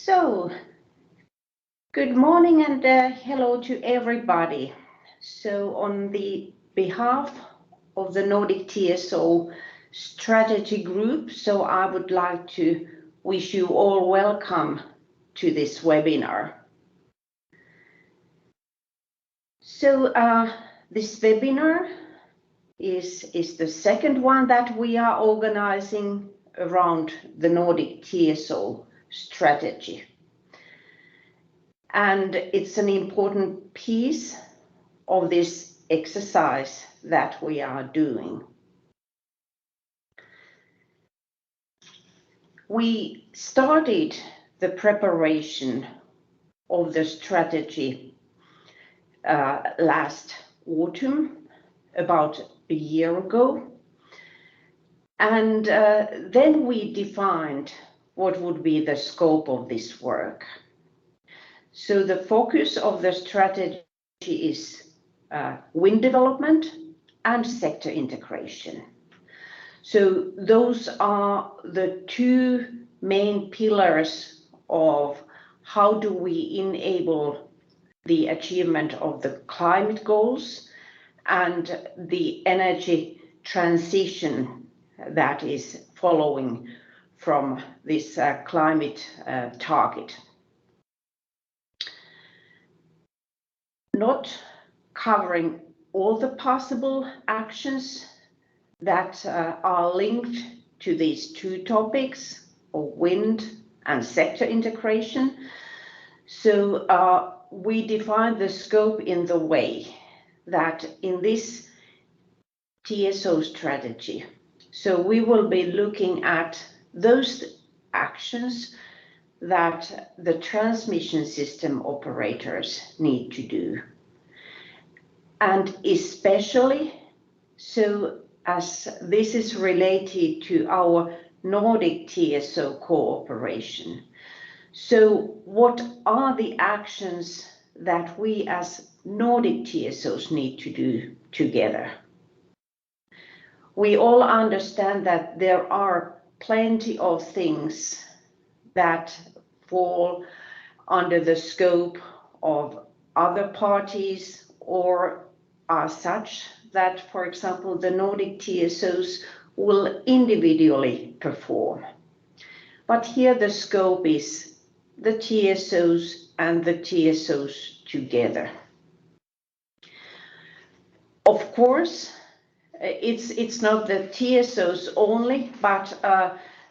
So, good morning and hello to everybody. So, on the behalf of the Nordic TSO strategy group, so I would like to wish you all welcome to this webinar. So, this webinar is the second one that we are organizing around the Nordic TSO strategy. And it's an important piece of this exercise that we are doing. We started the preparation of the strategy last autumn, about a year ago. And then we defined what would be the scope of this work. So the focus of the strategy is wind development and sector integration. So those are the two main pillars of how do we enable the achievement of the climate goals and the energy transition that is following from this climate target. Not covering all the possible actions that are linked to these two topics of wind and sector integration. So we define the scope in the way that in this TSO strategy, so we will be looking at those actions that the transmission system operators need to do. And especially so as this is related to our Nordic TSO cooperation. So what are the actions that we as Nordic TSOs need to do together? We all understand that there are plenty of things that fall under the scope of other parties or are such that, for example, the Nordic TSOs will individually perform. But here the scope is the TSOs and the TSOs together. Of course, it's not the TSOs only, but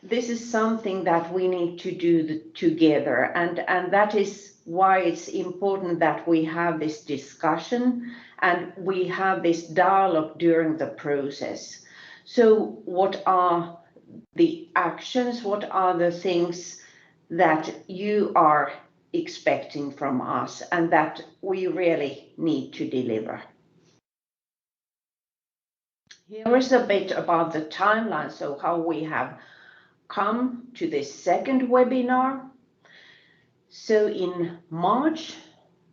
this is something that we need to do together, and that is why it's important that we have this discussion and we have this dialogue during the process. So what are the actions, what are the things that you are expecting from us and that we really need to deliver? Here is a bit about the timeline, so how we have come to this second webinar. So in March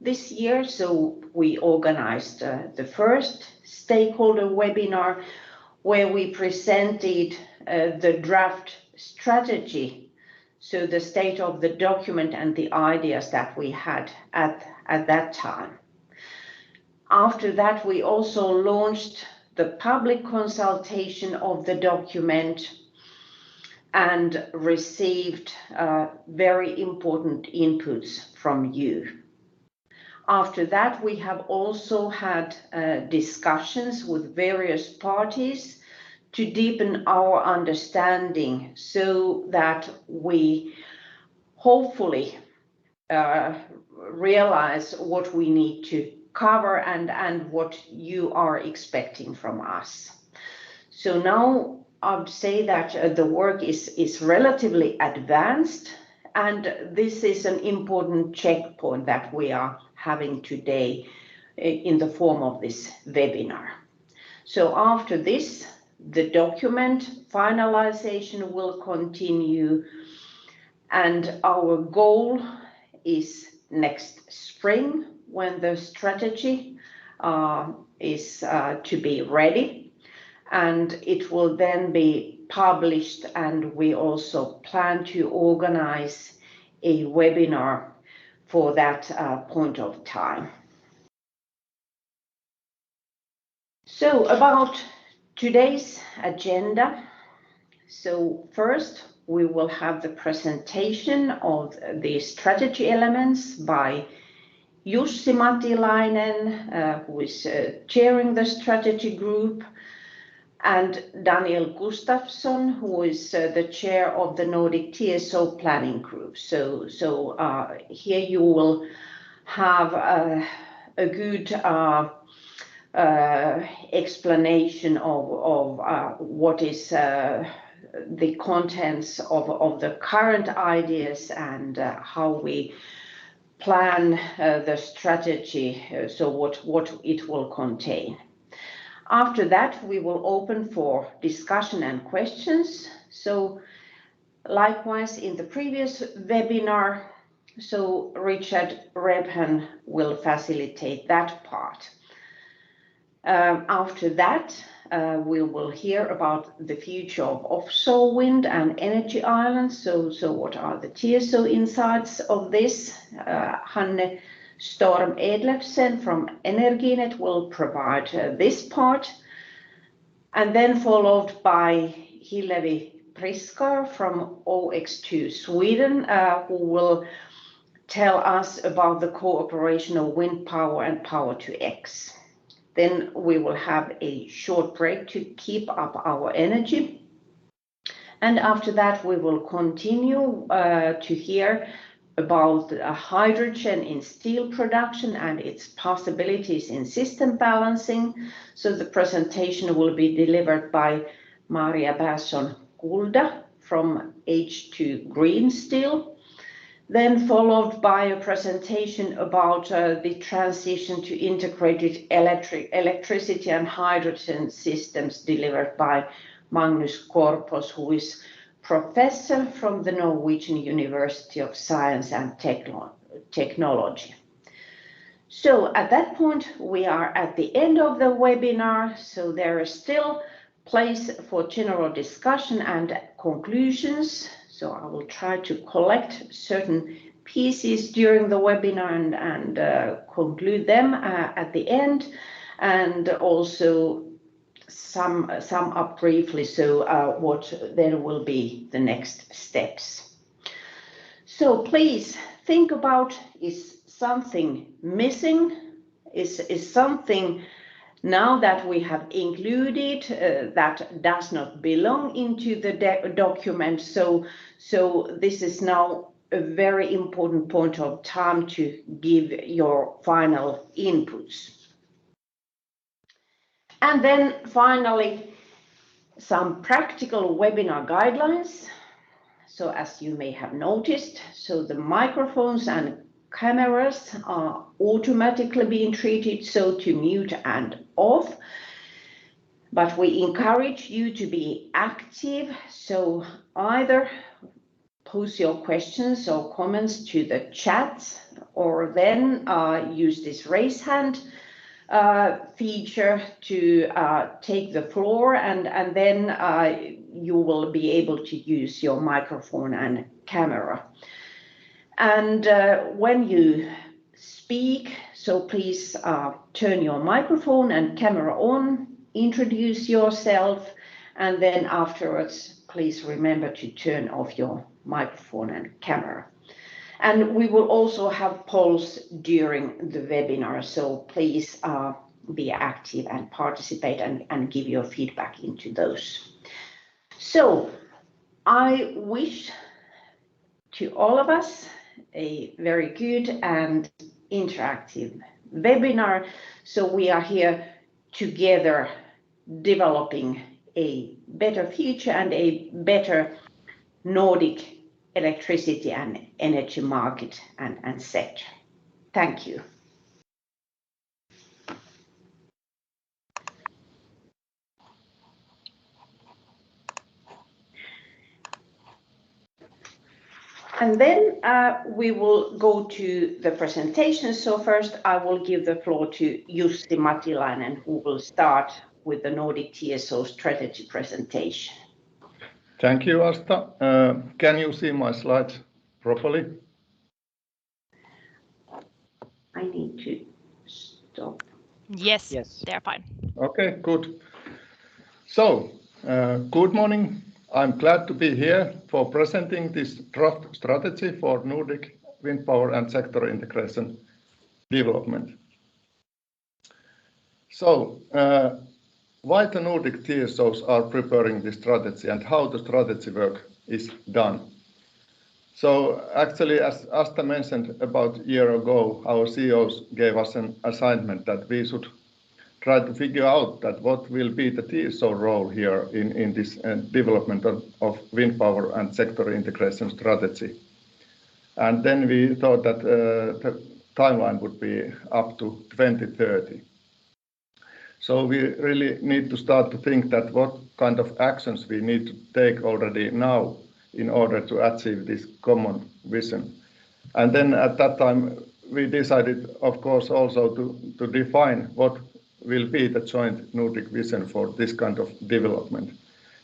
this year, so we organized the first stakeholder webinar where we presented the draft strategy, so the state of the document and the ideas that we had at that time. After that, we also launched the public consultation of the document and received very important inputs from you. After that, we have also had discussions with various parties to deepen our understanding so that we hopefully realize what we need to cover and what you are expecting from us. So now I would say that the work is relatively advanced, and this is an important checkpoint that we are having today in the form of this webinar. So after this, the document finalization will continue, and our goal is next spring when the strategy is to be ready, and it will then be published, and we also plan to organize a webinar for that point of time. So about today's agenda. So first, we will have the presentation of the strategy elements by Jussi Matilainen, who is chairing the strategy group, and Daniel Gustafsson, who is the chair of the Nordic TSO planning group. So here you will have a good explanation of what is the contents of the current ideas and how we plan the strategy, so what it will contain. After that, we will open for discussion and questions. So likewise in the previous webinar, so Richard Rebhan will facilitate that part. After that, we will hear about the future of offshore wind and energy islands. So what are the TSO insights of this? Hanne Storm Erlefsen from Energynet will provide this part. And then followed by Hillevi Priskar from OX2 Sweden, who will tell us about the cooperation of wind power and power to X. Then we will have a short break to keep up our energy. And after that, we will continue to hear about hydrogen in steel production and its possibilities in system balancing. So the presentation will be delivered by Maria Persson Kulda from H2 Green Steel. Then followed by a presentation about the transition to integrated electricity and hydrogen systems delivered by Magnus Korpos, who is professor from the Norwegian University of Science and Technology. So at that point, we are at the end of the webinar, so there is still place for general discussion and conclusions. So I will try to collect certain pieces during the webinar and conclude them at the end, and also sum up briefly what then will be the next steps. So please think about, is something missing? Is something now that we have included that does not belong into the document? So this is now a very important point of time to give your final inputs. And then finally, some practical webinar guidelines. So as you may have noticed, so the microphones and cameras are automatically being treated so to mute and off. But we encourage you to be active, so either post your questions or comments to the chat, or then use this raise hand feature to take the floor, and then you will be able to use your microphone and camera. And when you speak, so please turn your microphone and camera on, introduce yourself, and then afterwards, please remember to turn off your microphone and camera. And we will also have polls during the webinar, so please be active and participate and give your feedback into those. So I wish to all of us a very good and interactive webinar. So we are here together developing a better future and a better Nordic electricity and energy market and sector. Thank you. And then we will go to the presentation. So first I will give the floor to Jussi Matilainen, who will start with the Nordic TSO strategy presentation. Thank you, Asta. Can you see my slides properly? I need to stop. Yes, Yes. they're fine. Okay, good. So, good morning. I'm glad to be here for presenting this draft strategy for Nordic wind power and sector integration development. So, why the Nordic TSOs are preparing this strategy and how the strategy work is done. So actually, as Asta mentioned about a year ago, our CEOs gave us an assignment that we should try to figure out that what will be the TSO role here in this development of wind power and sector integration strategy. And then we thought that the timeline would be up to 2030. So we really need to start to think that what kind of actions we need to take already now in order to achieve this common vision. And then at that time, we decided, of course, also to define what will be the joint Nordic vision for this kind of development.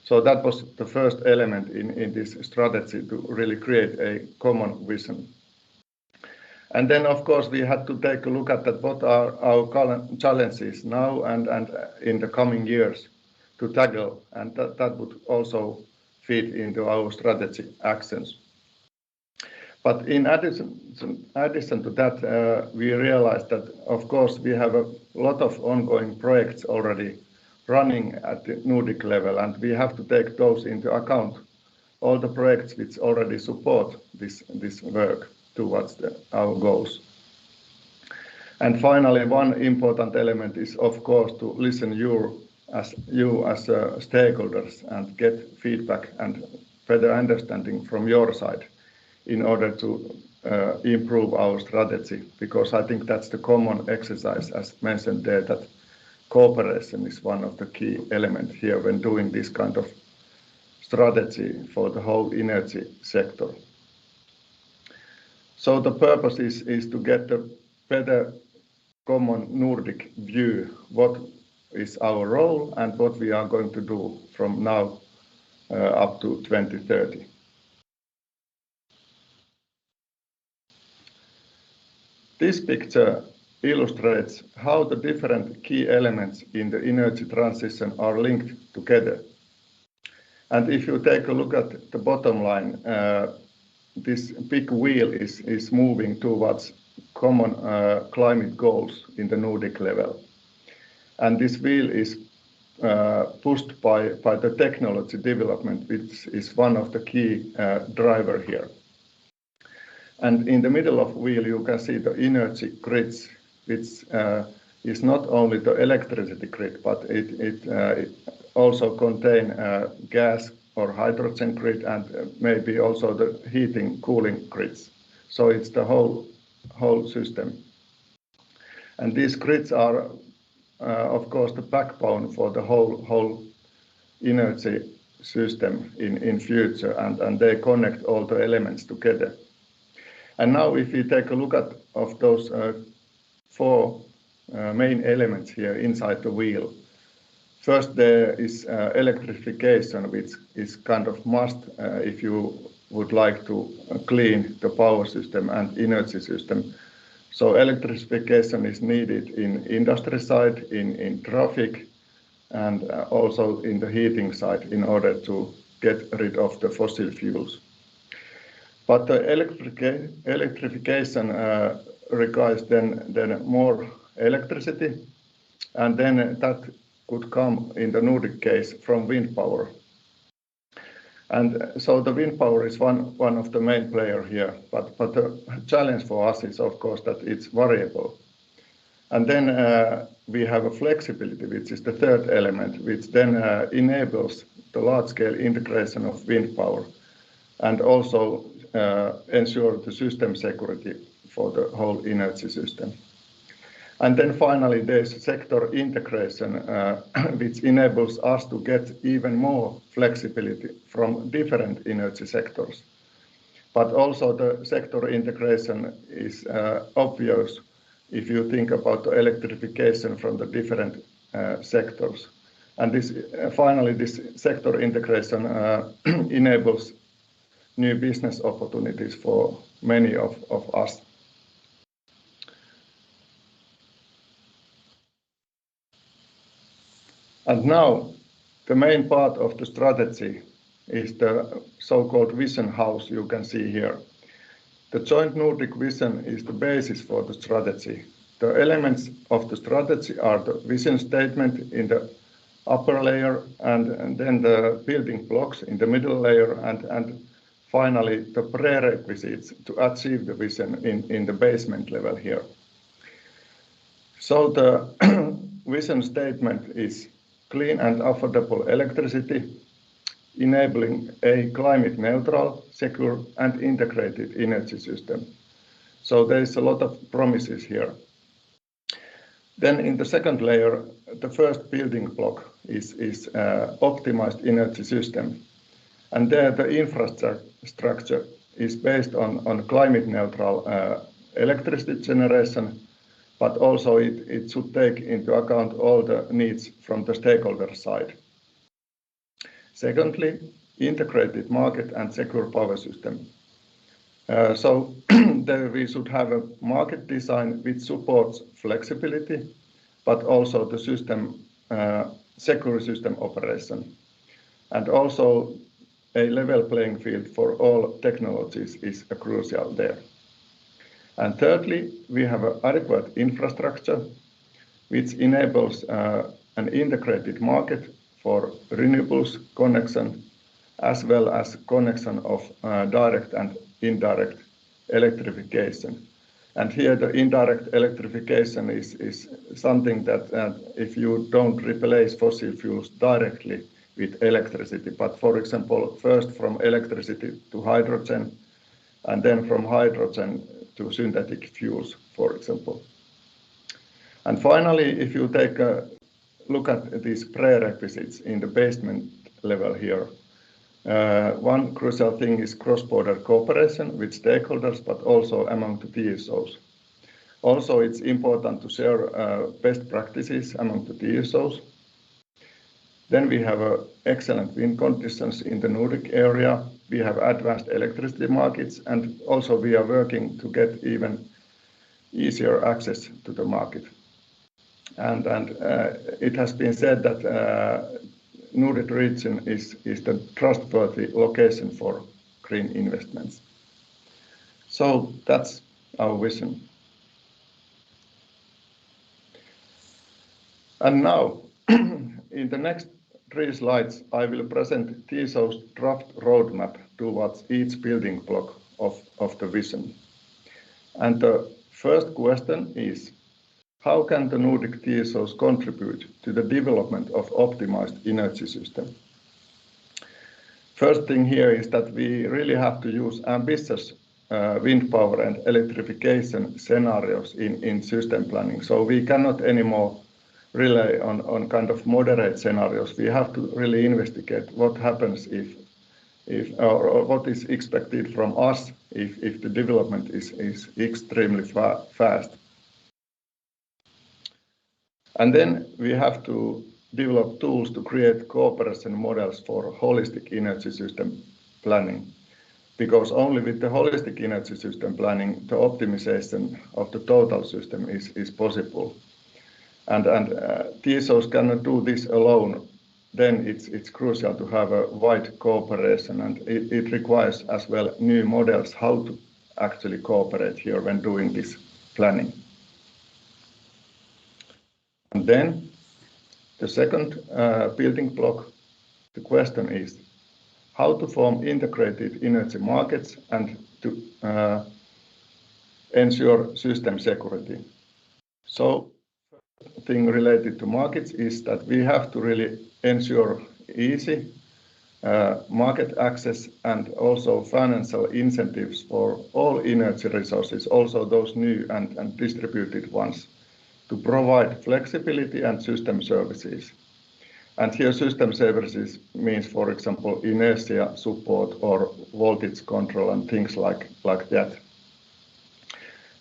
So that was the first element in this strategy to really create a common vision. And then, of course, we had to take a look at that what are our challenges now and in the coming years to tackle, and that would also fit into our strategy actions. But in addition to that, we realized that, of course, we have a lot of ongoing projects already running at the Nordic level, and we have to take those into account, all the projects which already support this work towards our goals. And finally, one important element is, of course, to listen you as stakeholders and get feedback and better understanding from your side in order to improve our strategy, because I think that's the common exercise, as mentioned there, that cooperation is one of the key elements here when doing this kind of strategy for the whole energy sector. So the purpose is to get a better common Nordic view, what is our role and what we are going to do from now up to 2030. This picture illustrates how the different key elements in the energy transition are linked together. And if you take a look at the bottom line, this big wheel is moving towards common climate goals in the Nordic level. And this wheel is pushed by the technology development, which is one of the key driver here. And in the middle of the wheel, you can see the energy grids, which is not only the electricity grid, but it also contain gas or hydrogen grid and maybe also the heating, cooling grids. So it's the whole system. And these grids are, of course, the backbone for the whole energy system in future, and they connect all the elements together. And now if we take a look at of those four main elements here inside the wheel. First, there is electrification, which is kind of must if you would like to clean the power system and energy system. So electrification is needed in industry side, in traffic, and also in the heating side in order to get rid of the fossil fuels. But the electrification requires then more electricity, and then that could come in the Nordic case from wind power. And so the wind power is one of the main player here, but the challenge for us is of course that it's variable. And then we have a flexibility, which is the third element, which then enables the large-scale integration of wind power and also ensure the system security for the whole energy system. And then finally, there's sector integration, which enables us to get even more flexibility from different energy sectors. But also the sector integration is obvious if you think about the electrification from the different sectors. And this finally, this sector integration enables new business opportunities for many of us. And now, the main part of the strategy is the so-called vision house you can see here. The joint Nordic vision is the basis for the strategy. The elements of the strategy are the vision statement in the upper layer, and then the building blocks in the middle layer, and finally the prerequisites to achieve the vision in the basement level here. So the vision statement is clean and affordable electricity, enabling a climate neutral, secure and integrated energy system. So there is a lot of promises here. Then in the second layer, the first building block is optimized energy system. And there the infrastructure is based on climate neutral electricity generation, but also it should take into account all the needs from the stakeholder side. Secondly, integrated market and secure power system. So there we should have a market design which supports flexibility, but also the system, secure system operation. And also a level playing field for all technologies is crucial there. And thirdly, we have an adequate infrastructure which enables an integrated market for renewables connection, as well as connection of direct and indirect electrification. And here the indirect electrification is something that if you don't replace fossil fuels directly with electricity, but for example, first from electricity to hydrogen, and then from hydrogen to synthetic fuels, for example. And finally, if you take a look at these prerequisites in the basement level here, one crucial thing is cross-border cooperation with stakeholders, but also among the TSOs. Also, it's important to share best practices among the TSOs. Then we have excellent wind conditions in the Nordic area. We have advanced electricity markets, and also we are working to get even easier access to the market. And it has been said that Nordic region is the trustworthy location for green investments. So that's our vision. And now, in the next 3 slides, I will present TSO's draft roadmap towards each building block of the vision. And the first question is, how can the Nordic TSOs contribute to the development of optimized energy system? First thing here is that we really have to use ambitious wind power and electrification scenarios in system planning. So we cannot anymore rely on kind of moderate scenarios. We have to really investigate what happens if or what is expected from us if the development is extremely fast. And then we have to develop tools to create cooperation models for holistic energy system planning, because only with the holistic energy system planning, the optimization of the total system is possible. And TSOs cannot do this alone. Then it's crucial to have a wide cooperation, and it requires as well new models how to actually cooperate here when doing this planning. And then the second building block, the question is how to form integrated energy markets and to ensure system security. So thing related to markets is that we have to really ensure easy market access and also financial incentives for all energy resources, also those new and distributed ones, to provide flexibility and system services. And here system services means, for example, inertia support or voltage control and things like that.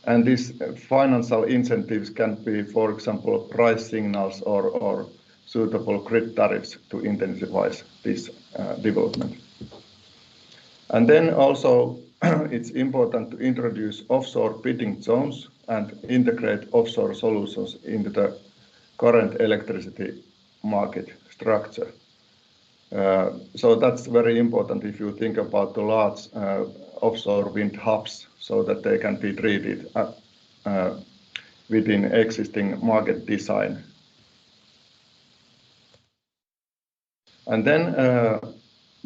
And these financial incentives can be, for example, price signals or suitable grid tariffs to intensify this development. And then also it's important to introduce offshore bidding zones and integrate offshore solutions into the current electricity market structure. So that's very important if you think about the large offshore wind hubs, so that they can be treated within existing market design. And then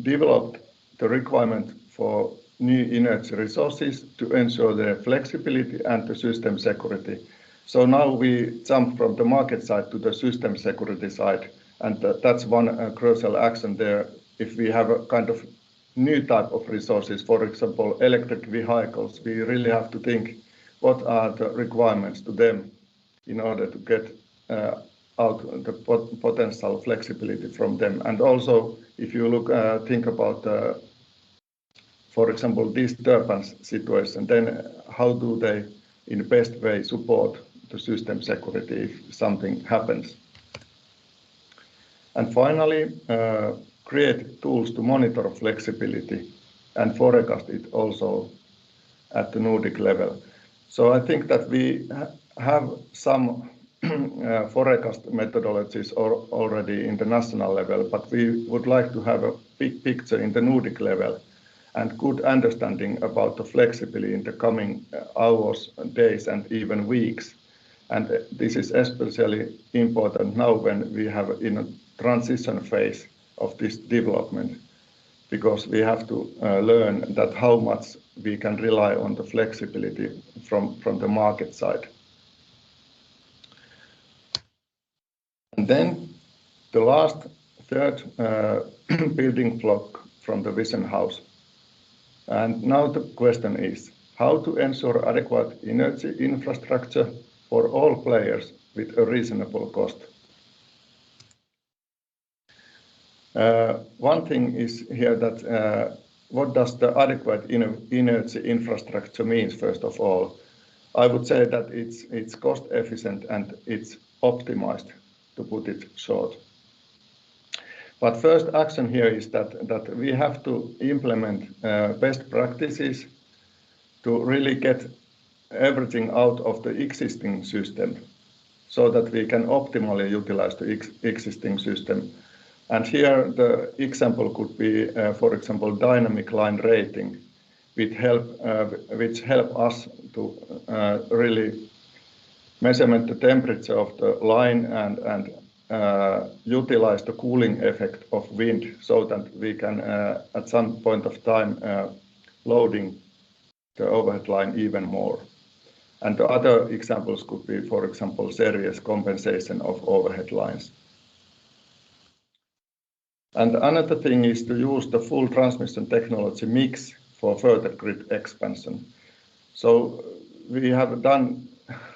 developed the requirement for new energy resources to ensure their flexibility and the system security. So now we jump from the market side to the system security side, and that's one crucial action there. If we have a kind of new type of resources, for example, electric vehicles, we really have to think what are the requirements to them in order to get out the potential flexibility from them. And also, if you look, think about, for example, disturbance situation, then how do they, in the best way, support the system security if something happens? And finally, create tools to monitor flexibility and forecast it also at the Nordic level. So I think that we have some forecast methodologies already in the national level, but we would like to have a big picture in the Nordic level and good understanding about the flexibility in the coming hours, days, and even weeks. And this is especially important now when we have in a transition phase of this development, because we have to learn that how much we can rely on the flexibility from the market side. And then the last third building block from the vision house. And now the question is how to ensure adequate energy infrastructure for all players with a reasonable cost. One thing is here that what does the adequate energy infrastructure mean, first of all? I would say that it's cost efficient and it's optimized, to put it short. But first action here is that we have to implement best practices to really get everything out of the existing system so that we can optimally utilize the existing system. And here the example could be, for example, dynamic line rating, which help us to really measurement the temperature of the line and utilize the cooling effect of wind so that we can at some point of time loading the overhead line even more. And the other examples could be, for example, series compensation of overhead lines. And another thing is to use the full transmission technology mix for further grid expansion. So we have done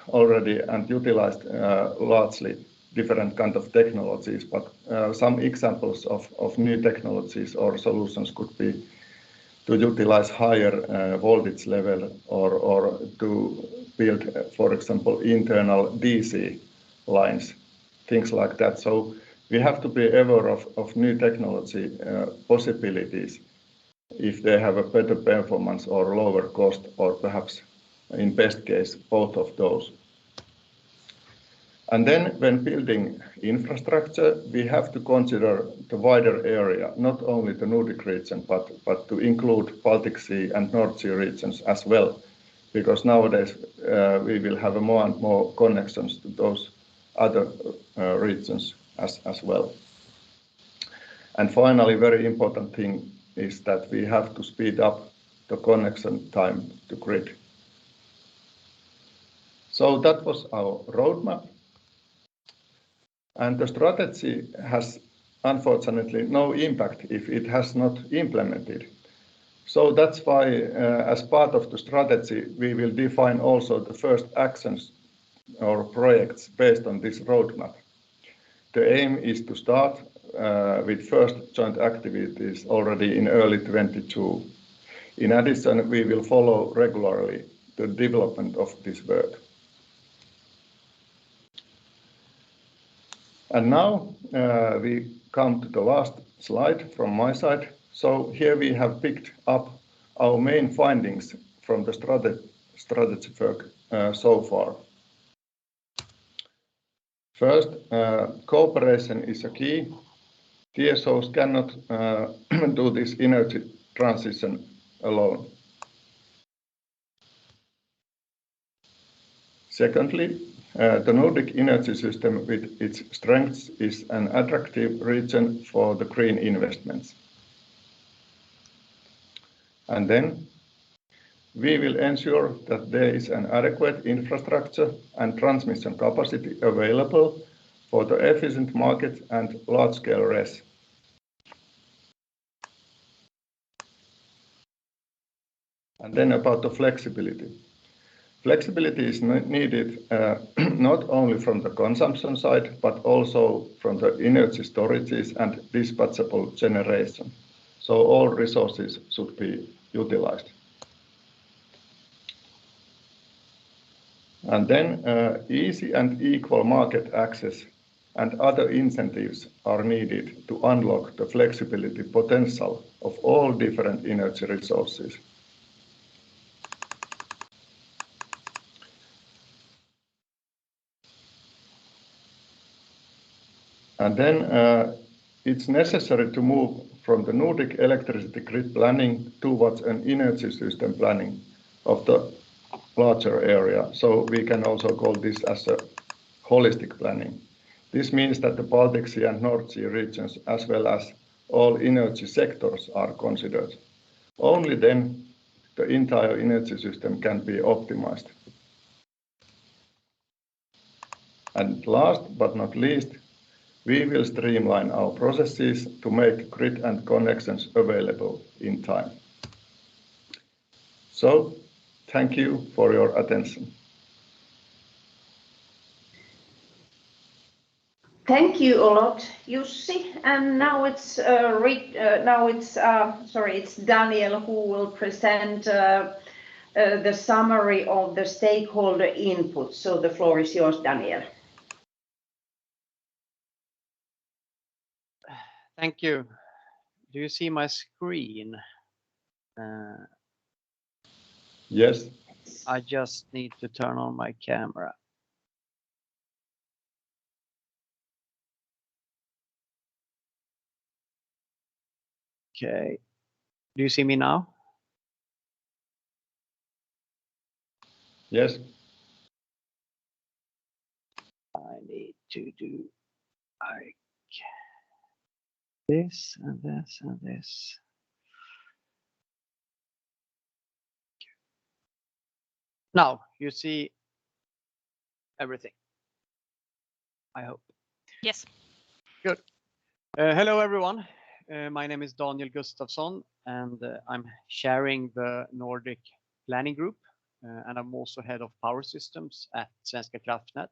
already and utilized largely different kind of technologies, but some examples of new technologies or solutions could be to utilize higher voltage level or to build, for example, internal DC lines, things like that. So we have to be aware of new technology possibilities if they have a better performance or lower cost, or perhaps in best case, both of those. And then when building infrastructure, we have to consider the wider area, not only the Nordic region, but to include Baltic Sea and North Sea regions as well, because nowadays we will have more and more connections to those other regions as well. And finally, very important thing is that we have to speed up the connection time to grid. So that was our roadmap. And the strategy has unfortunately no impact if it has not implemented. So that's why, as part of the strategy, we will define also the first actions or projects based on this roadmap. The aim is to start with first joint activities already in early 2022. In addition, we will follow regularly the development of this work. And now we come to the last slide from my side. So here we have picked up our main findings from the strategy work so far. First, cooperation is a key. TSOs cannot do this energy transition alone. Secondly, the Nordic energy system with its strengths is an attractive region for the green investments. And then we will ensure that there is an adequate infrastructure and transmission capacity available for the efficient market and large-scale RES. And then about the flexibility. Flexibility is needed not only from the consumption side, but also from the energy storages and dispatchable generation. So all resources should be utilized. And then easy and equal market access and other incentives are needed to unlock the flexibility potential of all different energy resources. And then it's necessary to move from the Nordic electricity grid planning towards an energy system planning of the larger area. So we can also call this as a holistic planning. This means that the Baltic Sea and North Sea regions, as well as all energy sectors, are considered. Only then the entire energy system can be optimized. And last but not least, we will streamline our processes to make grid and connections available in time. So, thank you for your attention. Thank you a lot, Jussi. And now it's Daniel who will present the summary of the stakeholder input. So the floor is yours, Daniel. Thank you. Do you see my screen? Yes. I just need to turn on my camera. Okay. Do you see me now? Yes. I need to do like this and this and this. Now you see everything, I hope. Yes. Good. Hello, everyone. My name is Daniel Gustafsson, and I'm sharing the Nordic Planning Group, and I'm also head of power systems at Svenska Kraftnät.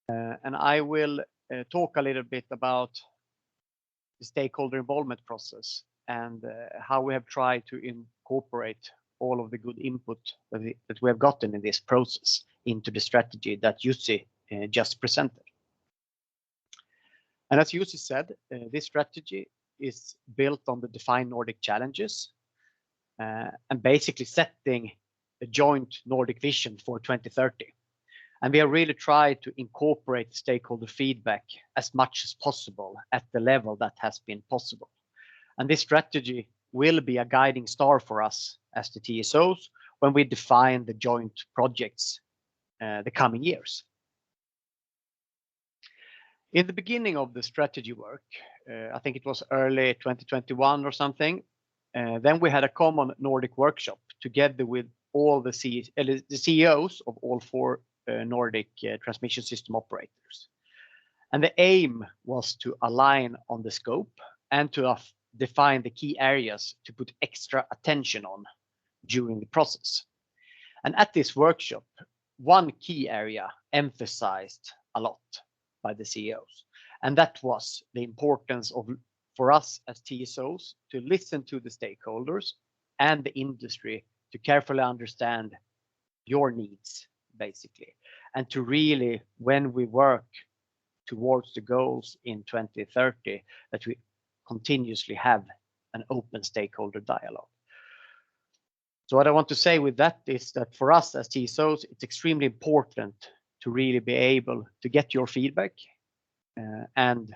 And I will talk a little bit about the stakeholder involvement process and how we have tried to incorporate all of the good input that we have gotten in this process into the strategy that Jussi just presented. And as Jussi said, this strategy is built on the defined Nordic challenges and basically setting a joint Nordic vision for 2030. And we have really tried to incorporate stakeholder feedback as much as possible at the level that has been possible. And this strategy will be a guiding star for us as the TSOs when we define the joint projects the coming years. In the beginning of the strategy work, I think it was early 2021 or something, then we had a common Nordic workshop together with all the CEOs of all four Nordic transmission system operators. And the aim was to align on the scope and to define the key areas to put extra attention on during the process. And at this workshop, one key area emphasized a lot by the CEOs, and that was the importance of, for us as TSOs, to listen to the stakeholders and the industry to carefully understand your needs, basically, and to really, when we work towards the goals in 2030, that we continuously have an open stakeholder dialogue. So what I want to say with that is that for us as TSOs, it's extremely important to really be able to get your feedback and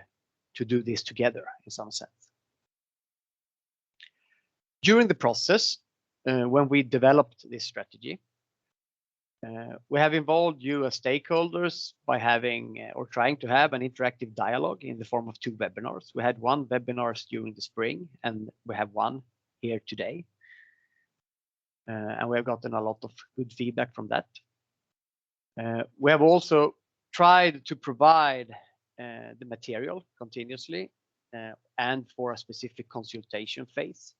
to do this together in some sense. During the process, when we developed this strategy, we have involved you as stakeholders by having or trying to have an interactive dialogue in the form of 2 webinars. We had 1 webinar during the spring, and we have 1 here today. And we have gotten a lot of good feedback from that. We have also tried to provide the material continuously and for a specific consultation phase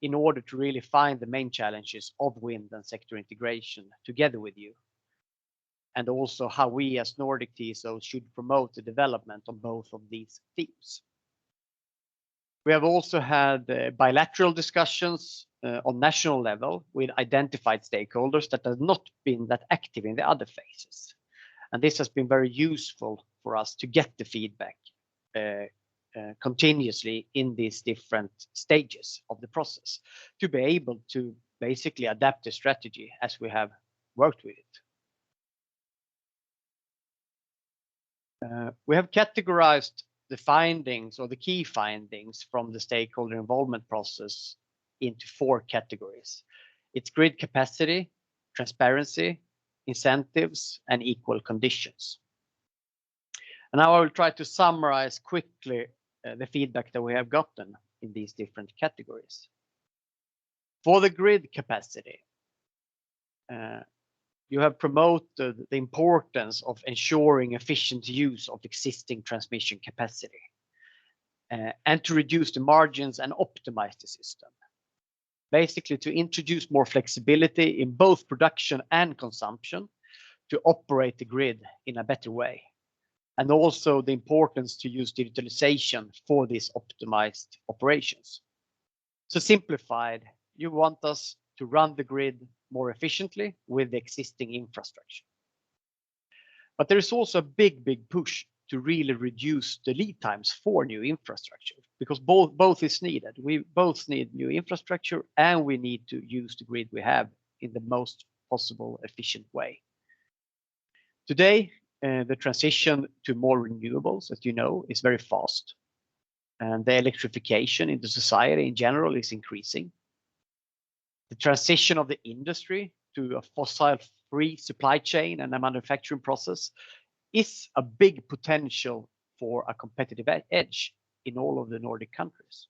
in order to really find the main challenges of wind and sector integration together with you, and also how we as Nordic TSO should promote the development on both of these themes. We have also had bilateral discussions on national level with identified stakeholders that have not been that active in the other phases. And this has been very useful for us to get the feedback continuously in these different stages of the process, to be able to basically adapt the strategy as we have worked with it. We have categorized the findings or the key findings from the stakeholder involvement process into 4 categories. It's grid capacity, transparency, incentives, and equal conditions. And now I will try to summarize quickly the feedback that we have gotten in these different categories. For the grid capacity, you have promoted the importance of ensuring efficient use of existing transmission capacity and to reduce the margins and optimize the system. Basically, to introduce more flexibility in both production and consumption to operate the grid in a better way. And also the importance to use digitalization for these optimized operations. So simplified, you want us to run the grid more efficiently with the existing infrastructure. But there is also a big push to really reduce the lead times for new infrastructure, because both is needed. We both need new infrastructure and we need to use the grid we have in the most possible efficient way. Today, the transition to more renewables, as you know, is very fast. And the electrification in the society in general is increasing. The transition of the industry to a fossil-free supply chain and a manufacturing process is a big potential for a competitive edge in all of the Nordic countries.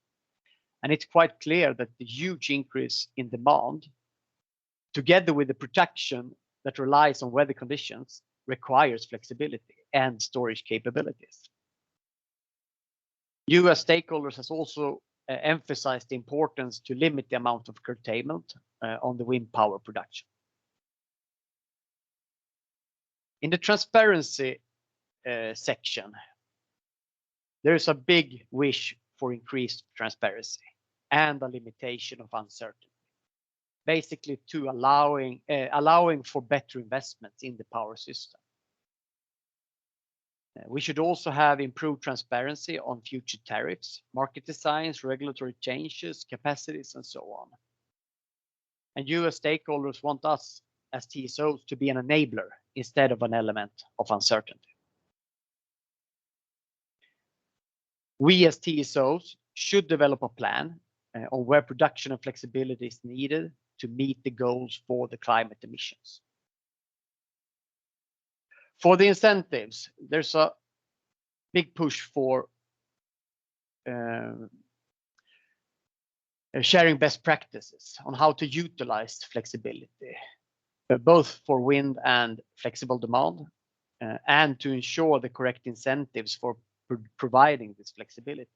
And it's quite clear that the huge increase in demand, together with the production that relies on weather conditions, requires flexibility and storage capabilities. You as stakeholders has also emphasized the importance to limit the amount of curtailment on the wind power production. In the transparency section, there is a big wish for increased transparency and a limitation of uncertainty, basically to allowing for better investments in the power system. We should also have improved transparency on future tariffs, market designs, regulatory changes, capacities, and so on. And you as stakeholders want us as TSOs to be an enabler instead of an element of uncertainty. We as TSOs should develop a plan on where production and flexibility is needed to meet the goals for the climate emissions. For the incentives, there's a big push for sharing best practices on how to utilize flexibility, both for wind and flexible demand, and to ensure the correct incentives for providing this flexibility.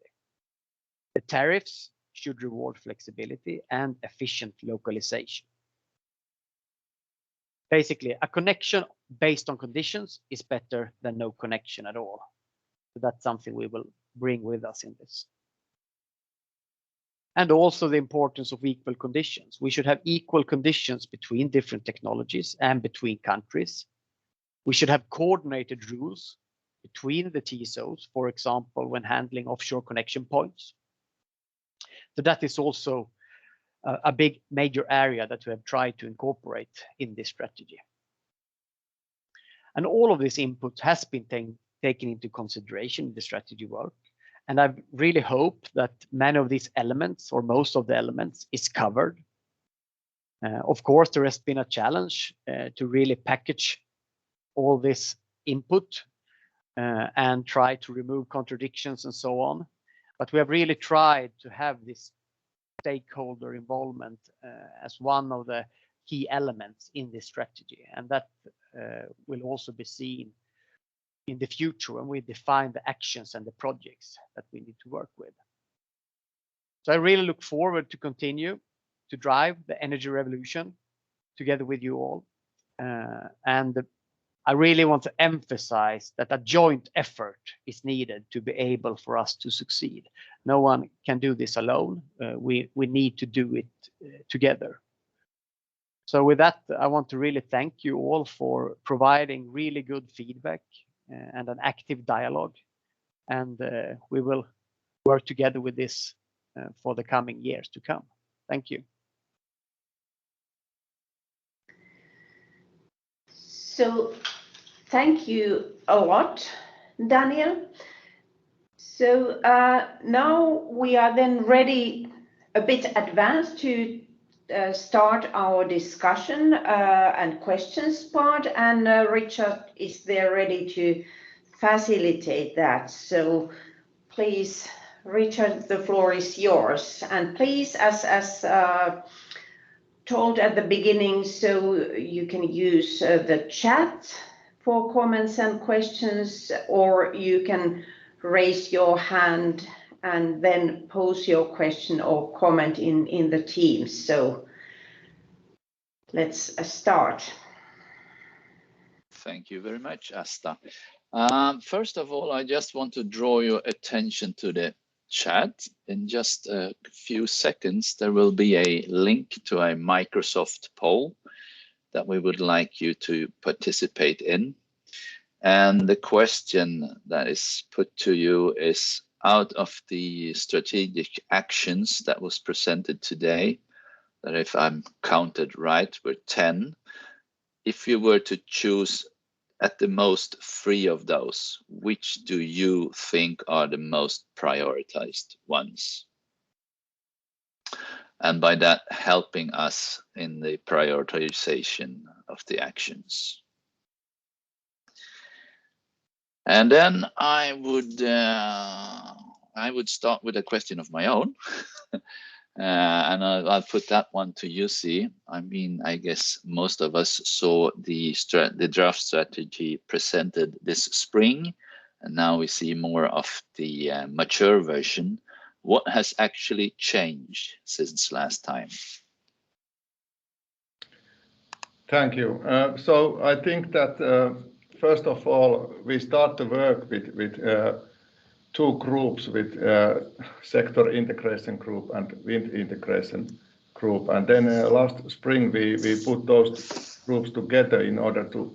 The tariffs should reward flexibility and efficient localization. Basically, a connection based on conditions is better than no connection at all. So that's something we will bring with us in this. And also the importance of equal conditions. We should have equal conditions between different technologies and between countries. We should have coordinated rules between the TSOs, for example, when handling offshore connection points. So that is also a big major area that we have tried to incorporate in this strategy. And all of this input has been taken into consideration in the strategy work. And I really hope that many of these elements, or most of the elements, is covered. Of course, there has been a challenge to really package all this input and try to remove contradictions and so on. But we have really tried to have this stakeholder involvement as one of the key elements in this strategy. And that will also be seen in the future when we define the actions and the projects that we need to work with. So I really look forward to continue to drive the energy revolution together with you all. And I really want to emphasize that a joint effort is needed to be able for us to succeed. No one can do this alone. We need to do it together. So with that, I want to really thank you all for providing really good feedback and an active dialogue. And we will work together with this for the coming years to come. Thank you. So thank you a lot, Daniel. So now we are then ready, a bit advanced, to start our discussion and questions part, and Richard is there ready to facilitate that. So please, Richard, the floor is yours. And please, as told at the beginning, so you can use the chat for comments and questions, or you can raise your hand and then pose your question or comment in the Teams. So let's start. Thank you very much, Asta. First of all, I just want to draw your attention to the chat. In just a few seconds, there will be a link to a Microsoft poll that we would like you to participate in. And the question that is put to you is, out of the strategic actions that was presented today, that if I'm counted right, were 10. If you were to choose at the most 3 of those, which do you think are the most prioritized ones? And by that, helping us in the prioritization of the actions. And then I would start with a question of my own. And I'll put that one to you, see. I mean, I guess most of us saw the draft strategy presented this spring, and now we see more of the mature version. What has actually changed since last time? Thank you. So I think that first of all, we start to work with 2 groups, with sector integration group and wind integration group. And then last spring, we put those groups together in order to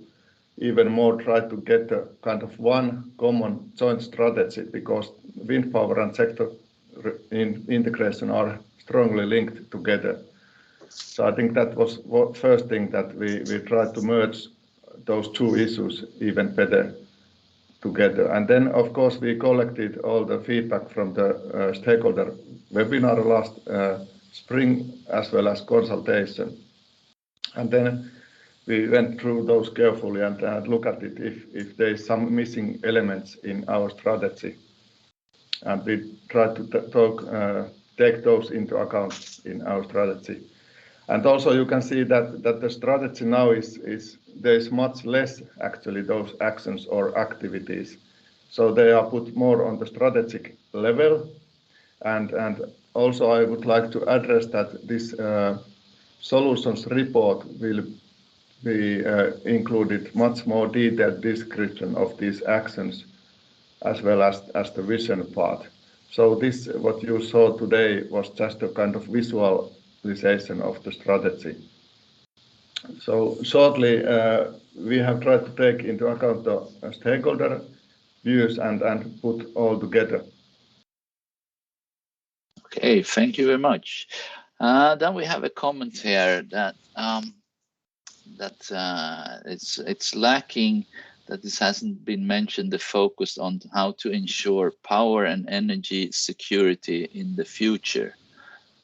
even more try to get a kind of one common joint strategy, because wind power and sector integration are strongly linked together. So I think that was first thing, that we tried to merge those 2 issues even better together. And then, of course, we collected all the feedback from the stakeholder webinar last spring, as well as consultation. And then we went through those carefully and look at it if there is some missing elements in our strategy. And we tried to take those into account in our strategy. And also you can see that the strategy now is there is much less actually those actions or activities. So they are put more on the strategic level. And also I would like to address that this solutions report will be included much more detailed description of these actions, as well as the vision part. So this, what you saw today, was just a kind of visualization of the strategy. So shortly, we have tried to take into account the stakeholder views and put all together. Okay, thank you very much. Then we have a comment here that it's lacking that this hasn't been mentioned, the focus on how to ensure power and energy security in the future.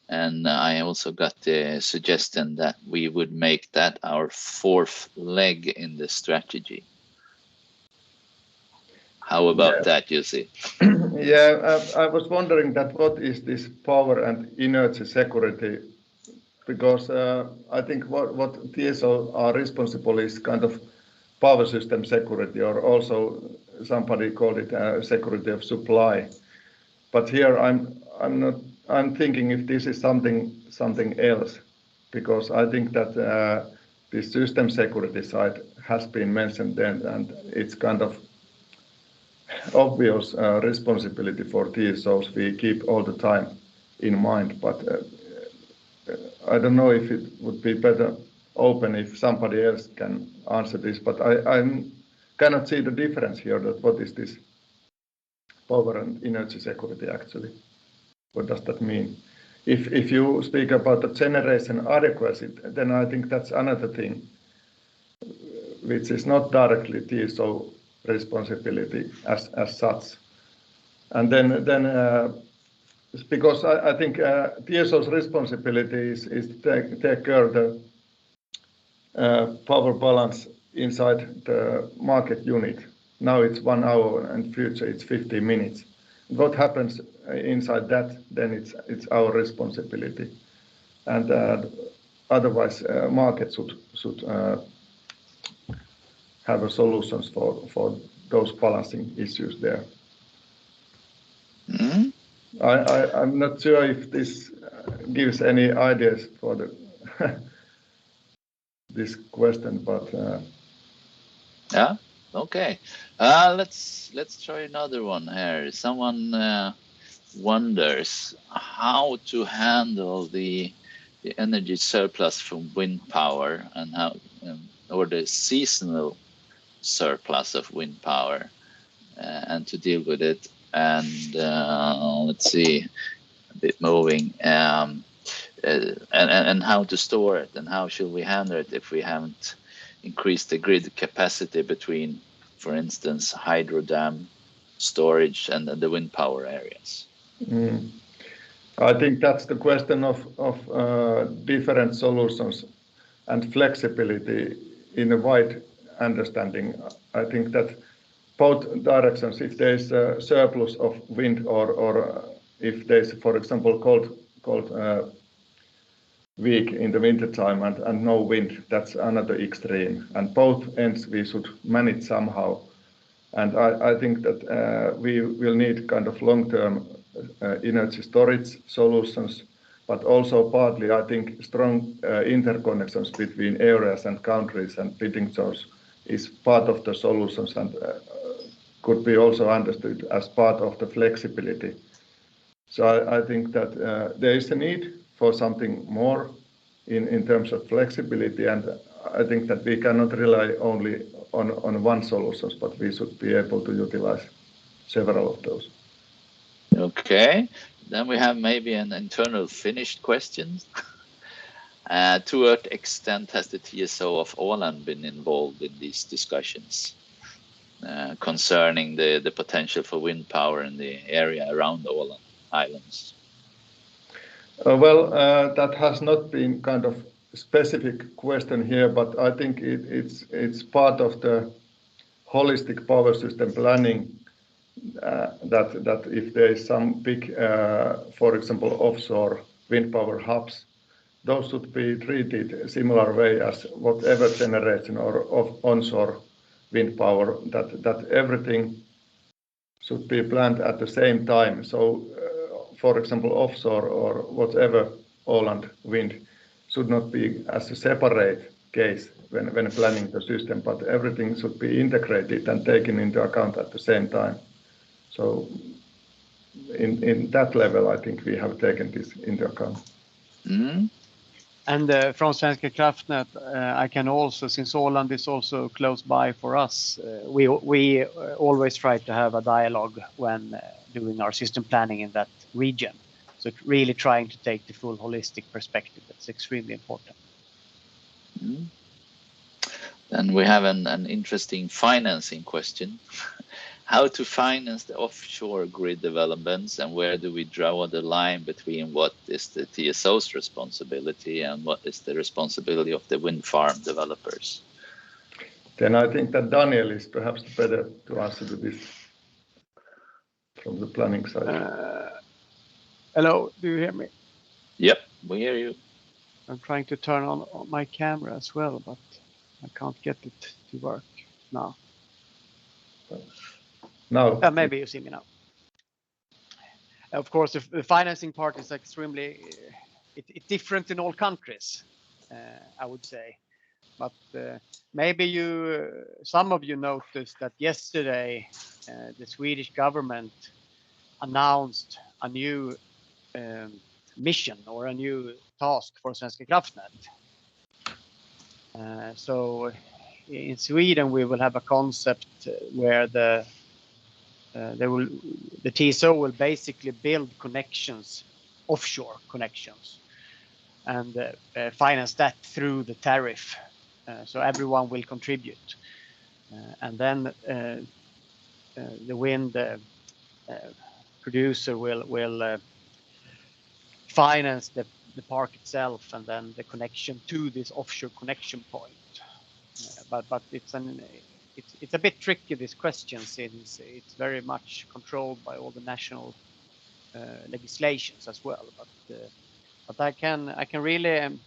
And I also got the suggestion that we would make that our fourth leg in the strategy. How about that, Jussi? Yeah, I was wondering that what is this power and energy security? Because I think what TSO are responsible is kind of power system security, or also somebody called it security of supply. But here I'm thinking if this is something else, because I think that the system security side has been mentioned then, and it's kind of obvious responsibility for TSOs we keep all the time in mind. But I don't know if it would be better open if somebody else can answer this, but I cannot see the difference here, that what is this power and energy security actually? What does that mean? If you speak about the generation adequacy, then I think that's another thing, which is not directly TSO responsibility as such. And then because I think TSO's responsibility is to take care of the power balance inside the market unit. Now it's 1 hour, and future it's 15 minutes. What happens inside that, then it's our responsibility. And otherwise, market should have a solutions for those balancing issues there. Mm. I'm not sure if this gives any ideas for the this question, but yeah, okay. Let's try another one here. Someone wonders how to handle the energy surplus from wind power, and how or the seasonal surplus of wind power, and to deal with it. And let's see, a bit moving, and how to store it, and how should we handle it if we haven't increased the grid capacity between, for instance, hydro dam storage and the wind power areas. I think that's the question of different solutions and flexibility in a wide understanding. I think that both directions, if there is a surplus of wind, or if there is, for example, cold week in the winter time and no wind, that's another extreme. And both ends we should manage somehow. And I think that we will need kind of long-term energy storage solutions, but also partly, I think, strong interconnections between areas and countries and bidding zones is part of the solutions, and could be also understood as part of the flexibility. So I think that there is a need for something more in terms of flexibility, and I think that we cannot rely only on one solutions, but we should be able to utilize several of those. Okay, then we have maybe an internal Finnish question. To what extent has the TSO of Åland been involved in these discussions concerning the potential for wind power in the area around the Åland Islands? Well, that has not been kind of specific question here, but I think it's part of the holistic power system planning, that if there is some big, for example, offshore wind power hubs, those should be treated similar way as whatever generation or of onshore wind power, that everything should be planned at the same time. So, for example, offshore or whatever Åland wind should not be as a separate case when planning the system, but everything should be integrated and taken into account at the same time. So in that level, I think we have taken this into account. Mm. And from Svenska Kraftnät, I can also, since Åland is also close by for us, we always try to have a dialogue when doing our system planning in that region. So really trying to take the full holistic perspective. That's extremely important. Mm. Then we have an interesting financing question. How to finance the offshore grid developments, and where do we draw the line between what is the TSO's responsibility and what is the responsibility of the wind farm developers? Then I think that Daniel is perhaps better to answer to this from the planning side. Hello, do you hear me? Yep, we hear you. I'm trying to turn on my camera as well, but I can't get it to work now. Now, Maybe you see me now. Of course, the financing part is extremely it's different in all countries, I would say. But maybe some of you noticed that yesterday the Swedish government announced a new mission or a new task for Svenska Kraftnät. So in Sweden we will have a concept where the TSO will basically build connections, offshore connections, and finance that through the tariff. So everyone will contribute, and then the wind producer will finance the park itself and then the connection to this offshore connection point. But it's a bit tricky, this question, since it's very much controlled by all the national legislations as well. But I can really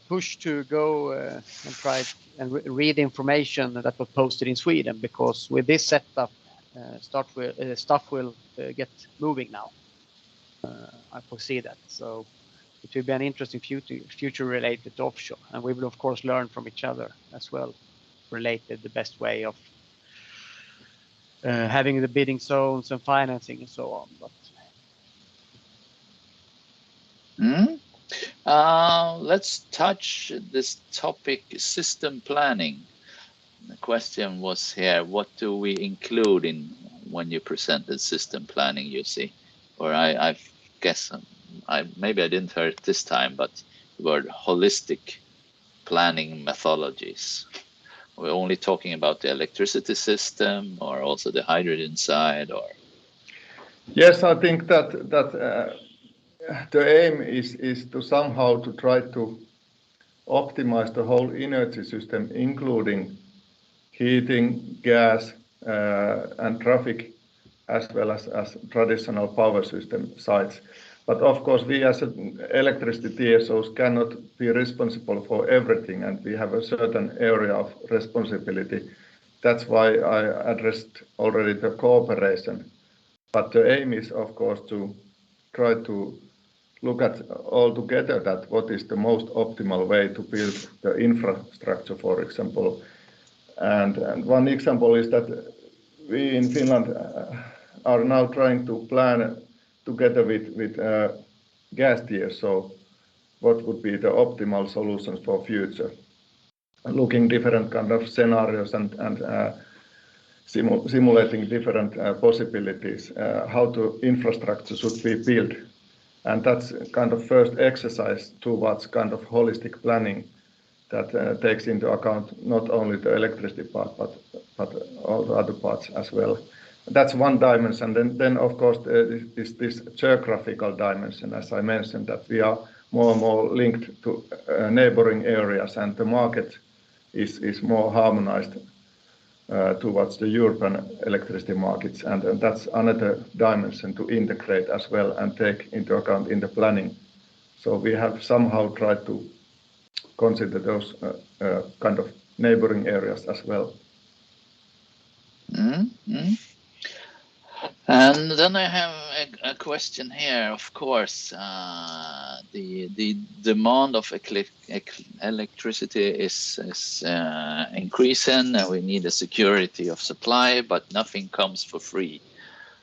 push to go and try and read information that was posted in Sweden, because with this setup, stuff will get moving now. I foresee that. So it will be an interesting future related to offshore, and we will of course learn from each other as well, related the best way of having the bidding zones and financing and so on. But let's touch this topic, system planning. The question was here, what do we include in when you present the system planning, you see? Or I guess maybe I didn't hear it this time, but the word holistic planning methodologies. We're only talking about the electricity system or also the hydrogen side, or? Yes, I think that the aim is to somehow to try to optimize the whole energy system, including heating, gas, and traffic, as well as traditional power system sites. But of course, we as electricity TSOs cannot be responsible for everything, and we have a certain area of responsibility. That's why I addressed already the cooperation. But the aim is, of course, to try to look at all together that what is the most optimal way to build the infrastructure, for example. And one example is that we in Finland are now trying to plan together with gas TSO what would be the optimal solutions for future, looking different kind of scenarios and simulating different possibilities, how the infrastructure should be built. And that's kind of first exercise towards kind of holistic planning that takes into account not only the electricity part, but all the other parts as well. That's one dimension. Then of course, this geographical dimension, as I mentioned, that we are more and more linked to neighboring areas, and the market is more harmonized towards the European electricity markets, and that's another dimension to integrate as well and take into account in the planning. So we have somehow tried to consider those kind of neighboring areas as well. And then I have a question here. Of course, the demand of electricity is increasing, and we need a security of supply, but nothing comes for free.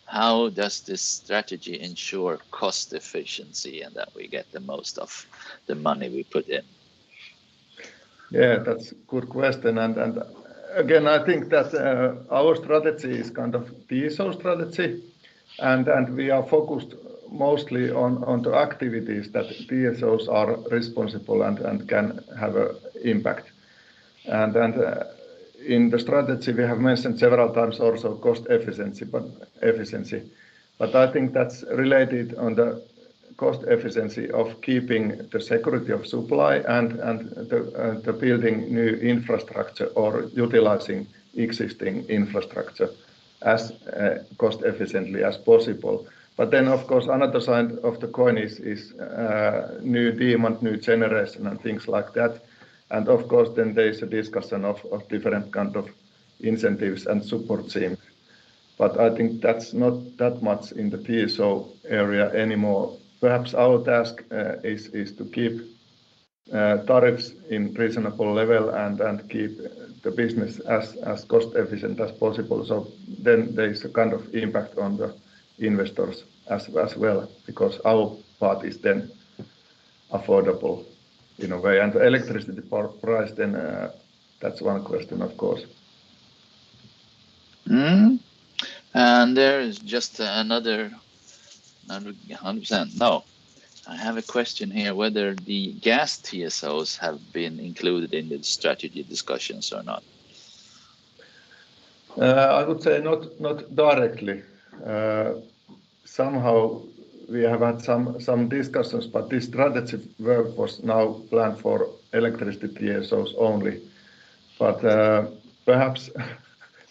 How does this strategy ensure cost efficiency and that we get the most of the money we put in? Yeah, that's a good question. And again, I think that our strategy is kind of TSO strategy, and we are focused mostly on the activities that TSOs are responsible and can have an impact. And in the strategy, we have mentioned several times also cost efficiency, but I think that's related on the cost efficiency of keeping the security of supply and the building new infrastructure or utilizing existing infrastructure as cost efficiently as possible. But then, of course, another side of the coin is new demand, new generation, and things like that. And of course, then there is a discussion of different kind of incentives and support schemes. But I think that's not that much in the TSO area anymore. Perhaps our task is to keep tariffs in reasonable level and keep the business as cost efficient as possible. So then there is a kind of impact on the investors as well, because our part is then affordable in a way. And the electricity price, then that's one question, of course. And there is just another 100%. No, I have a question here whether the gas TSOs have been included in the strategy discussions or not. I would say not directly. Somehow we have had some discussions, but this strategy work was now planned for electricity TSOs only. But perhaps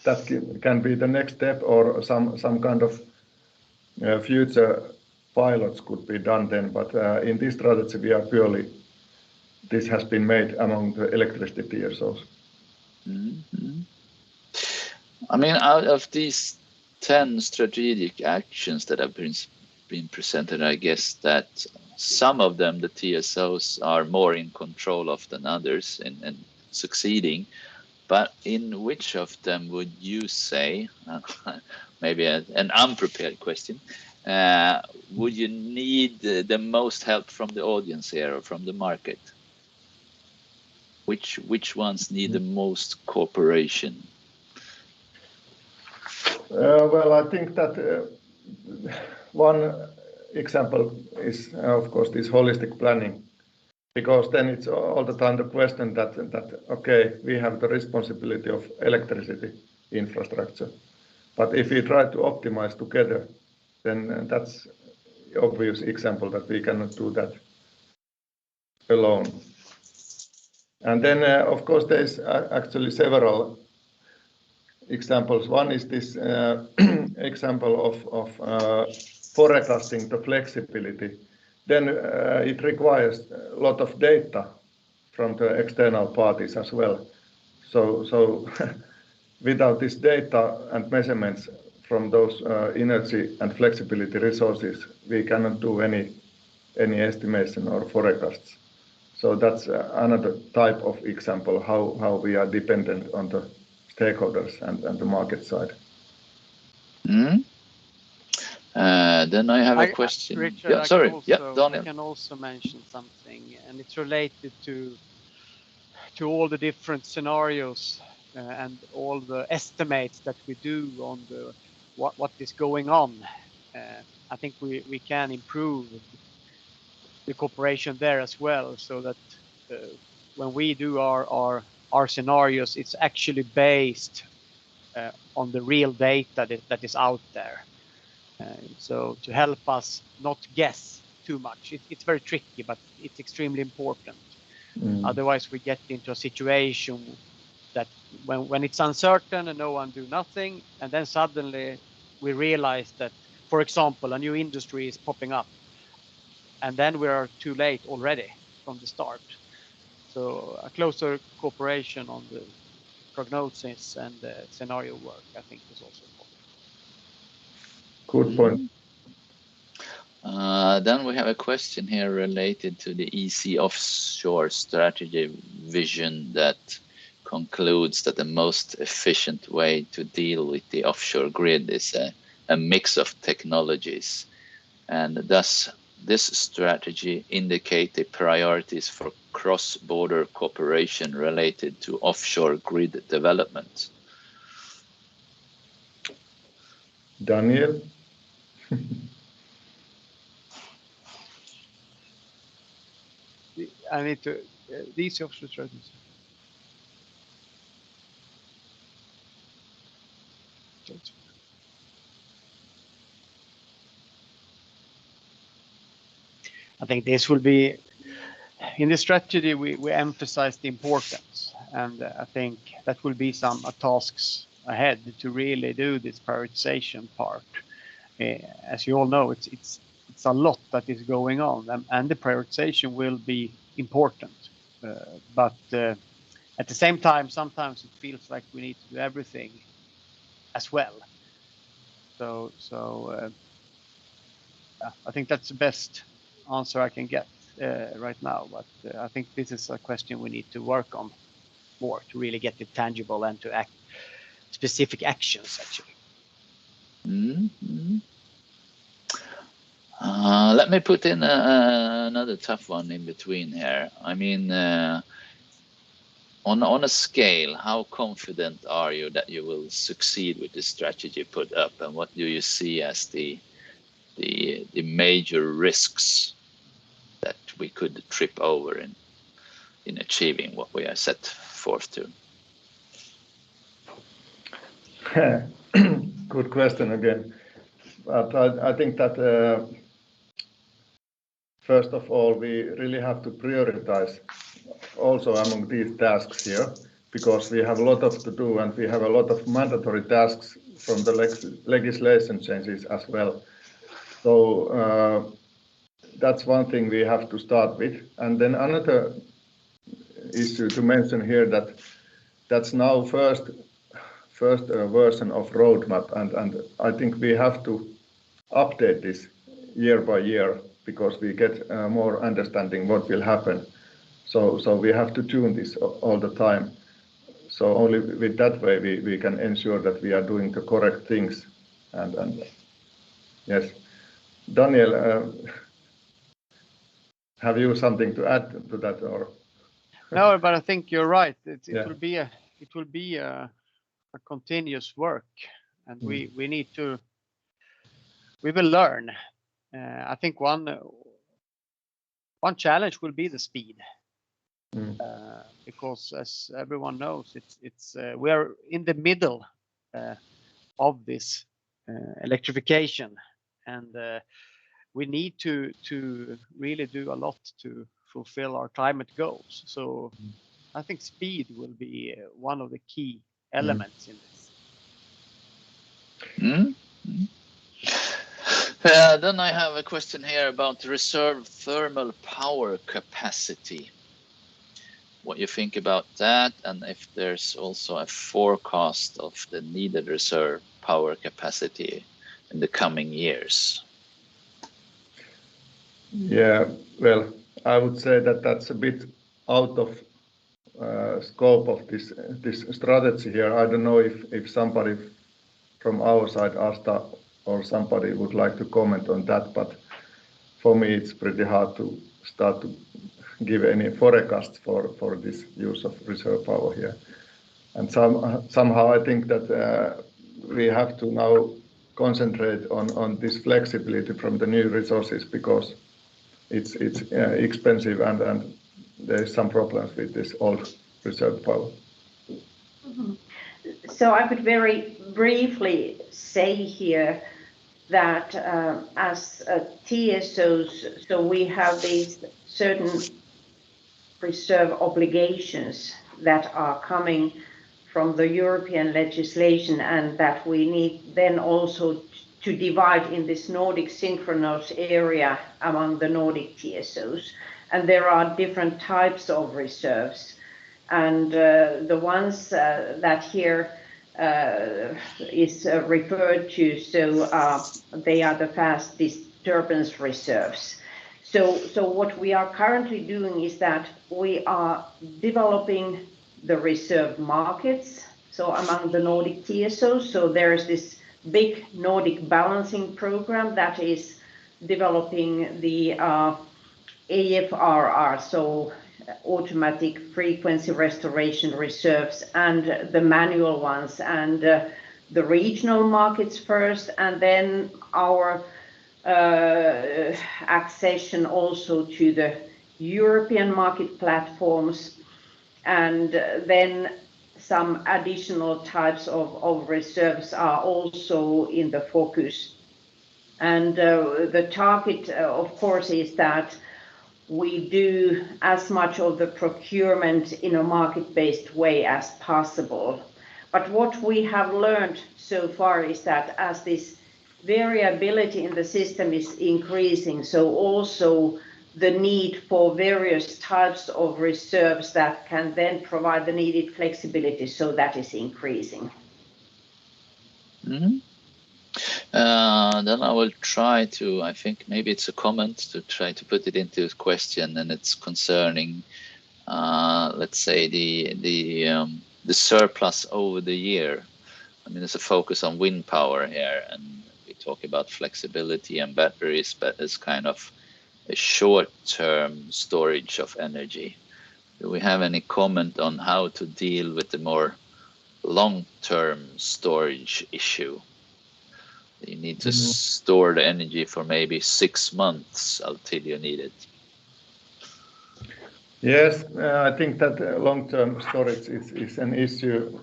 that can be the next step, or some kind of future pilots could be done then. But in this strategy, we are purely, this has been made among the electricity TSOs. I mean, out of these 10 strategic actions that have been presented, I guess that some of them, the TSOs are more in control of than others and succeeding. But in which of them would you say, maybe an unprepared question, would you need the most help from the audience here or from the market? Which ones need the most cooperation? Well, I think that one example is, of course, this holistic planning, because then it's all the time the question that okay, we have the responsibility of electricity infrastructure, but if we try to optimize together, then that's the obvious example that we cannot do that alone. And then, of course, there's actually several examples. One is this example of forecasting the flexibility. Then it requires a lot of data from the external parties as well. So without this data and measurements from those energy and flexibility resources, we cannot do any estimation or forecasts. So that's another type of example how we are dependent on the stakeholders and the market side. Then I have a question. Richard, yeah, sorry. I can also mention something, and it's related to all the different scenarios and all the estimates that we do on what is going on. I think we can improve the cooperation there as well, so that when we do our scenarios, it's actually based on the real data that is out there. So to help us not guess too much, it's very tricky, but it's extremely important. Otherwise, we get into a situation that when it's uncertain and no one do nothing, and then suddenly we realize that, for example, a new industry is popping up, and then we are too late already from the start. So a closer cooperation on the prognosis and the scenario work, I think, is also important. Good point. Then we have a question here related to the EC offshore strategy vision that concludes that the most efficient way to deal with the offshore grid is a mix of technologies. And does this strategy indicate the priorities for cross-border cooperation related to offshore grid development? Daniel? I need to these offshore strategies. I think this will be in the strategy. We emphasize the importance, and I think that will be some tasks ahead to really do this prioritization part. As you all know, it's a lot that is going on, and the prioritization will be important. But at the same time, sometimes it feels like we need to do everything as well. So I think that's the best answer I can get right now. But I think this is a question we need to work on more to really get it tangible and to act specific actions actually. Mm-hmm. Let me put in another tough one in between here. I mean, on a scale, how confident are you that you will succeed with the strategy put up, and what do you see as the major risks that we could trip over in achieving what we are set forth to? Good question again. But I think that first of all, we really have to prioritize also among these tasks here, because we have a lot to do and we have a lot of mandatory tasks from the legislation changes as well. So that's one thing we have to start with. And then another issue to mention here that's now first version of roadmap, and I think we have to update this year by year because we get more understanding what will happen. So we have to tune this all the time. So only with that way we can ensure that we are doing the correct things. And yes, Daniel, have you something to add to that or? No, but I think you're right. It will be a continuous work, and we will learn. I think one challenge will be the speed, because as everyone knows, it's we are in the middle of this electrification, and we need to really do a lot to fulfill our climate goals. So I think speed will be one of the key elements in this. Then I have a question here about reserve thermal power capacity. What you think about that, and if there's also a forecast of the needed reserve power capacity in the coming years. Yeah, well, I would say that that's a bit out of scope of this strategy here. I don't know if somebody from our side, Asta, or somebody would like to comment on that, but for me it's pretty hard to start to give any forecast for this use of reserve power here. And somehow I think that we have to now concentrate on this flexibility from the new resources, because it's expensive and there's some problems with this old reserve power. So I could very briefly say here that as TSOs, so we have these certain reserve obligations that are coming from the European legislation, and that we need then also to divide in this Nordic synchronous area among the Nordic TSOs. And there are different types of reserves. And the ones that here is referred to, so they are the fast disturbance reserves. So what we are currently doing is that we are developing the reserve markets, so among the Nordic TSOs. So there is this big Nordic balancing program that is developing the AFRR, so automatic frequency restoration reserves, and the manual ones, and the regional markets first, and then our accession also to the European market platforms, and then some additional types of reserves are also in the focus. And the target, of course, is that we do as much of the procurement in a market-based way as possible. But what we have learned so far is that as this variability in the system is increasing, so also the need for various types of reserves that can then provide the needed flexibility, so that is increasing. Mm-hmm. Then I will try to, I think maybe it's a comment, to try to put it into a question, and it's concerning, let's say, the surplus over the year. I mean, there's a focus on wind power here, and we talk about flexibility and batteries, but it's kind of a short-term storage of energy. Do we have any comment on how to deal with the more long-term storage issue? You need to store the energy for maybe 6 months until you need it. Yes, I think that long-term storage is an issue.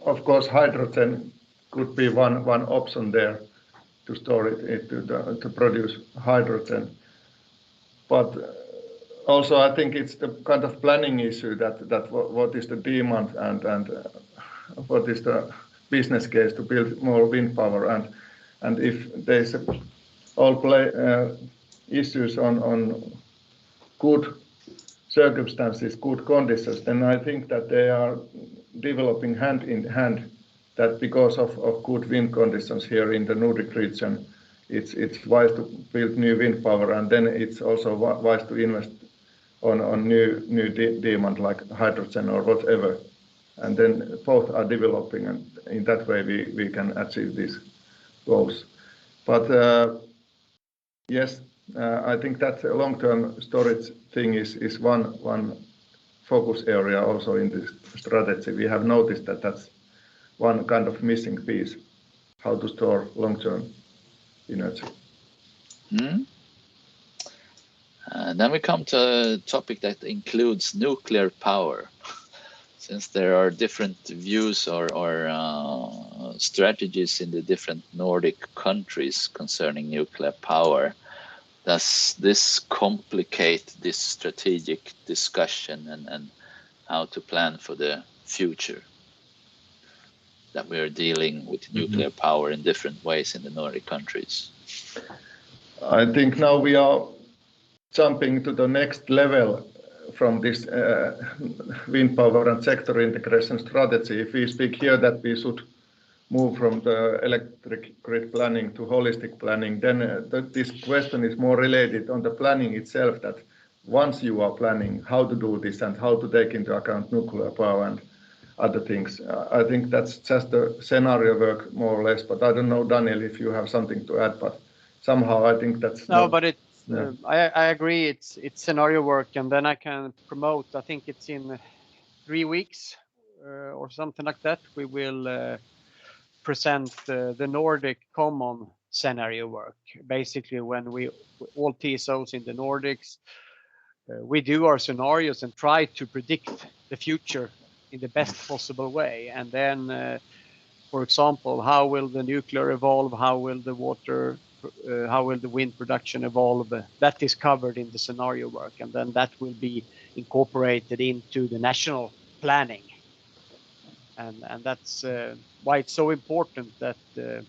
Of course, hydrogen could be one option there to store it to produce hydrogen. But also, I think it's the kind of planning issue that what is the demand and what is the business case to build more wind power, and if there's issues on good circumstances, good conditions, then I think that they are developing hand in hand, that because of good wind conditions here in the Nordic region, it's wise to build new wind power, and then it's also wise to invest on new demand like hydrogen or whatever, and then both are developing, and in that way we can achieve these goals. But yes, I think that long-term storage thing is one focus area also in this strategy. We have noticed that that's one kind of missing piece, how to store long-term energy. Then we come to a topic that includes nuclear power. Since there are different views or strategies in the different Nordic countries concerning nuclear power, does this complicate this strategic discussion and how to plan for the future? That we are dealing with nuclear power in different ways in the Nordic countries. I think now we are jumping to the next level from this wind power and sector integration strategy. If we speak here that we should move from the electric grid planning to holistic planning, then this question is more related on the planning itself, that once you are planning how to do this and how to take into account nuclear power and other things. I think that's just a scenario work more or less, but I don't know, Daniel, if you have something to add, but somehow I think that's but it's I agree, it's scenario work, and then I can promote, I think it's in 3 weeks or something like that, we will present the Nordic common scenario work. Basically, when we all TSOs in the Nordics, we do our scenarios and try to predict the future in the best possible way. And then, for example, how will the nuclear evolve? How will the water, how will the wind production evolve? That is covered in the scenario work, and then that will be incorporated into the national planning. And that's why it's so important that the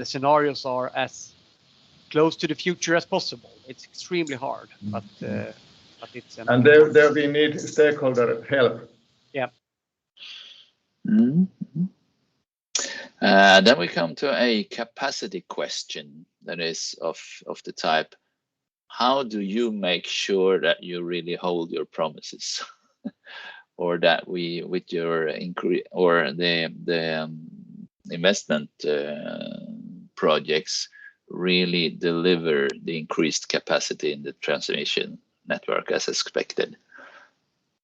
scenarios are as close to the future as possible. It's extremely hard, but it's and there we need stakeholder help. Yeah. Then we come to a capacity question that is of the type: how do you make sure that you really hold your promises? Or that we, with your increase or the investment projects, really deliver the increased capacity in the transmission network as expected?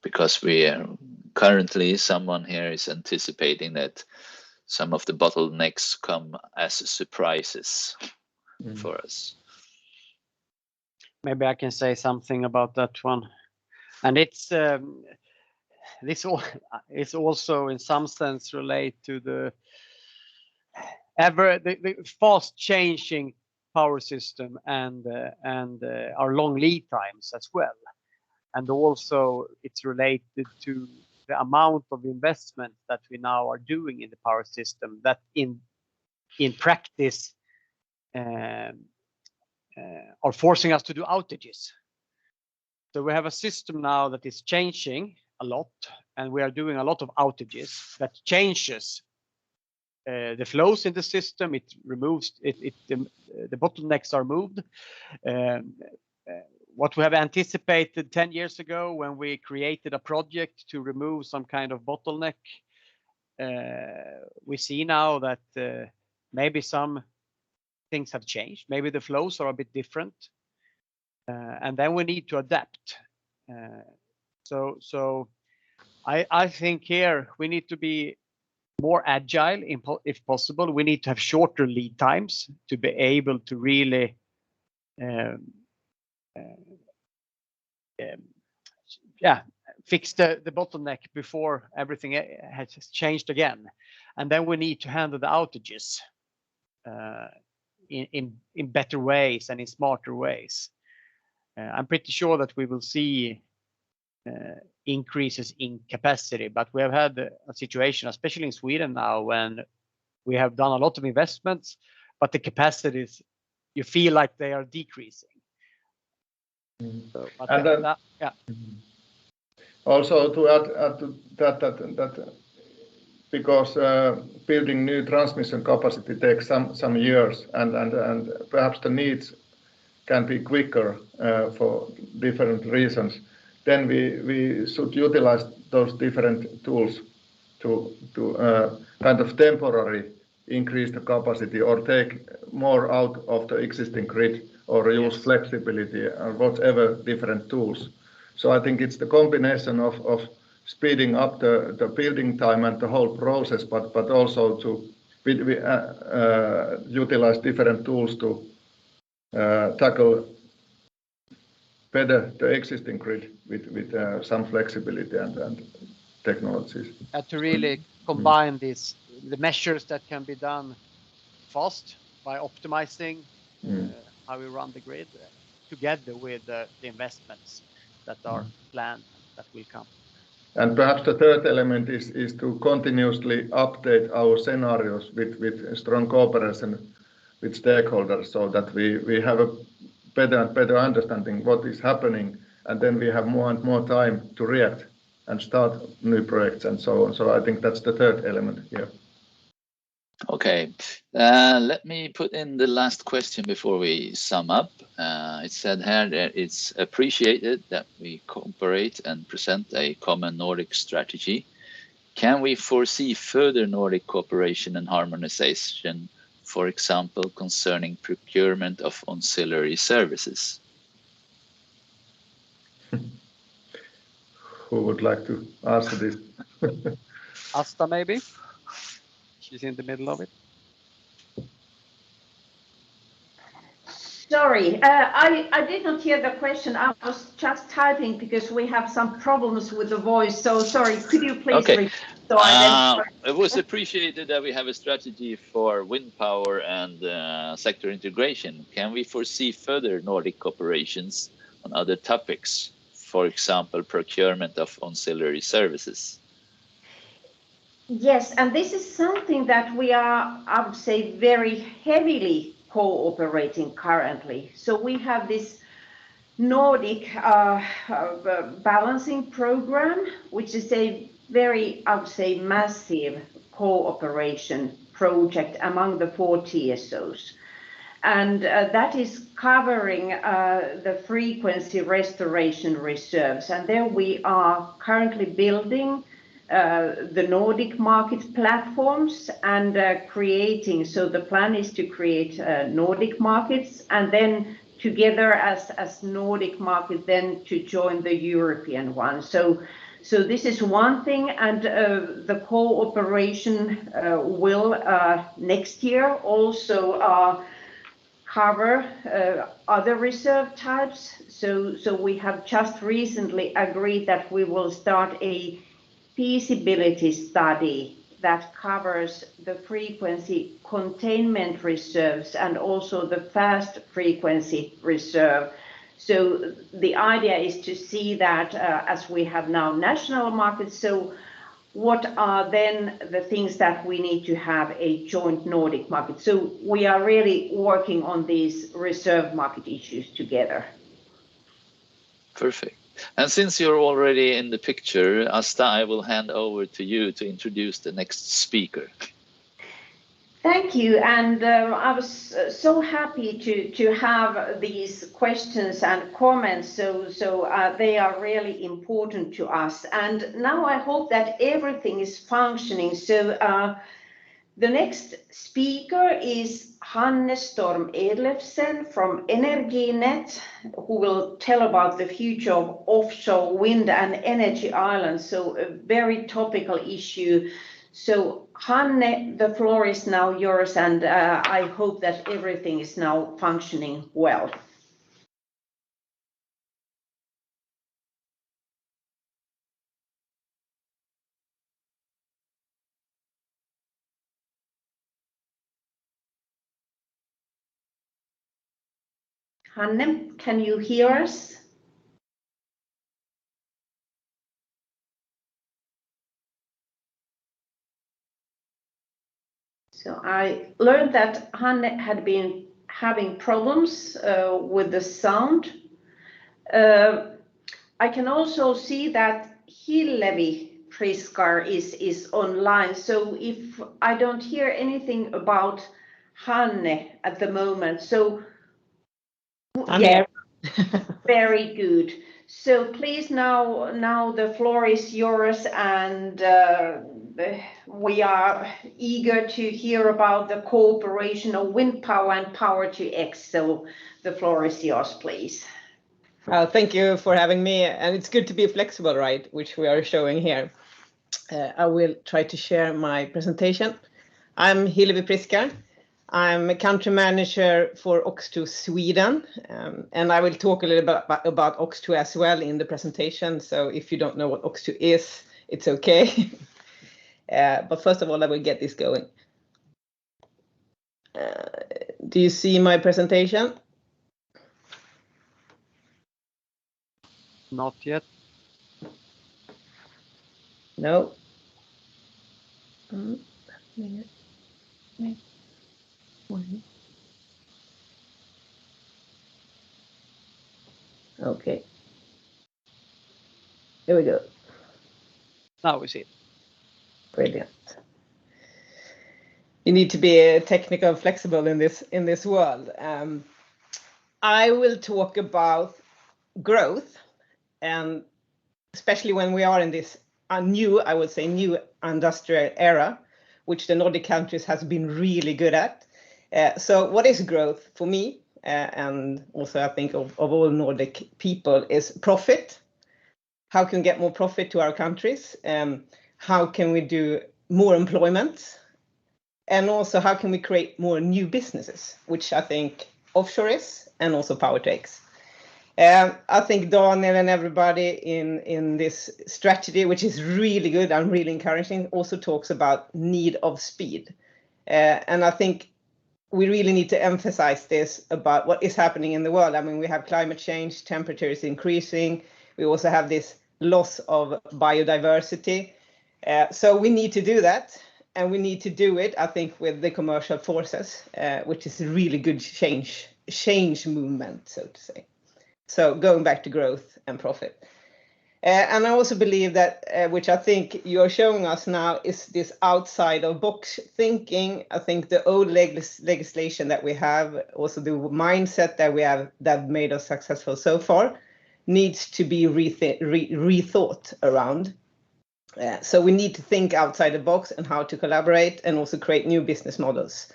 Because we are currently, someone here is anticipating that some of the bottlenecks come as surprises for us. Maybe I can say something about that one. And it's it's also in some sense related to the fast changing power system and our long lead times as well. And also it's related to the amount of investment that we now are doing in the power system that in practice are forcing us to do outages. So we have a system now that is changing a lot, and we are doing a lot of outages that changes the flows in the system. It removes the bottlenecks are moved. What we have anticipated 10 years ago when we created a project to remove some kind of bottleneck, we see now that maybe some things have changed. Maybe the flows are a bit different, and then we need to adapt. So I think here we need to be more agile if possible. We need to have shorter lead times to be able to really fix the bottleneck before everything has changed again. And then we need to handle the outages in better ways and in smarter ways. I'm pretty sure that we will see increases in capacity, but we have had a situation, especially in Sweden now, when we have done a lot of investments, but the capacities, you feel like they are decreasing. So, also to add to that because building new transmission capacity takes some years, and perhaps the needs can be quicker for different reasons, then we should utilize those different tools to kind of temporarily increase the capacity or take more out of the existing grid or use flexibility or whatever different tools. So I think it's the combination of speeding up the building time and the whole process, but also to utilize different tools to tackle better the existing grid with some flexibility and technologies. To really combine the measures that can be done fast by optimizing how we run the grid together with the investments that are planned that will come. And perhaps the third element is to continuously update our scenarios with strong cooperation with stakeholders, so that we have a better and better understanding what is happening, and then we have more and more time to react and start new projects and so on. So I think that's the third element here. Okay, let me put in the last question before we sum up. It said here that it's appreciated that we cooperate and present a common Nordic strategy. Can we foresee further Nordic cooperation and harmonization, for example, concerning procurement of ancillary services? Who would like to answer this? Asta, maybe? She's in the middle of it. Sorry, I did not hear the question. I was just typing because we have some problems with the voice. So sorry, could you please repeat? So it was appreciated that we have a strategy for wind power and sector integration. Can we foresee further Nordic cooperations on other topics, for example, procurement of ancillary services? Yes, and this is something that we are, I would say, very heavily cooperating currently. So we have this Nordic balancing program, which is a very, I would say, massive cooperation project among the 4 TSOs. And that is covering the frequency restoration reserves. And there we are currently building the Nordic market platforms and creating, so the plan is to create Nordic markets, and then together as Nordic market then to join the European one. So this is one thing, and the cooperation will next year also cover other reserve types. So we have just recently agreed that we will start a feasibility study that covers the frequency containment reserves and also the fast frequency reserve. So the idea is to see that as we have now national markets, so what are then the things that we need to have a joint Nordic market? So we are really working on these reserve market issues together. Perfect. And since you're already in the picture, Asta, I will hand over to you to introduce the next speaker. Thank you, and I was so happy to have these questions and comments, so they are really important to us. And now I hope that everything is functioning. So the next speaker is Storm Erlefsen from Energynet, who will tell about the future of offshore wind and energy islands, so a very topical issue. So Hanne, the floor is now yours, and I hope that everything is now functioning well. Hanne, can you hear us? So I learned that Hanne had been having problems with the sound. I can also see that Hillevi Priskar is online. So if I don't hear anything about Hanne at the moment, so I'm here. Very good. So please now the floor is yours, and we are eager to hear about the cooperation of wind power and power to X. So the floor is yours, please. Thank you for having me, and it's good to be flexible, right, which we are showing here. I will try to share my presentation. I'm Hillevi Priskar. I'm a country manager for OX2 Sweden, and I will talk a little bit about OX2 as well in the presentation. So if you don't know what OX2 is, it's okay. But first of all, I will get this going. Do you see my presentation? Not yet. No. Okay. Here we go. Now we see it. Brilliant. You need to be technical flexible in this world. I will talk about growth, and especially when we are in this new industrial era, which the Nordic countries has been really good at. So what is growth for me, and also I think of all Nordic people, is profit. How can we get more profit to our countries? How can we do more employment? And also how can we create more new businesses, which I think offshore is, and also power takes. I think Daniel and everybody in this strategy, which is really good and really encouraging, also talks about need of speed. And I think we really need to emphasize this about what is happening in the world. I mean, we have climate change, temperature is increasing. We also have this loss of biodiversity. So we need to do that. And we need to do it, I think, with the commercial forces, which is a really good change movement, so to say. So going back to growth and profit. And I also believe that, which I think you're showing us now, is this outside of box thinking. I think the old legislation that we have, also the mindset that we have that made us successful so far, needs to be rethought around. So we need to think outside the box and how to collaborate and also create new business models,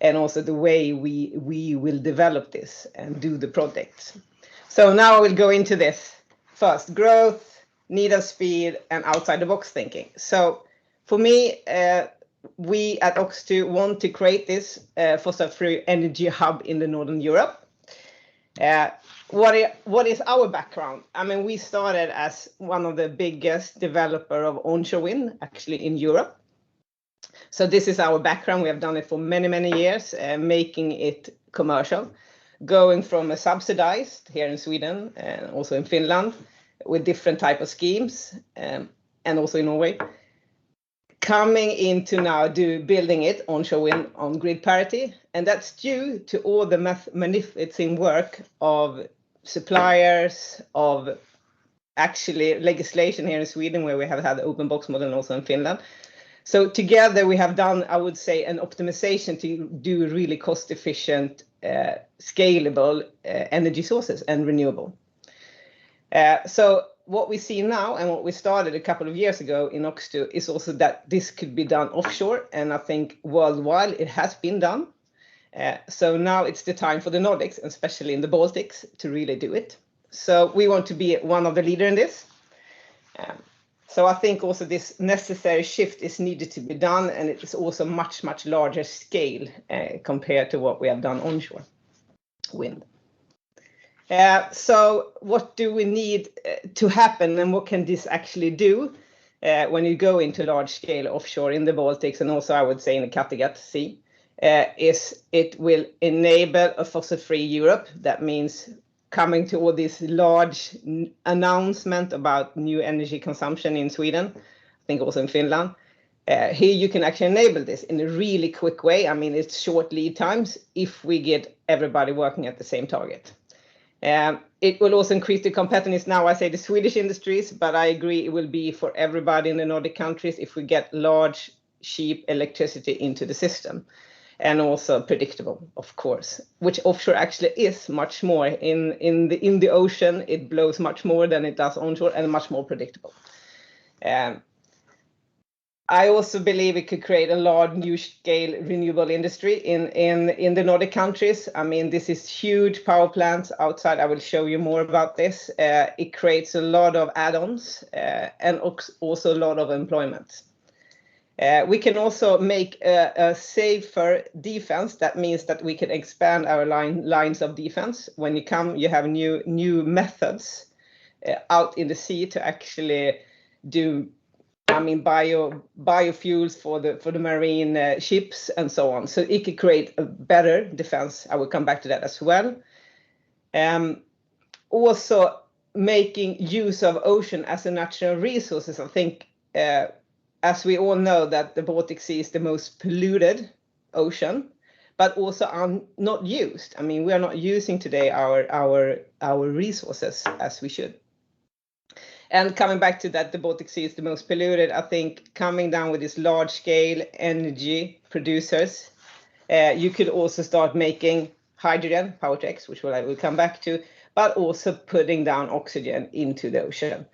and also the way we will develop this and do the projects. So now I will go into this. First, growth, need of speed, and outside the box thinking. So for me, we at OX2 want to create this fossil-free energy hub in the Northern Europe. What is our background? I mean, we started as one of the biggest developer of onshore wind, actually in Europe. So this is our background. We have done it for many, many years, making it commercial, going from a subsidized here in Sweden and also in Finland with different type of schemes, and also in Norway, coming into now building it onshore wind on grid parity. And that's due to all the magnificent work of suppliers, of actually legislation here in Sweden, where we have had the open box model, and also in Finland. So together we have done, I would say, an optimization to do really cost efficient, scalable energy sources and renewable. So what we see now, and what we started a couple of years ago in OX2, is also that this could be done offshore, and I think worldwide it has been done. So now it's the time for the Nordics, especially in the Baltics, to really do it. So we want to be one of the leaders in this. So I think also this necessary shift is needed to be done, and it is also much, much larger scale compared to what we have done onshore wind. So what do we need to happen, and what can this actually do when you go into large scale offshore in the Baltics, and also I would say in the Kattegat Sea, is it will enable a fossil-free Europe. That means coming to all this large announcement about new energy consumption in Sweden, I think also in Finland. Here you can actually enable this in a really quick way. I mean, it's short lead times if we get everybody working at the same target. It will also increase the competitiveness. Now I say the Swedish industries, but I agree it will be for everybody in the Nordic countries if we get large, cheap electricity into the system. And also predictable, of course, which offshore actually is much more. In the ocean, it blows much more than it does onshore, and much more predictable. I also believe it could create a large new scale renewable industry in the Nordic countries. I mean, this is huge power plants outside. I will show you more about this. It creates a lot of add-ons and also a lot of employment. We can also make a safer defense. That means that we can expand our lines of defense. When you come, you have new methods out in the sea to actually do, I mean, biofuels for the marine ships and so on. So it could create a better defense. I will come back to that as well. Also making use of ocean as a natural resources. I think, as we all know, that the Baltic Sea is the most polluted ocean, but also are not used. I mean, we are not using today our resources as we should. And coming back to that, the Baltic Sea is the most polluted. I think coming down with these large scale energy producers, you could also start making hydrogen, Power-to-X, which I will come back to, but also putting down oxygen into the ocean.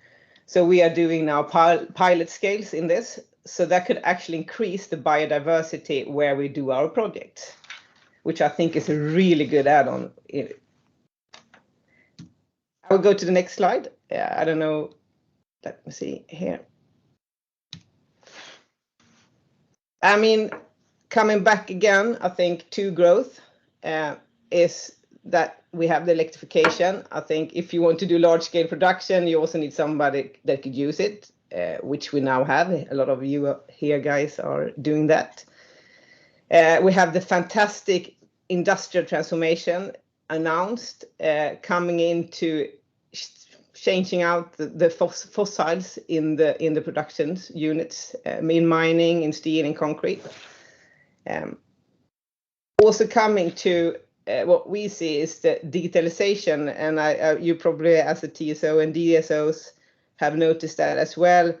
So we are doing now pilot scales in this, so that could actually increase the biodiversity where we do our projects, which I think is a really good add-on. I will go to the next slide. I don't know, let me see here. I mean, coming back again, I think to growth is that we have the electrification. I think if you want to do large scale production, you also need somebody that could use it, which we now have. A lot of you here guys are doing that. We have the fantastic industrial transformation announced, coming into changing out the fossils in the production units, in mining, in steel, and concrete. Also coming to what we see is the digitalization, and you probably as a TSO and DSOs have noticed that as well.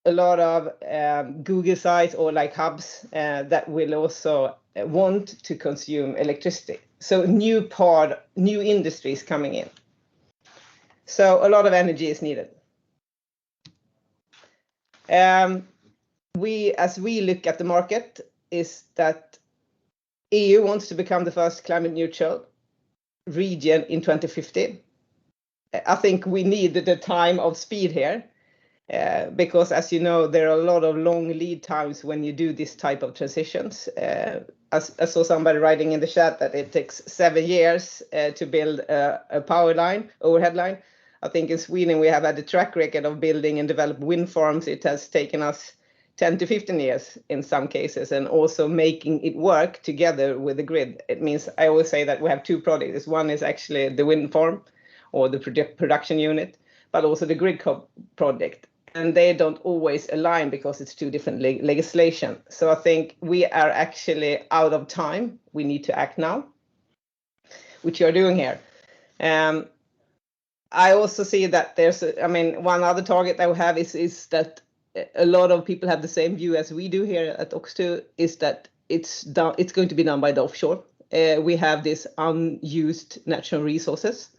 A lot of Google sites or like hubs that will also want to consume electricity. So new industries coming in. So a lot of energy is needed. As we look at the market, is that EU wants to become the first climate neutral region in 2050. I think we need the time of speed here, because as you know, there are a lot of long lead times when you do this type of transitions. I saw somebody writing in the chat that it takes 7 years to build a power line, overhead line. I think in Sweden we have had a track record of building and develop wind farms. It has taken us 10 to 15 years in some cases, and also making it work together with the grid. It means, I always say that we have two projects. One is actually the wind farm or the production unit, but also the grid project. And they don't always align because it's two different legislation. So I think we are actually out of time. We need to act now, which you're doing here. I also see that there's, one other target that we have is that a lot of people have the same view as we do here at OX2, is that it's going to be done by the offshore. We have this unused natural resources.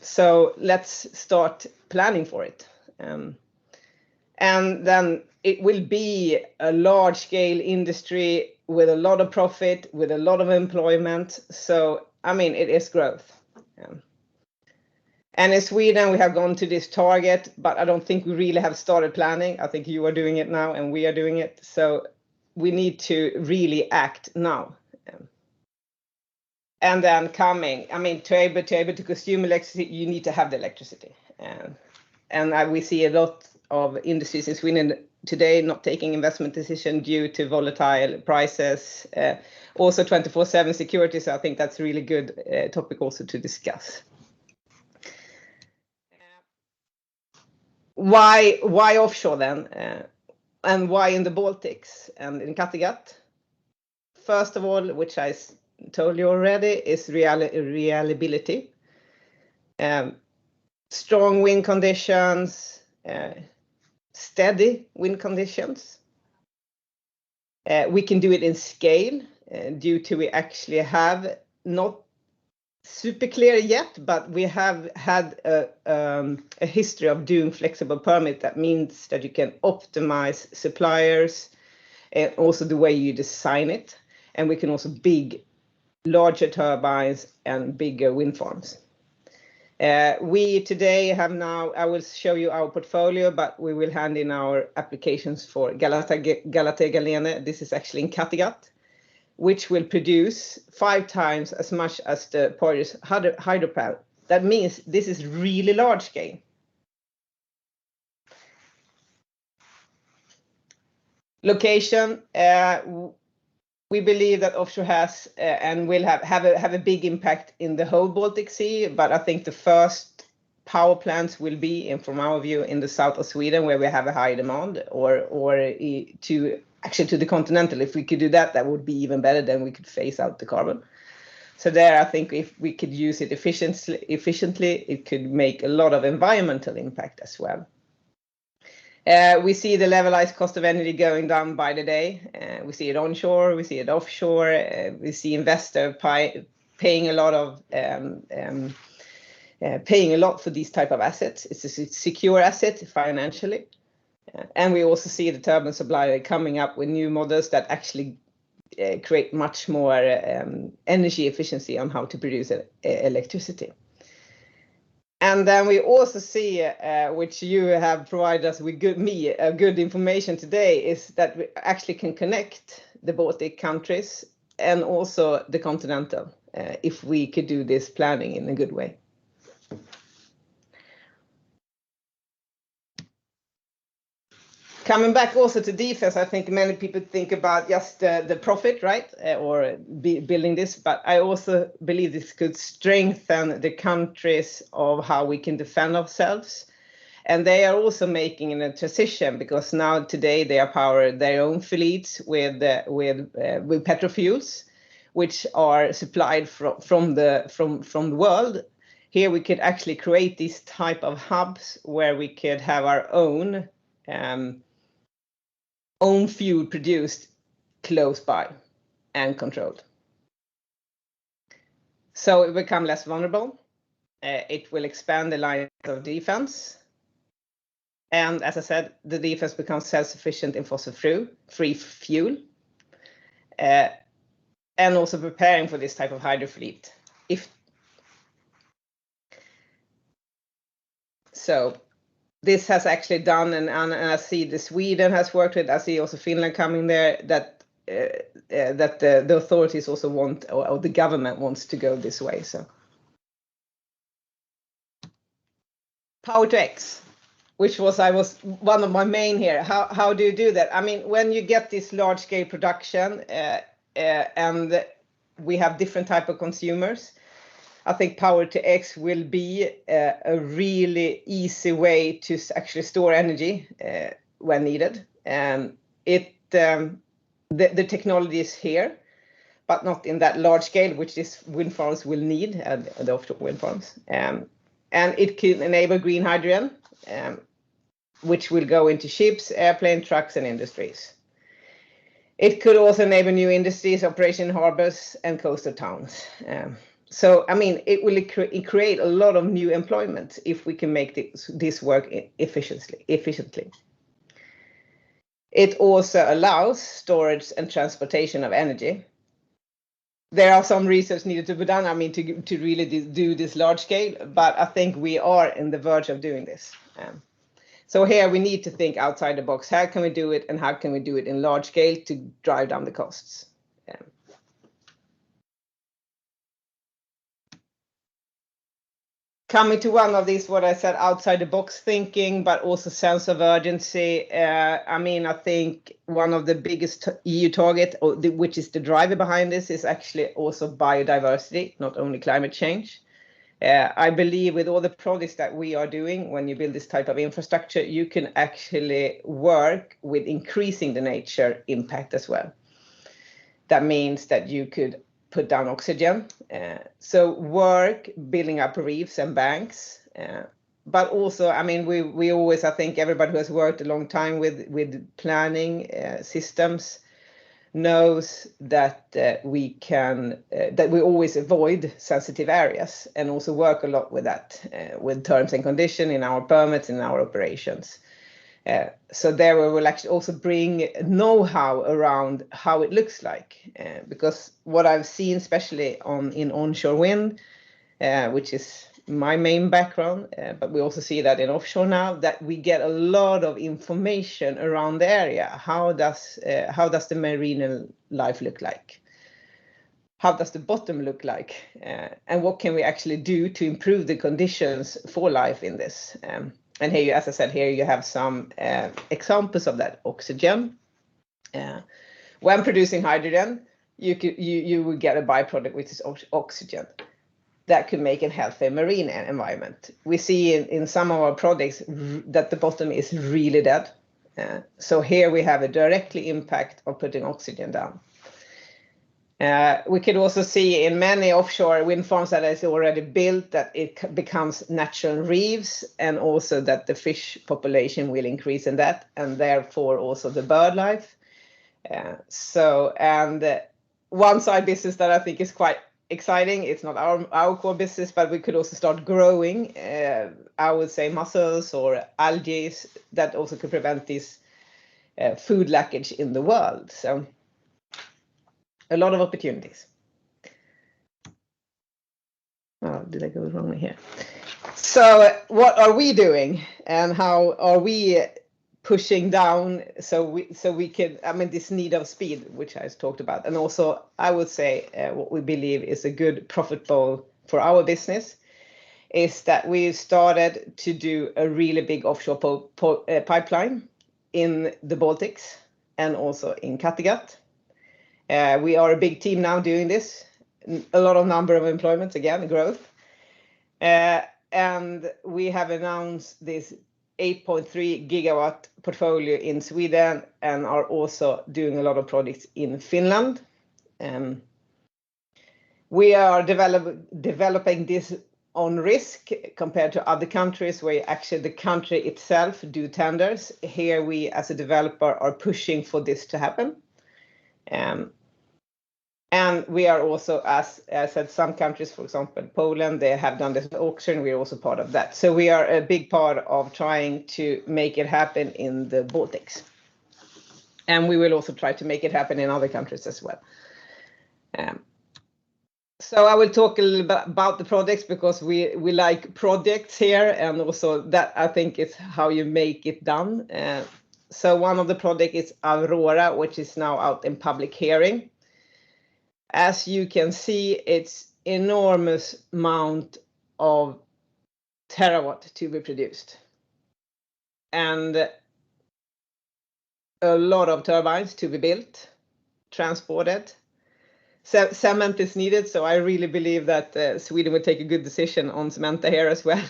So let's start planning for it. And then it will be a large scale industry with a lot of profit, with a lot of employment. So, it is growth. And in Sweden, we have gone to this target, but I don't think we really have started planning. I think you are doing it now and we are doing it. So we need to really act now. And then to able to consume electricity, you need to have the electricity. And we see a lot of industries in Sweden today not taking investment decision due to volatile prices, also 24/7 security. So I think that's a really good topic also to discuss. Why offshore then? And why in the Baltics and in Kattegat? First of all, which I told you already, is reliability. Strong wind conditions, steady wind conditions. We can do it in scale due to we actually have not super clear yet, but we have had a history of doing flexible permit. That means that you can optimize suppliers and also the way you design it. And we can also larger turbines and bigger wind farms. We today have now, I will show you our portfolio, but we will hand in our applications for Galate-Galene. This is actually in Kattegat, which will produce 5 times as much as the Porteous hydropower. That means this is really large scale. Location, we believe that offshore has and will have a big impact in the whole Baltic Sea, but I think the first power plants will be, from our view, in the south of Sweden, where we have a high demand, or to the continental. If we could do that, that would be even better. Then we could phase out the carbon. So there, I think if we could use it efficiently, it could make a lot of environmental impact as well. We see the levelized cost of energy going down by the day. We see it onshore, we see it offshore. We see investor paying a lot for these type of assets. It's a secure asset financially. And we also see the turbine supplier coming up with new models that actually create much more energy efficiency on how to produce electricity. And then we also see, which you have provided us with good information today, is that we actually can connect the Baltic countries and also the continental if we could do this planning in a good way. Coming back also to defense, I think many people think about just the profit, right? Or building this, but I also believe this could strengthen the countries of how we can defend ourselves. And they are also making a transition, because now today they are powering their own fleets with petrofuels, which are supplied from the world. Here we could actually create these type of hubs where we could have our own fuel produced close by and controlled. So it will become less vulnerable. It will expand the line of defense. And as I said, the defense becomes self-sufficient in fossil-free fuel. And also preparing for this type of hydro fleet. So this has actually done, and I see the Sweden has worked with, I see also Finland coming there, that the authorities also want, or the government wants to go this way. So Power to X. which was one of my main here. How do you do that? I mean, when you get this large scale production and we have different type of consumers, I think Power to X will be a really easy way to actually store energy when needed. The technology is here, but not in that large scale, which these wind farms will need, the offshore wind farms. And it can enable green hydrogen, which will go into ships, airplane, trucks, and industries. It could also enable new industries, operation in harbors and coastal towns. So, I mean, it will create a lot of new employment if we can make this work efficiently. It also allows storage and transportation of energy. There are some research needed to be done, I mean, to really do this large scale, but I think we are in the verge of doing this. So here we need to think outside the box. How can we do it, and how can we do it in large scale to drive down the costs? Coming to one of these, what I said, outside the box thinking, but also sense of urgency. I mean, I think one of the biggest EU target, which is the driver behind this, is actually also biodiversity, not only climate change. I believe with all the projects that we are doing, when you build this type of infrastructure, you can actually work with increasing the nature impact as well. That means that you could put down oxygen, so work building up reefs and banks, but also, I mean, we always, I think everybody who has worked a long time with planning systems knows that we always avoid sensitive areas, and also work a lot with that, with terms and conditions in our permits, in our operations. So there we will actually also bring know-how around how it looks like, because what I've seen, especially in onshore wind, which is my main background, but we also see that in offshore now, that we get a lot of information around the area. How does the marine life look like? How does the bottom look like? And what can we actually do to improve the conditions for life in this? And here, as I said, here you have some examples of that. Oxygen. When producing hydrogen, you will get a byproduct, which is oxygen. That could make a healthy marine environment. We see in some of our projects that the bottom is really dead. So here we have a directly impact of putting oxygen down. We could also see in many offshore wind farms that is already built that it becomes natural reefs, and also that the fish population will increase in that, and therefore also the bird life. One side business that I think is quite exciting, it's not our core business, but we could also start growing, I would say, mussels or algae that also could prevent this food lackage in the world. So a lot of opportunities. Oh, did I go wrong here? So what are we doing, and how are we pushing down so we can, I mean, this need of speed, which I talked about, and also I would say what we believe is a good profit pool for our business is that we started to do a really big offshore pipeline in the Baltics and also in Kattegat. We are a big team now doing this, a lot of number of employments, again, growth. And we have announced this 8.3 gigawatt portfolio in Sweden, and are also doing a lot of projects in Finland. We are developing this on risk compared to other countries where actually the country itself do tenders. Here we, as a developer, are pushing for this to happen. And we are also, as I said, some countries, for example, Poland, they have done this auction. We're also part of that. So we are a big part of trying to make it happen in the Baltics. And we will also try to make it happen in other countries as well. So I will talk a little bit about the projects, because we like projects here, and also that I think is how you make it done. So one of the projects is Aurora, which is now out in public hearing. As you can see, it's enormous amount of terawatt to be produced. and a lot of turbines to be built, transported. Cement is needed, so I really believe that Sweden will take a good decision on Cementa here as well.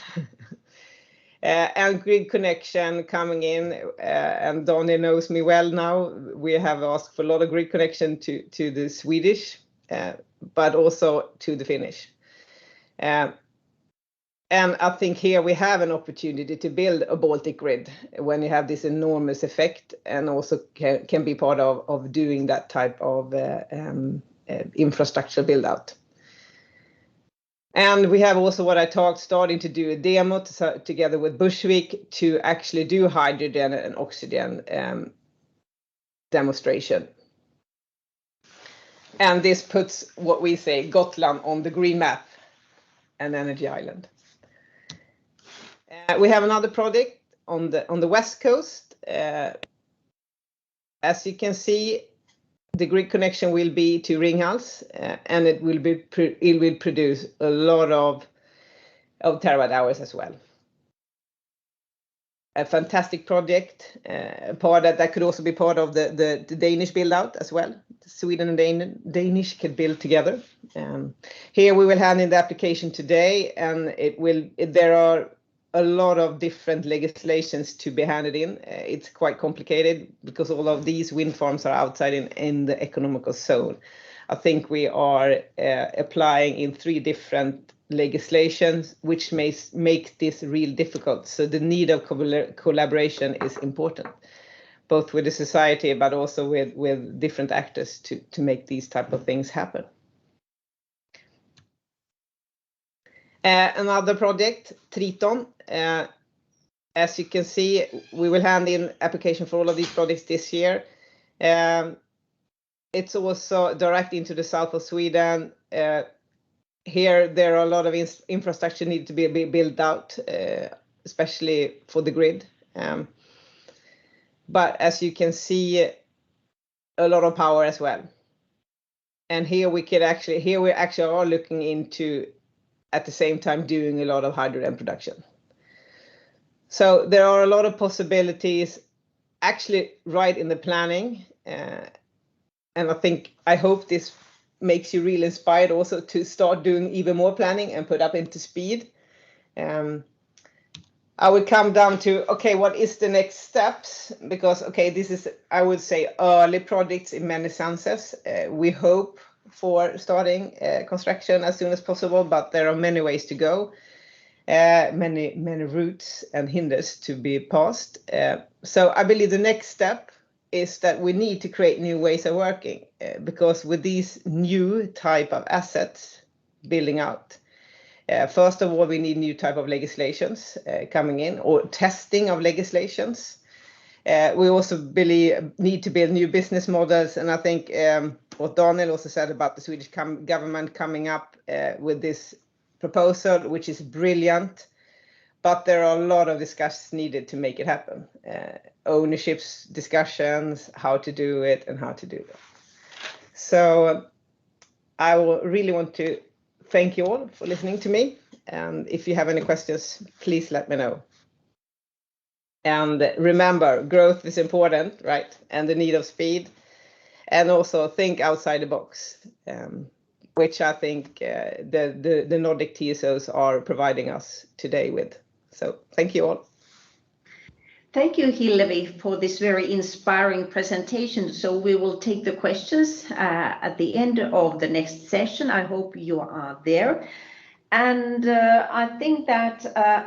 And grid connection coming in, and Daniel knows me well now. We have asked for a lot of grid connection to the Swedish, but also to the Finnish. And I think here we have an opportunity to build a Baltic grid when you have this enormous effect, and also can be part of doing that type of infrastructure build out. And we have also what I starting to do a demo together with Bushwick to actually do hydrogen and oxygen demonstration. And this puts what we say Gotland on the green map, an energy island. We have another project on the west coast. As you can see, the grid connection will be to Ringhals, and it will produce a lot of terawatt hours as well. A fantastic project, part that could also be part of the Danish build out as well. Sweden and Danish can build together. Here we will hand in the application today, and there are a lot of different legislations to be handed in. It's quite complicated because all of these wind farms are outside in the economical zone. I think we are applying in 3 different legislations, which may make this real difficult. So the need of collaboration is important, both with the society, but also with different actors to make these type of things happen. Another project, Triton. As you can see, we will hand in application for all of these projects this year. It's also direct into the south of Sweden. Here, there are a lot of infrastructure need to be built out, especially for the grid. But as you can see, a lot of power as well. And here we actually are looking into, at the same time, doing a lot of hydrogen production. So there are a lot of possibilities actually right in the planning. And I hope this makes you really inspired also to start doing even more planning and put up into speed. I would come down to, okay, what is the next steps? Because, okay, this is, I would say, early projects in many senses. We hope for starting construction as soon as possible, but there are many ways to go, many routes and hinders to be passed. So I believe the next step is that we need to create new ways of working, because with these new type of assets building out, first of all, we need new type of legislations coming in, or testing of legislations. We also need to build new business models, and I think what Daniel also said about the Swedish government coming up with this proposal, which is brilliant, but there are a lot of discussions needed to make it happen. Ownerships discussions, how to do it and how to do it. So I will really want to thank you all for listening to me. And if you have any questions, please let me know. And remember, growth is important, right? And the need of speed. And also think outside the box, which I think the Nordic TSOs are providing us today with. So thank you all. Thank you, Hillevi, for this very inspiring presentation. So we will take the questions at the end of the next session. I hope you are there. And I think that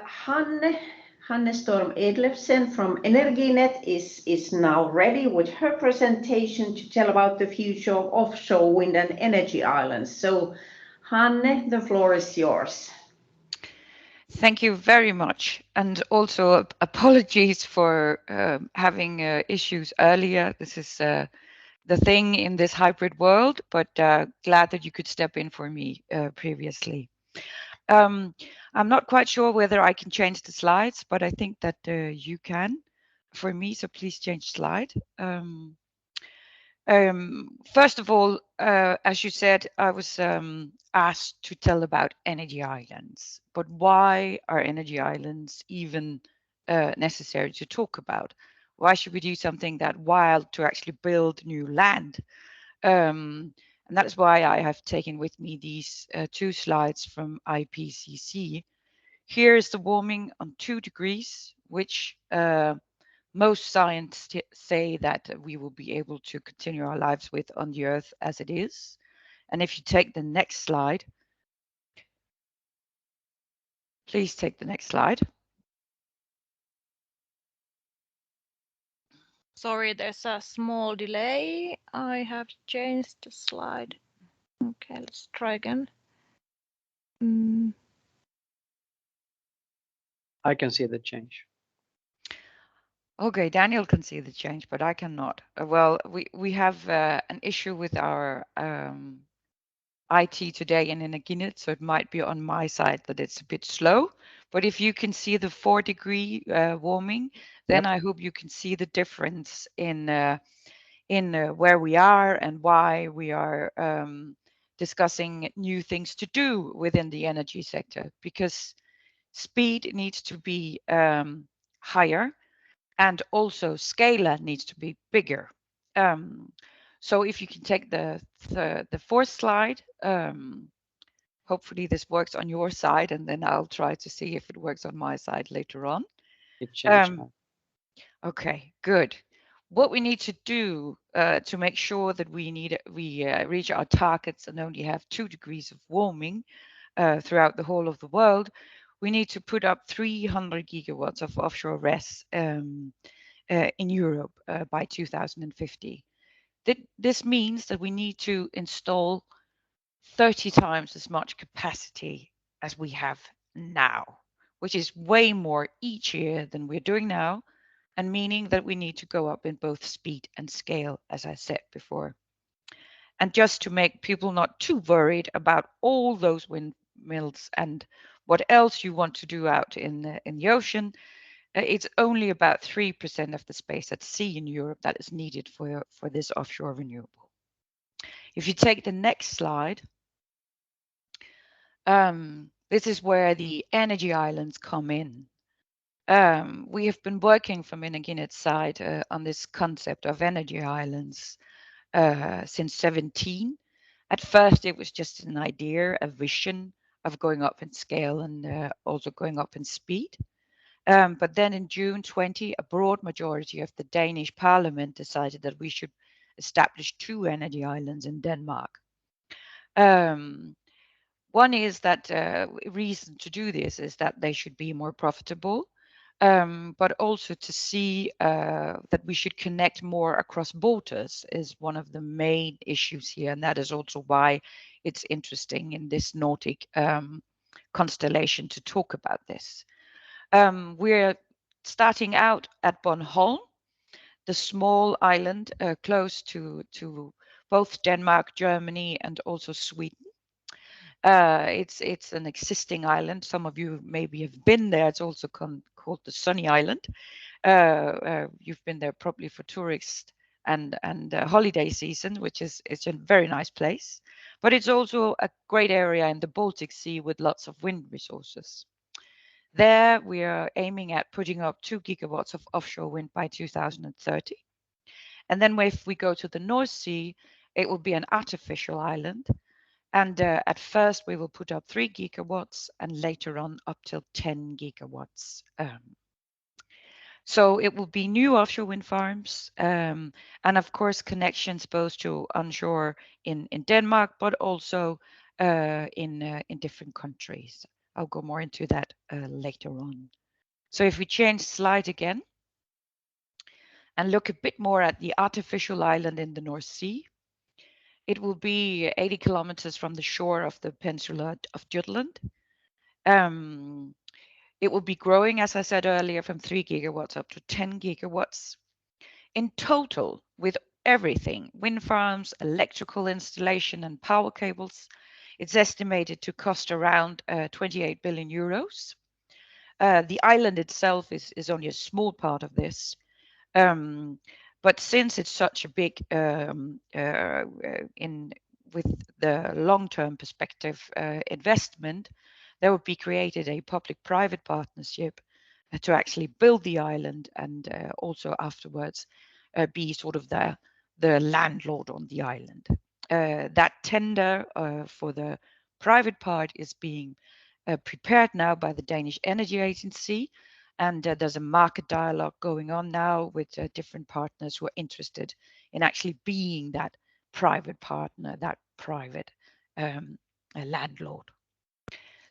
Hanne Storm Erlefsen from Energynet is now ready with her presentation to tell about the future of offshore wind and energy islands. So Hanne, the floor is yours. Thank you very much. And also apologies for having issues earlier. This is the thing in this hybrid world, but glad that you could step in for me previously. I'm not quite sure whether I can change the slides, but I think that you can for me, so please change slide. First of all, as you said, I was asked to tell about energy islands, but why are energy islands even necessary to talk about. Why should we do something that wild to actually build new land? And that is why I have taken with me these 2 slides from IPCC. Here is the warming on 2 degrees, which most scientists say that we will be able to continue our lives with on the Earth as it is. And if you take the next slide, please take the next slide. Sorry, there's a small delay. I have changed the slide. Okay, let's try again. I can see the change. Okay, Daniel can see the change, but I cannot. Well, we have an issue with our IT today in Energynet, so it might be on my side that it's a bit slow. But if you can see the 4-degree warming, then I hope you can see the difference in where we are and why we are discussing new things to do within the energy sector, because speed needs to be higher, and also scale needs to be bigger. So if you can take the 4th slide, hopefully this works on your side, and then I'll try to see if it works on my side later on. It changed now. Okay, good. What we need to do to make sure that we reach our targets and only have 2 degrees of warming throughout the whole of the world, we need to put up 300 gigawatts of offshore RES in Europe by 2050. This means that we need to install 30 times as much capacity as we have now, which is way more each year than we're doing now, and meaning that we need to go up in both speed and scale, as I said before. And just to make people not too worried about all those windmills and what else you want to do out in the ocean, it's only about 3% of the space at sea in Europe that is needed for this offshore renewable. If you take the next slide, this is where the energy islands come in. We have been working from Energynet's side on this concept of energy islands since 2017. At first, it was just an idea, a vision of going up in scale and also going up in speed. But then in June 20, a broad majority of the Danish parliament decided that we should establish 2 energy islands in Denmark. One is that reason to do this is that they should be more profitable, but also to see that we should connect more across borders is one of the main issues here. And that is also why it's interesting in this Nordic constellation to talk about this. We're starting out at Bornholm, the small island close to both Denmark, Germany, and also Sweden. It's an existing island. Some of you maybe have been there. It's also called the Sunny Island. You've been there probably for tourists and holiday season, which is it's a very nice place. But it's also a great area in the Baltic Sea with lots of wind resources. There we are aiming at putting up 2 gigawatts of offshore wind by 2030. And then if we go to the North Sea, it will be an artificial island. And at first we will put up 3 gigawatts and later on up till 10 gigawatts. So it will be new offshore wind farms and of course connections both to onshore in Denmark, but also in different countries. I'll go more into that later on. So if we change slide again and look a bit more at the artificial island in the North Sea, it will be 80 kilometers from the shore of the peninsula of Jutland. It will be growing, as I said earlier, from 3 gigawatts up to 10 gigawatts. In total, with everything, wind farms, electrical installation and power cables, it's estimated to cost around 28 billion euros. The island itself is only a small part of this. But since it's such a big with the long-term perspective investment, there would be created a public-private partnership to actually build the island and also afterwards be sort of the landlord on the island. That tender for the private part is being prepared now by the Danish Energy Agency, and there's a market dialogue going on now with different partners who are interested in actually being that private partner, that private landlord.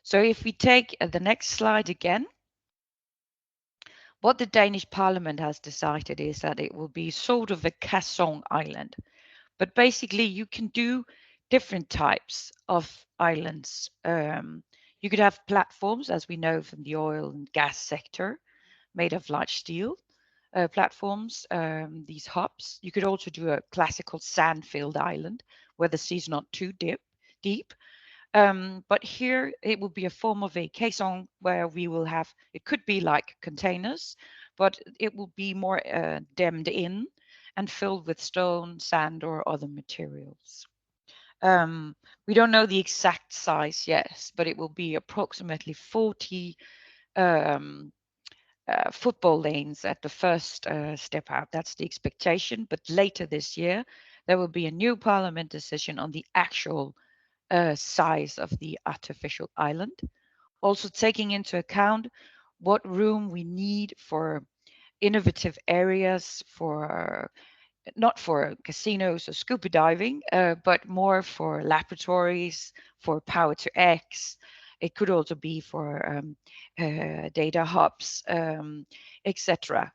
So if we take the next slide again, what the Danish Parliament has decided is that it will be sort of a caisson island. But basically, you can do different types of islands. You could have platforms, as we know from the oil and gas sector, made of large steel platforms, these hubs. You could also do a classical sand-filled island where the sea is not too deep. But here it will be a form of a caisson where we will have, it could be like containers, but it will be more dammed in and filled with stone, sand, or other materials. We don't know the exact size yet, but it will be approximately 40 football lanes at the first step out. That's the expectation. But later this year, there will be a new parliament decision on the actual size of the artificial island. Also taking into account what room we need for innovative areas for not for casinos or scuba diving, but more for laboratories, for power to X. It could also be for data hubs, etc.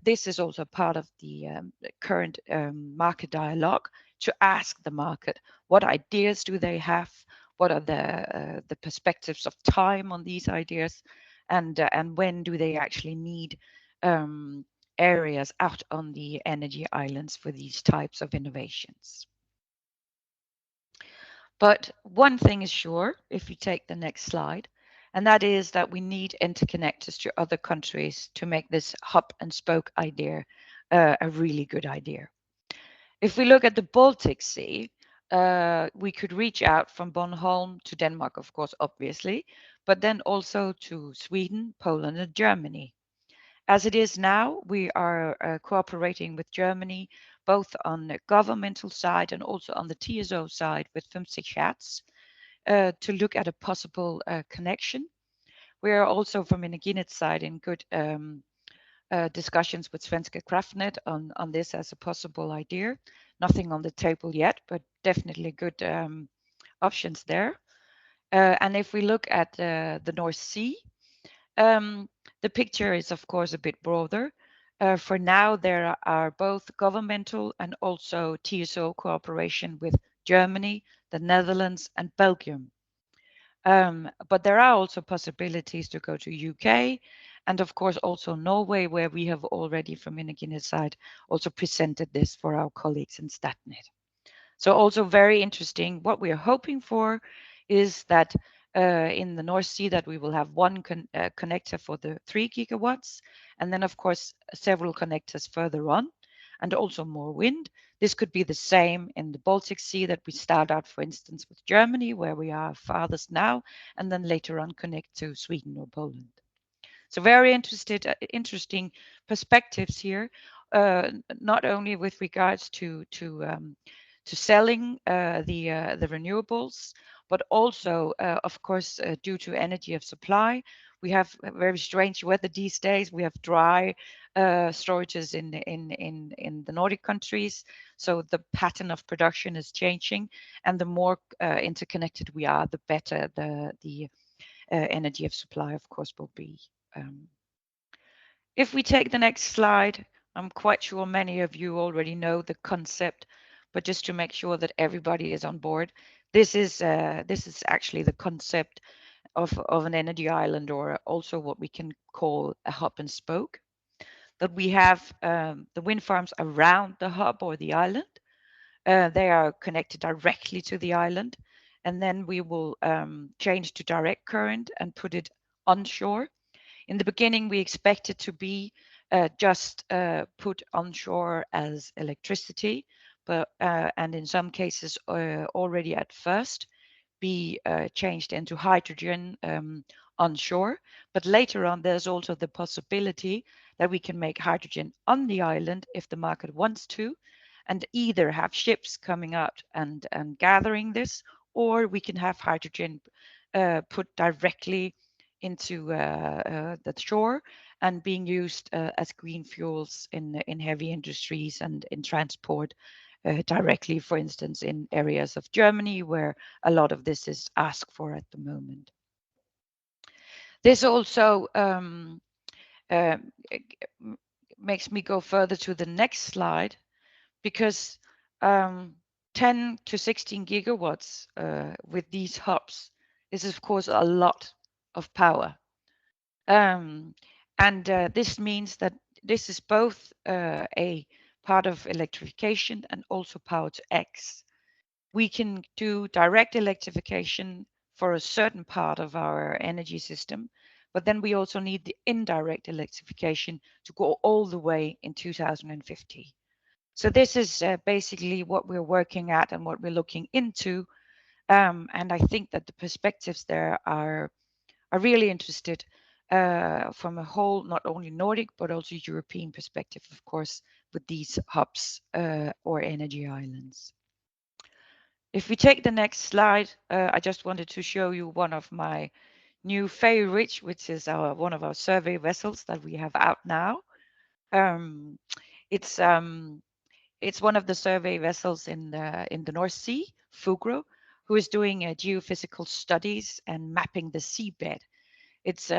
This is also part of the current market dialogue to ask the market what ideas do they have, what are the perspectives of time on these ideas, and when do they actually need areas out on the energy islands for these types of innovations. But one thing is sure, if you take the next slide, and that is that we need interconnectors to other countries to make this hub and spoke idea a really good idea. If we look at the Baltic Sea, we could reach out from Bornholm to Denmark, of course, obviously, but then also to Sweden, Poland, and Germany. As it is now, we are cooperating with Germany, both on the governmental side and also on the TSO side with 50 Hertz to look at a possible connection. We are also from Energynet side in good discussions with Svenska Kraftnät on this as a possible idea. Nothing on the table yet, but definitely good options there. And if we look at the North Sea, the picture is, of course, a bit broader. For now, there are both governmental and also TSO cooperation with Germany, the Netherlands, and Belgium. But there are also possibilities to go to UK and, of course, also Norway, where we have already, from Energynet side, also presented this for our colleagues in Statnett. So also very interesting. What we are hoping for is that in the North Sea that we will have one connector for the 3 gigawatts, and then of course several connectors further on, and also more wind. This could be the same in the Baltic Sea, that we start out, for instance, with Germany, where we are farthest now, and then later on connect to Sweden or Poland. So very interesting perspectives here, not only with regards to selling the renewables, but also, of course, due to energy of supply. We have very strange weather these days. We have dry storages in the Nordic countries. So the pattern of production is changing, and the more interconnected we are, the better the energy of supply, of course, will be. If we take the next slide, I'm quite sure many of you already know the concept, but just to make sure that everybody is on board, this is actually the concept of an energy island, or also what we can call a hub and spoke. That we have the wind farms around the hub or the island. They are connected directly to the island, and then we will change to direct current and put it onshore. In the beginning, we expect it to be just put onshore as electricity, but and in some cases already at first be changed into hydrogen onshore. But later on, there's also the possibility that we can make hydrogen on the island if the market wants to, and either have ships coming out and gathering this, or we can have hydrogen put directly into the shore and being used as green fuels in heavy industries and in transport directly, for instance, in areas of Germany where a lot of this is asked for at the moment. This also makes me go further to the next slide, because 10 to 16 gigawatts with these hubs is of course a lot of power. This means that this is both a part of electrification and also power to X. We can do direct electrification for a certain part of our energy system, but then we also need the indirect electrification to go all the way in 2050. So this is basically what we're working at and what we're looking into. And I think that the perspectives there are really interested from a whole, not only Nordic, but also European perspective, of course, with these hubs or energy islands. If we take the next slide, I just wanted to show you one of my new favorites, which is one of our survey vessels that we have out now. It's one of the survey vessels in the North Sea, Fugro, who is doing geophysical studies and mapping the seabed. It's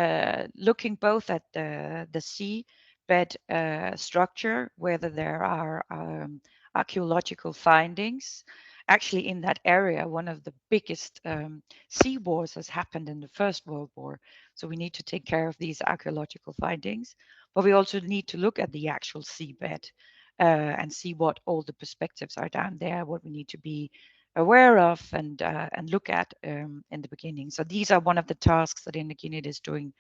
looking both at the seabed structure, whether there are archaeological findings. Actually, in that area, one of the biggest sea wars has happened in the First World War. So we need to take care of these archaeological findings, but we also need to look at the actual seabed and see what all the perspectives are down there, what we need to be aware of and look at in the beginning. So these are one of the tasks that Energynet is doing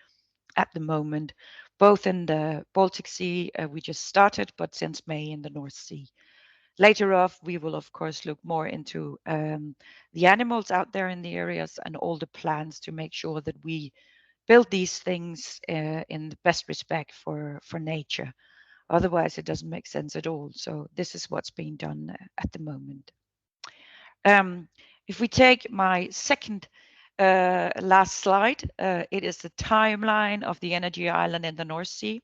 at the moment, both in the Baltic Sea, we just started, but since May in the North Sea. Later off, we will of course look more into the animals out there in the areas and all the plans to make sure that we build these things in the best respect for nature. Otherwise, it doesn't make sense at all. So this is what's being done at the moment. If we take my second last slide, it is the timeline of the energy island in the North Sea.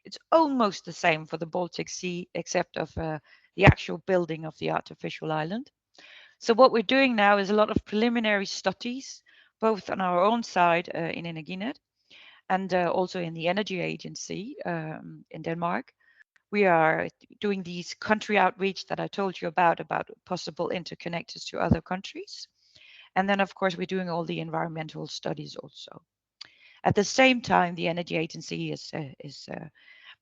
It's almost the same for the Baltic Sea, except of the actual building of the artificial island. So what we're doing now is a lot of preliminary studies, both on our own side in Energynet and also in the Energy Agency in Denmark. We are doing these country outreach that I told you about possible interconnectors to other countries. And then, of course, we're doing all the environmental studies also. At the same time, the Energy Agency is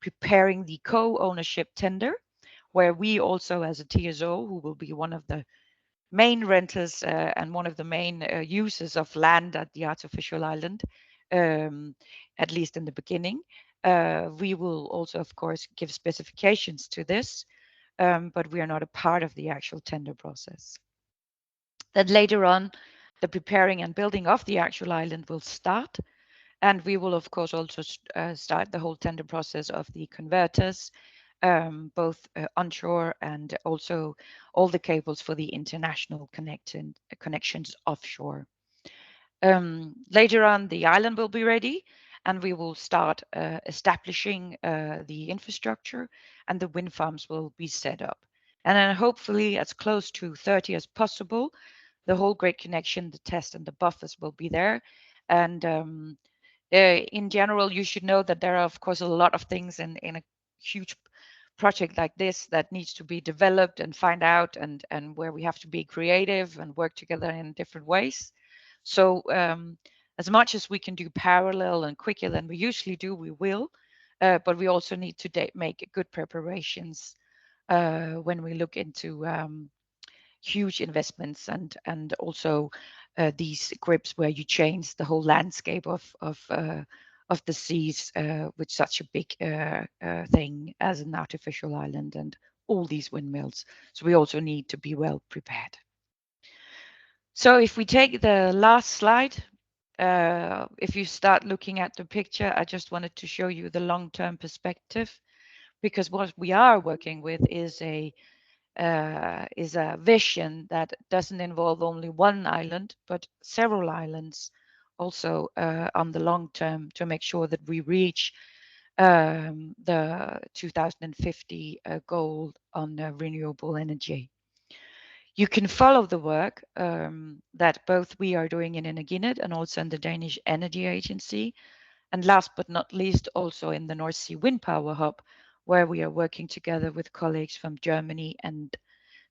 preparing the co-ownership tender, where we also, as a TSO, who will be one of the main renters and one of the main users of land at the artificial island, at least in the beginning, we will also, of course, give specifications to this, but we are not a part of the actual tender process. Then later on, the preparing and building of the actual island will start, and we will, of course, also start the whole tender process of the converters, both onshore and also all the cables for the international connections offshore. Later on, the island will be ready, and we will start establishing the infrastructure, and the wind farms will be set up. And then hopefully as close to 30 as possible, the whole grid connection, the test and the buffers will be there. And in general, you should know that there are, of course, a lot of things in a huge project like this that needs to be developed and find out, and where we have to be creative and work together in different ways. So as much as we can do parallel and quicker than we usually do, we will, but we also need to make good preparations when we look into huge investments and also these grips where you change the whole landscape of the seas with such a big thing as an artificial island and all these windmills. So we also need to be well prepared. So if we take the last slide, if you start looking at the picture, I just wanted to show you the long-term perspective, because what we are working with is a vision that doesn't involve only one island, but several islands also on the long term, to make sure that we reach the 2050 goal on renewable energy. You can follow the work that both we are doing in Energynet and also in the Danish Energy Agency. And last but not least, also in the North Sea Wind Power Hub, where we are working together with colleagues from Germany and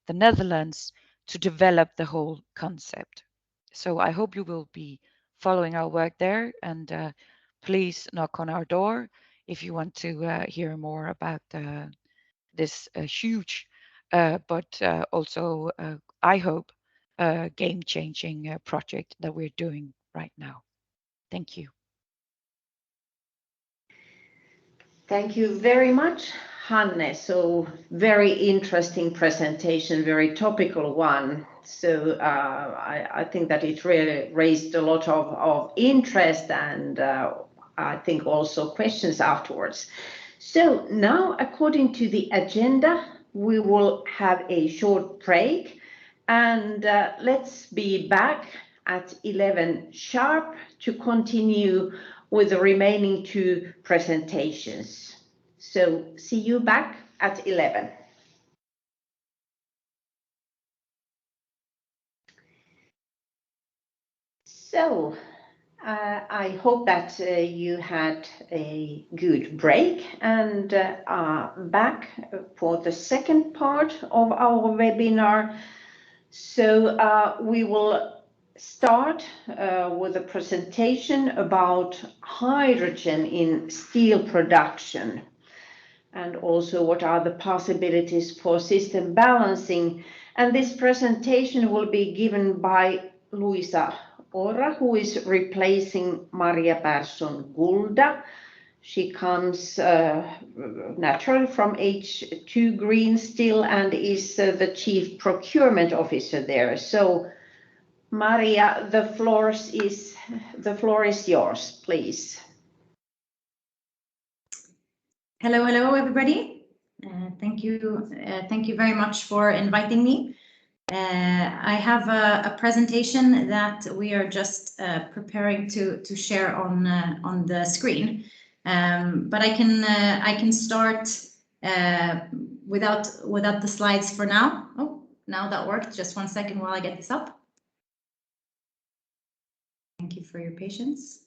the Netherlands to develop the whole concept. So I hope you will be following our work there, and please knock on our door if you want to hear more about this huge, but also I hope game-changing project that we're doing right now. Thank you. Thank you very much, Hanne. So very interesting presentation, very topical one. So I think that it really raised a lot of interest, and I think also questions afterwards. So now, according to the agenda, we will have a short break, and let's be back at 11 sharp to continue with the remaining two presentations. So see you back at 11. So I hope that you had a good break and are back for the second part of our webinar. So we will start with a presentation about hydrogen in steel production, and also what are the possibilities for system balancing. And this presentation will be given by Luisa Ora, who is replacing Maria Persson Gulda. She comes naturally from H2 Green Steel and is the Chief Procurement Officer there. So Maria, the floor is yours, please. Hello, everybody. Thank you very much for inviting me. I have a presentation that we are just preparing to share on the screen, but I can start without the slides for now. Oh, now that worked. Just 1 second while I get this up. Thank you for your patience.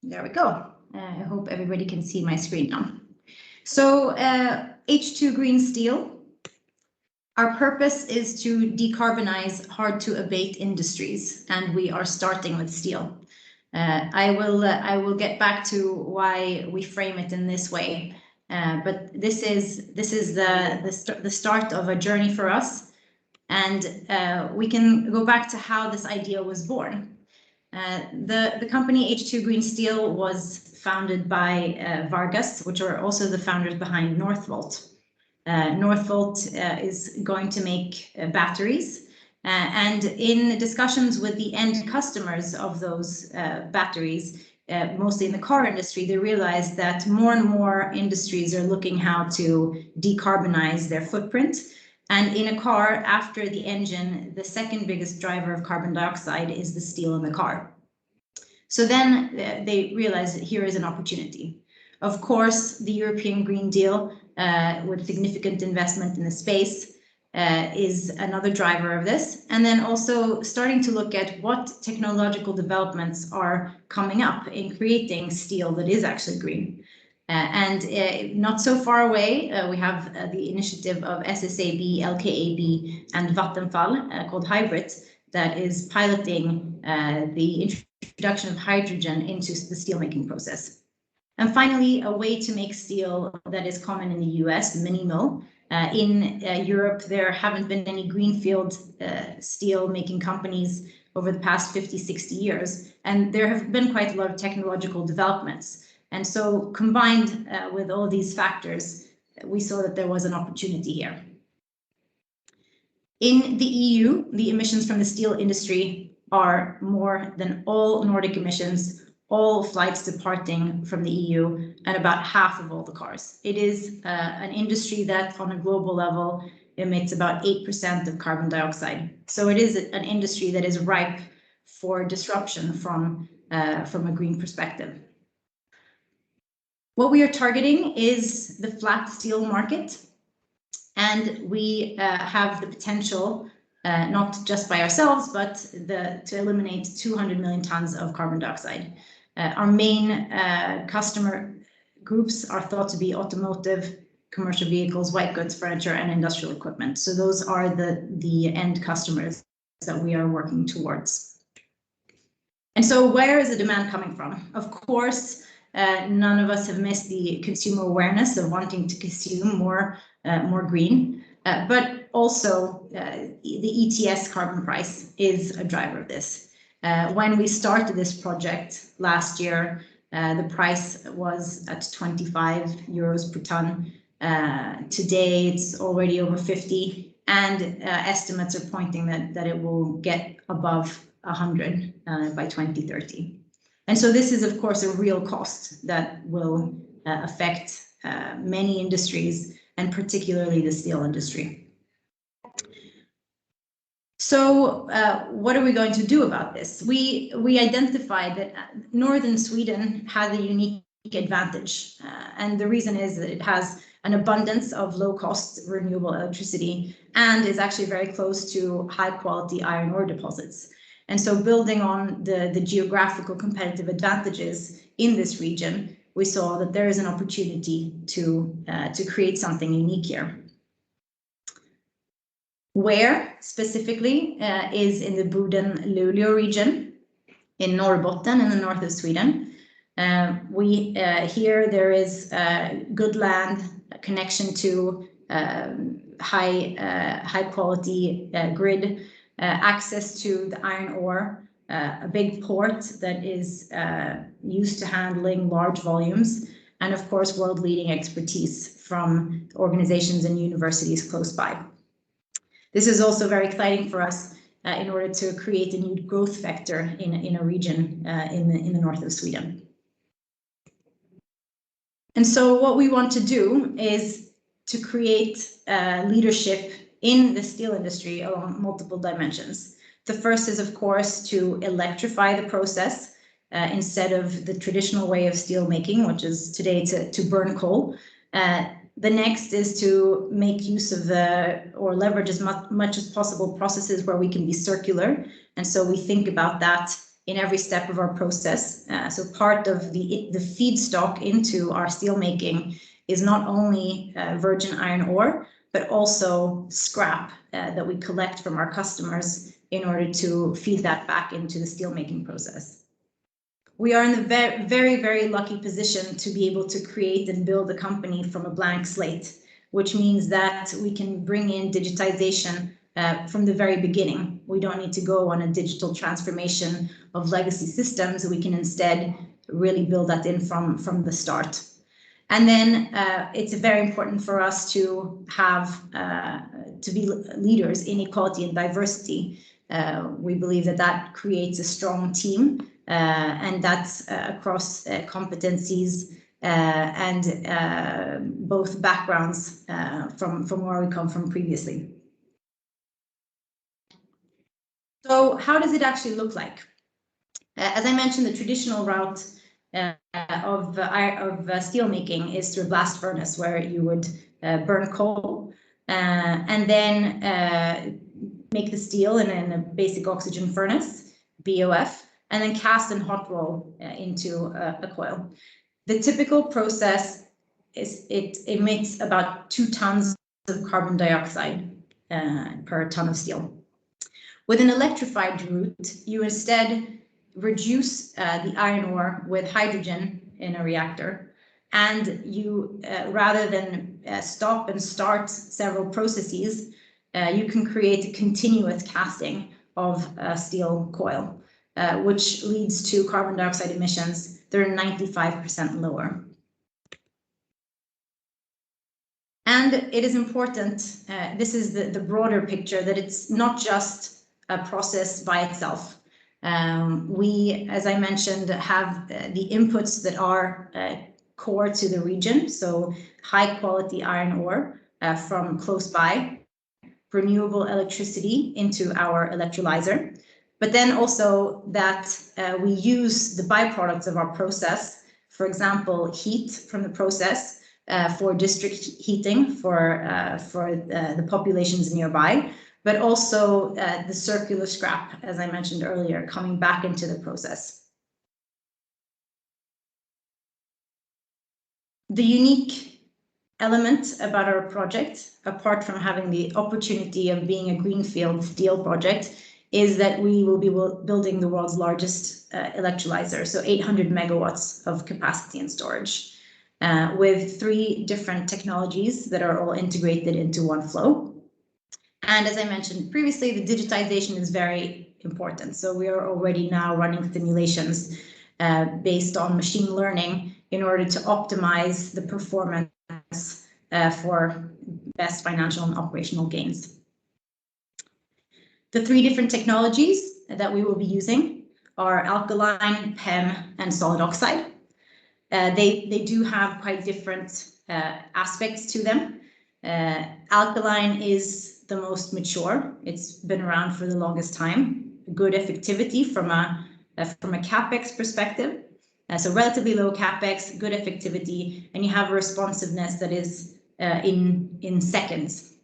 There we go. I hope everybody can see my screen now. So H2 Green Steel, our purpose is to decarbonize hard to abate industries, and we are starting with steel. I will get back to why we frame it in this way, but this is the start of a journey for us, and we can go back to how this idea was born. The company H2 Green Steel was founded by Vargas, which are also the founders behind Northvolt. Northvolt is going to make batteries, and in discussions with the end customers of those batteries, mostly in the car industry, they realized that more and more industries are looking how to decarbonize their footprint. And in a car, after the engine, the second biggest driver of carbon dioxide is the steel in the car. So then they realized that here is an opportunity. Of course, the European Green Deal, with significant investment in the space, is another driver of this. And then also starting to look at what technological developments are coming up in creating steel that is actually green. And not so far away, we have the initiative of SSAB, LKAB, and Vattenfall called Hybrid that is piloting the introduction of hydrogen into the steelmaking process. And finally, a way to make steel that is common in the US, mini mill. In Europe, there haven't been any greenfield steel making companies over the past 50, 60 years. And there have been quite a lot of technological developments. And so combined with all these factors, we saw that there was an opportunity here. In the EU, the emissions from the steel industry are more than all Nordic emissions, all flights departing from the EU, and about half of all the cars. It is an industry that on a global level emits about 8% of carbon dioxide. So it is an industry that is ripe for disruption from a green perspective. What we are targeting is the flat steel market, and we have the potential, not just by ourselves, but to eliminate 200 million tons of carbon dioxide. Our main customer groups are thought to be automotive, commercial vehicles, white goods, furniture, and industrial equipment. So those are the end customers that we are working towards. And so where is the demand coming from? Of course, none of us have missed the consumer awareness of wanting to consume more green, but also the ETS carbon price is a driver of this. When we started this project last year, the price was at 25 euros per ton. Today it's already over 50, and estimates are pointing that it will get above 100 by 2030. And so this is, of course, a real cost that will affect many industries, and particularly the steel industry. So what are we going to do about this? We identified that northern Sweden has a unique advantage, and the reason is that it has an abundance of low-cost renewable electricity and is actually very close to high-quality iron ore deposits. And so building on the geographical competitive advantages in this region, we saw that there is an opportunity to create something unique here. Where specifically is in the Boden-Luleå region in Norrbotten in the north of Sweden. Here there is good land, connection to high quality grid, access to the iron ore, a big port that is used to handling large volumes, and of course world-leading expertise from organizations and universities close by. This is also very exciting for us in order to create a new growth vector in a region in the north of Sweden. And so what we want to do is to create leadership in the steel industry along multiple dimensions. The first is, of course, to electrify the process instead of the traditional way of steel making, which is today to burn coal. The next is to make use of or leverage as much as possible processes where we can be circular. And so we think about that in every step of our process. So part of the feedstock into our steel making is not only virgin iron ore, but also scrap that we collect from our customers in order to feed that back into the steel making process. We are in the very, very lucky position to be able to create and build a company from a blank slate, which means that we can bring in digitization from the very beginning. We don't need to go on a digital transformation of legacy systems. We can instead really build that in from the start. And then it's very important for us to have to be leaders in equality and diversity. We believe that creates a strong team, and that's across competencies and both backgrounds from where we come from previously. So how does it actually look like? As I mentioned, the traditional route of steel making is through a blast furnace, where you would burn coal and then make the steel in a basic oxygen furnace, BOF, and then cast and hot roll into a coil. The typical process is it emits about 2 tons of carbon dioxide per ton of steel. With an electrified route, you instead reduce the iron ore with hydrogen in a reactor, and you rather than stop and start several processes, you can create a continuous casting of steel coil, which leads to carbon dioxide emissions that are 95% lower. And it is important, this is the broader picture, that it's not just a process by itself. We, as I mentioned, have the inputs that are core to the region, so high quality iron ore from close by, renewable electricity into our electrolyzer, but then also that we use the byproducts of our process, for example, heat from the process, for district heating for the populations nearby, but also the circular scrap, as I mentioned earlier, coming back into the process. The unique element about our project, apart from having the opportunity of being a greenfield steel project, is that we will be building the world's largest electrolyzer, so 800 megawatts of capacity and storage. With 3 different technologies that are all integrated into one flow. And as I mentioned previously, the digitization is very important. So we are already now running simulations based on machine learning in order to optimize the performance for best financial and operational gains. The 3 different technologies that we will be using are alkaline, PEM, and solid oxide. They do have quite different aspects to them. Alkaline is the most mature. It's been around for the longest time. Good effectivity from a capex perspective. So relatively low capex, good effectivity, and you have a responsiveness that is in seconds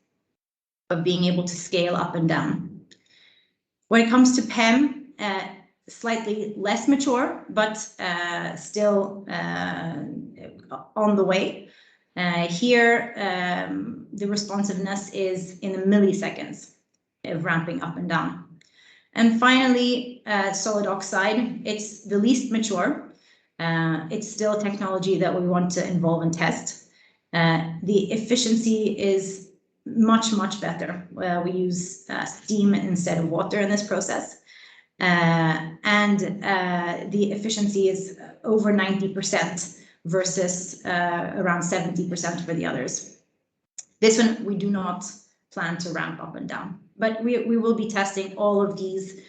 of being able to scale up and down. When it comes to PEM, slightly less mature, but still on the way. Here, the responsiveness is in the milliseconds of ramping up and down. And finally, solid oxide, it's the least mature. It's still a technology that we want to involve and test. The efficiency is much, much better. We use steam instead of water in this process. And the efficiency is over 90% versus around 70% for the others. This one we do not plan to ramp up and down, but we will be testing all of these,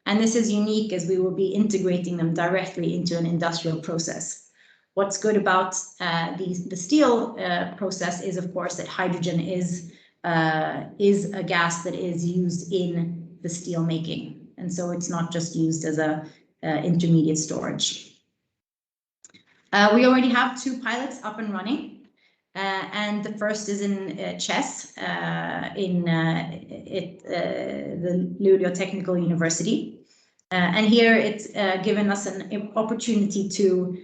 and this is unique as we will be integrating them directly into an industrial process. What's good about the steel process is, of course, that hydrogen is a gas that is used in the steel making. And so it's not just used as a intermediate storage. We already have 2 pilots up and running, and the first is in Tsos in the Luleå Technical University. And here it's given us an opportunity to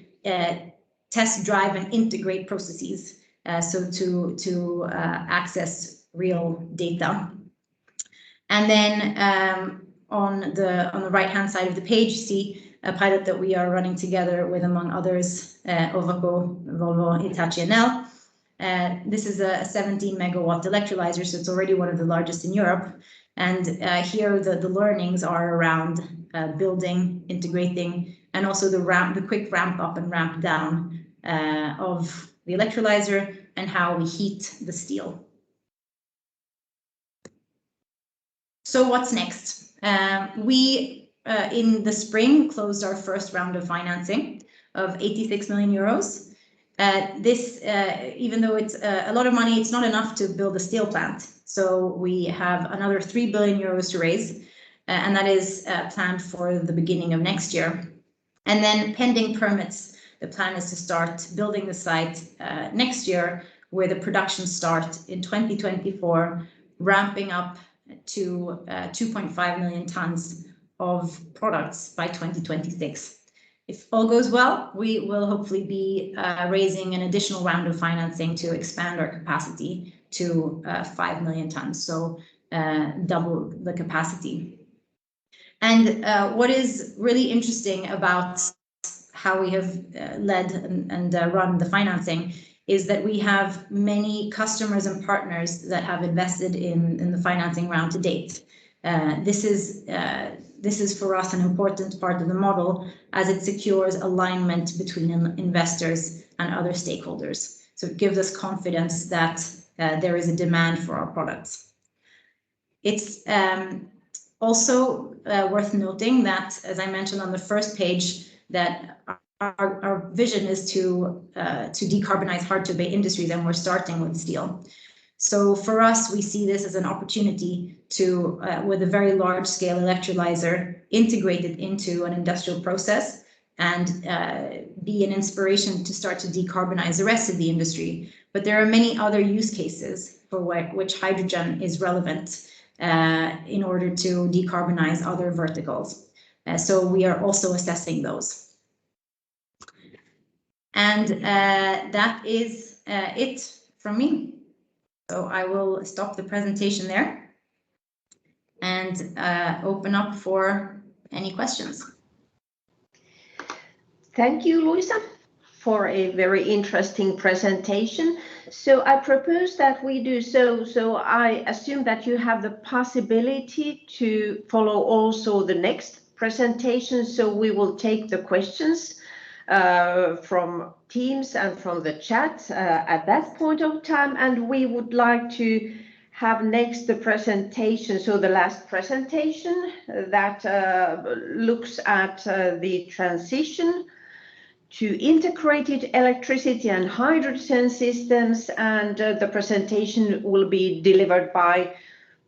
test drive and integrate processes, so to access real data. And then on the right-hand side of the page, you see a pilot that we are running together with, among others, Ovako, Volvo, Hitachi, Enel. This is a 17 megawatt electrolyzer, so it's already one of the largest in Europe. And here the learnings are around building, integrating, and also the quick ramp up and ramp down of the electrolyzer and how we heat the steel. So what's next? We, in the spring, closed our first round of financing of 86 million euros. This, even though it's a lot of money, it's not enough to build a steel plant. So we have another 3 billion euros to raise, and that is planned for the beginning of next year. And then pending permits, the plan is to start building the site next year, where the production start in 2024, ramping up to 2.5 million tons of products by 2026. If all goes well, we will hopefully be raising an additional round of financing to expand our capacity to 5 million tons, so double the capacity. And what is really interesting about how we have led and run the financing is that we have many customers and partners that have invested in the financing round to date. This is for us an important part of the model as it secures alignment between investors and other stakeholders. So it gives us confidence that there is a demand for our products. It's also worth noting that, as I mentioned on the first page, that our vision is to decarbonize hard-to-abate industries, and we're starting with steel. So for us, we see this as an opportunity to, with a very large-scale electrolyzer, integrate it into an industrial process and be an inspiration to start to decarbonize the rest of the industry. But there are many other use cases for which hydrogen is relevant in order to decarbonize other verticals. So we are also assessing those. And that is it from me. So I will stop the presentation there and open up for any questions. Thank you, Luisa, for a very interesting presentation. So I propose that we do so. So I assume that you have the possibility to follow also the next presentation. So we will take the questions from Teams and from the chat at that point of time. And we would like to have next the presentation, so the last presentation that looks at the transition to integrated electricity and hydrogen systems, and the presentation will be delivered by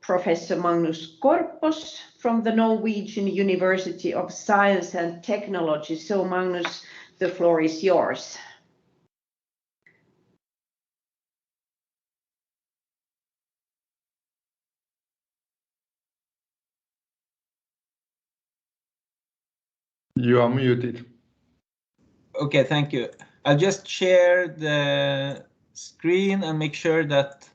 Professor Magnus Korpos from the Norwegian University of Science and Technology. So Magnus, the floor is yours. You are muted. Okay, thank you. I'll just share the screen and make sure that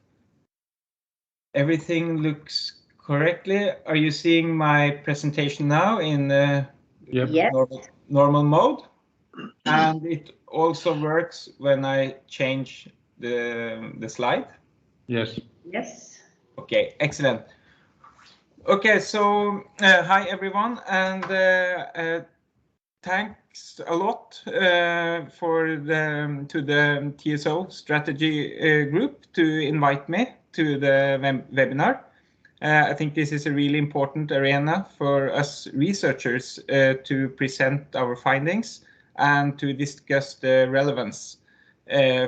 everything looks correctly. Are you seeing my presentation now in Yes. normal mode? And it also works when I change the slide? Yes. Yes. Okay, excellent. Okay, so hi everyone, and thanks a lot to the TSO strategy group to invite me to the webinar. I think this is a really important arena for us researchers to present our findings and to discuss the relevance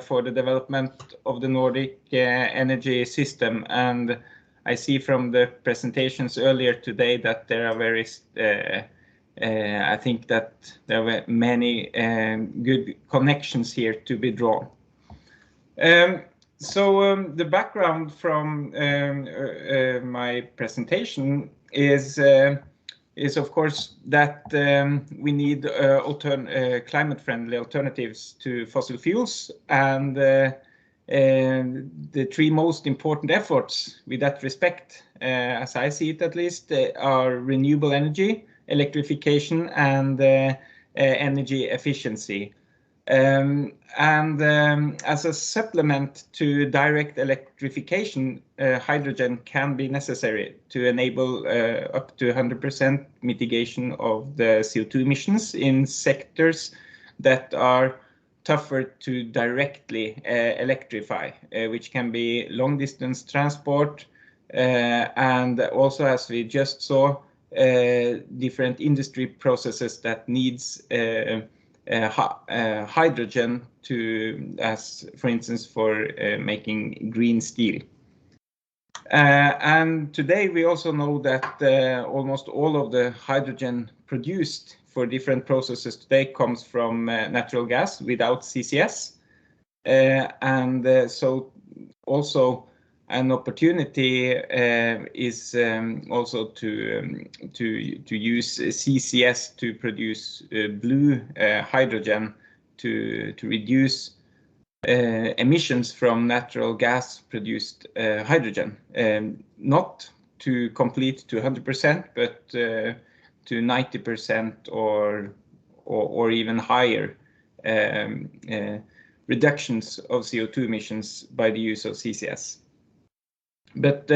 for the development of the Nordic energy system. And I see from the presentations earlier today that there are various I think that there were many good connections here to be drawn. So the background from my presentation is of course that we need climate-friendly alternatives to fossil fuels, and the three most important efforts with that respect, as I see it at least, are renewable energy, electrification, and energy efficiency. As a supplement to direct electrification, hydrogen can be necessary to enable up to 100% mitigation of the CO2 emissions in sectors that are tougher to directly electrify, which can be long distance transport, and also, as we just saw, different industry processes that needs hydrogen to, as for instance, for making green steel. And today we also know that almost all of the hydrogen produced for different processes today comes from natural gas without CCS. So also an opportunity is also to use CCS to produce blue hydrogen to reduce emissions from natural gas produced hydrogen, not to complete to 100%, but to 90% or even higher reductions of CO2 emissions by the use of CCS. But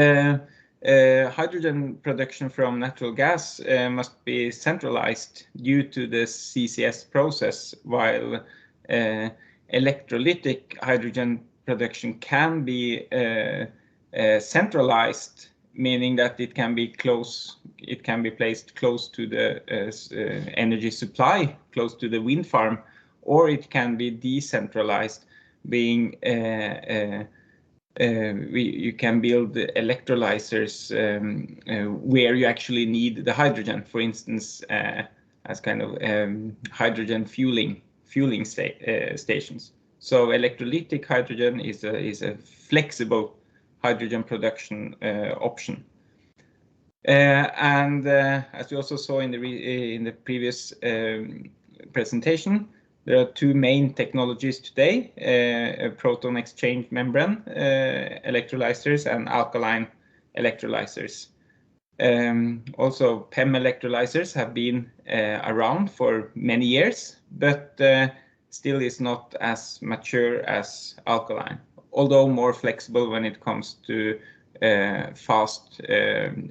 hydrogen production from natural gas must be centralized due to the CCS process, while electrolytic hydrogen production can be centralized, meaning that it can be placed close to the energy supply, close to the wind farm, or it can be decentralized, being you can build electrolyzers where you actually need the hydrogen, for instance, as kind of hydrogen fueling stations. So electrolytic hydrogen is a flexible hydrogen production option. And as we also saw in the previous presentation, there are two main technologies today, proton exchange membrane electrolyzers and alkaline electrolyzers. Also, PEM electrolyzers have been around for many years, but still is not as mature as alkaline, although more flexible when it comes to fast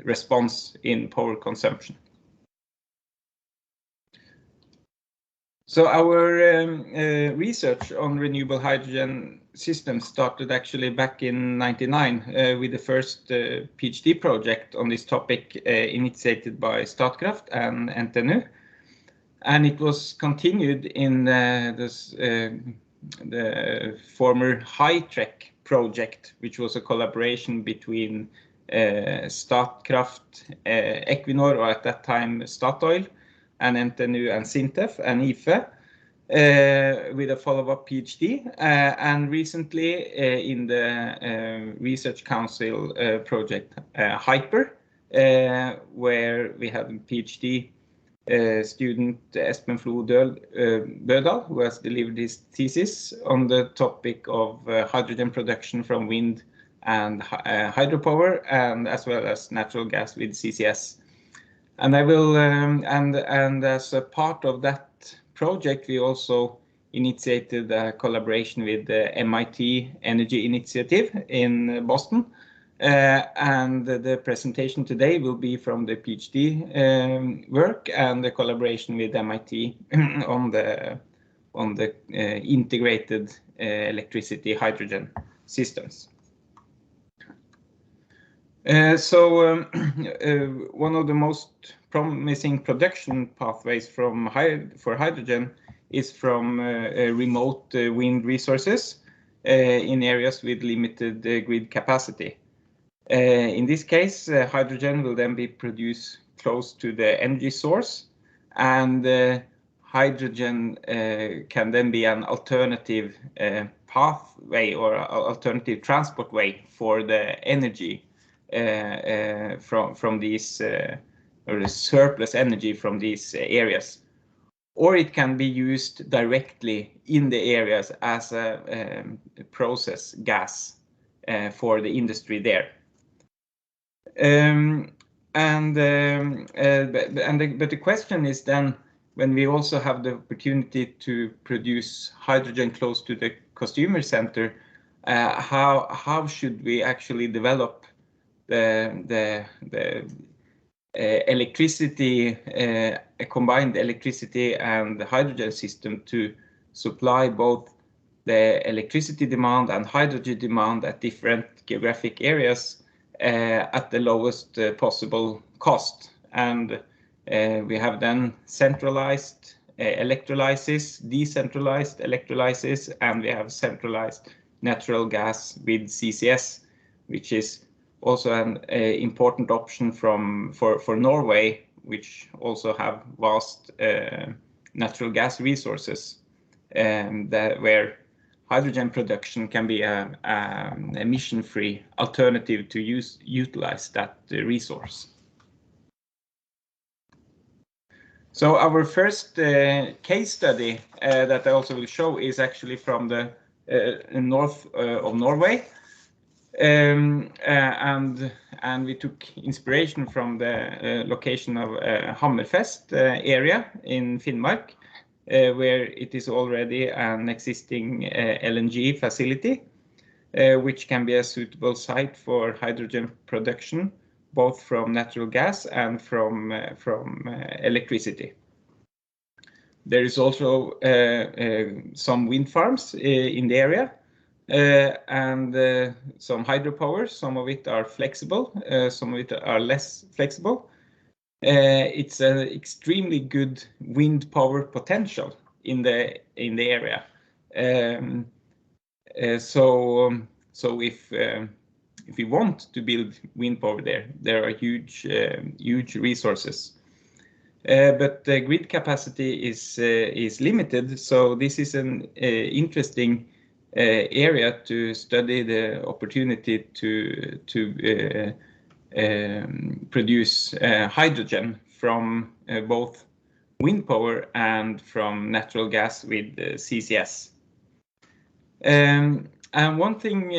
response in power consumption. So our research on renewable hydrogen systems started actually back in '99 with the first PhD project on this topic initiated by Statkraft and NTNU. And it was continued in the former HyTrek project, which was a collaboration between Statkraft, Equinor, or at that time Statoil, and NTNU and SINTEF and IFE with a follow-up PhD. And recently in the Research Council project HYPER, where we had a PhD student, Espen Flo Bødal, who has delivered his thesis on the topic of hydrogen production from wind and hydropower, and as well as natural gas with CCS. And I will, and as a part of that project, we also initiated a collaboration with the MIT Energy Initiative in Boston. And the presentation today will be from the PhD work and the collaboration with MIT on the integrated electricity hydrogen systems. So one of the most promising production pathways for hydrogen is from remote wind resources in areas with limited grid capacity. In this case, hydrogen will then be produced close to the energy source, and hydrogen can then be an alternative pathway or alternative transport way for the energy from these or the surplus energy from these areas, or it can be used directly in the areas as a process gas for the industry there. But the question is then, when we also have the opportunity to produce hydrogen close to the consumer center, how should we actually develop the electricity, a combined electricity and hydrogen system to supply both the electricity demand and hydrogen demand at different geographic areas at the lowest possible cost? And we have then centralized electrolysis, decentralized electrolysis, and we have centralized natural gas with CCS, which is also an important option for Norway, which also have vast natural gas resources, where hydrogen production can be an emission-free alternative to utilize that resource. So our first case study that I also will show is actually from the north of Norway. And we took inspiration from the location of Hammerfest area in Finnmark, where it is already an existing LNG facility, which can be a suitable site for hydrogen production, both from natural gas and from electricity. There is also some wind farms in the area, and some hydropower. Some of it are flexible, some of it are less flexible. It's an extremely good wind power potential in the area. So if we want to build wind power there are huge resources. But the grid capacity is limited, so this is an interesting area to study the opportunity to produce hydrogen from both wind power and from natural gas with CCS. And one thing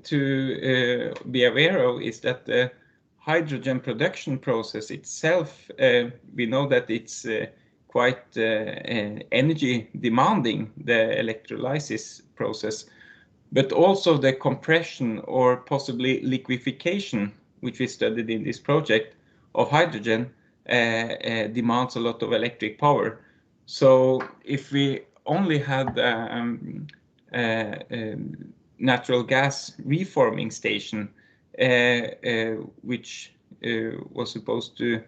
to be aware of is that the hydrogen production process itself, we know that it's quite energy demanding, the electrolysis process, but also the compression or possibly liquefaction, which we studied in this project, of hydrogen demands a lot of electric power. So if we only had natural gas reforming station, which was supposed to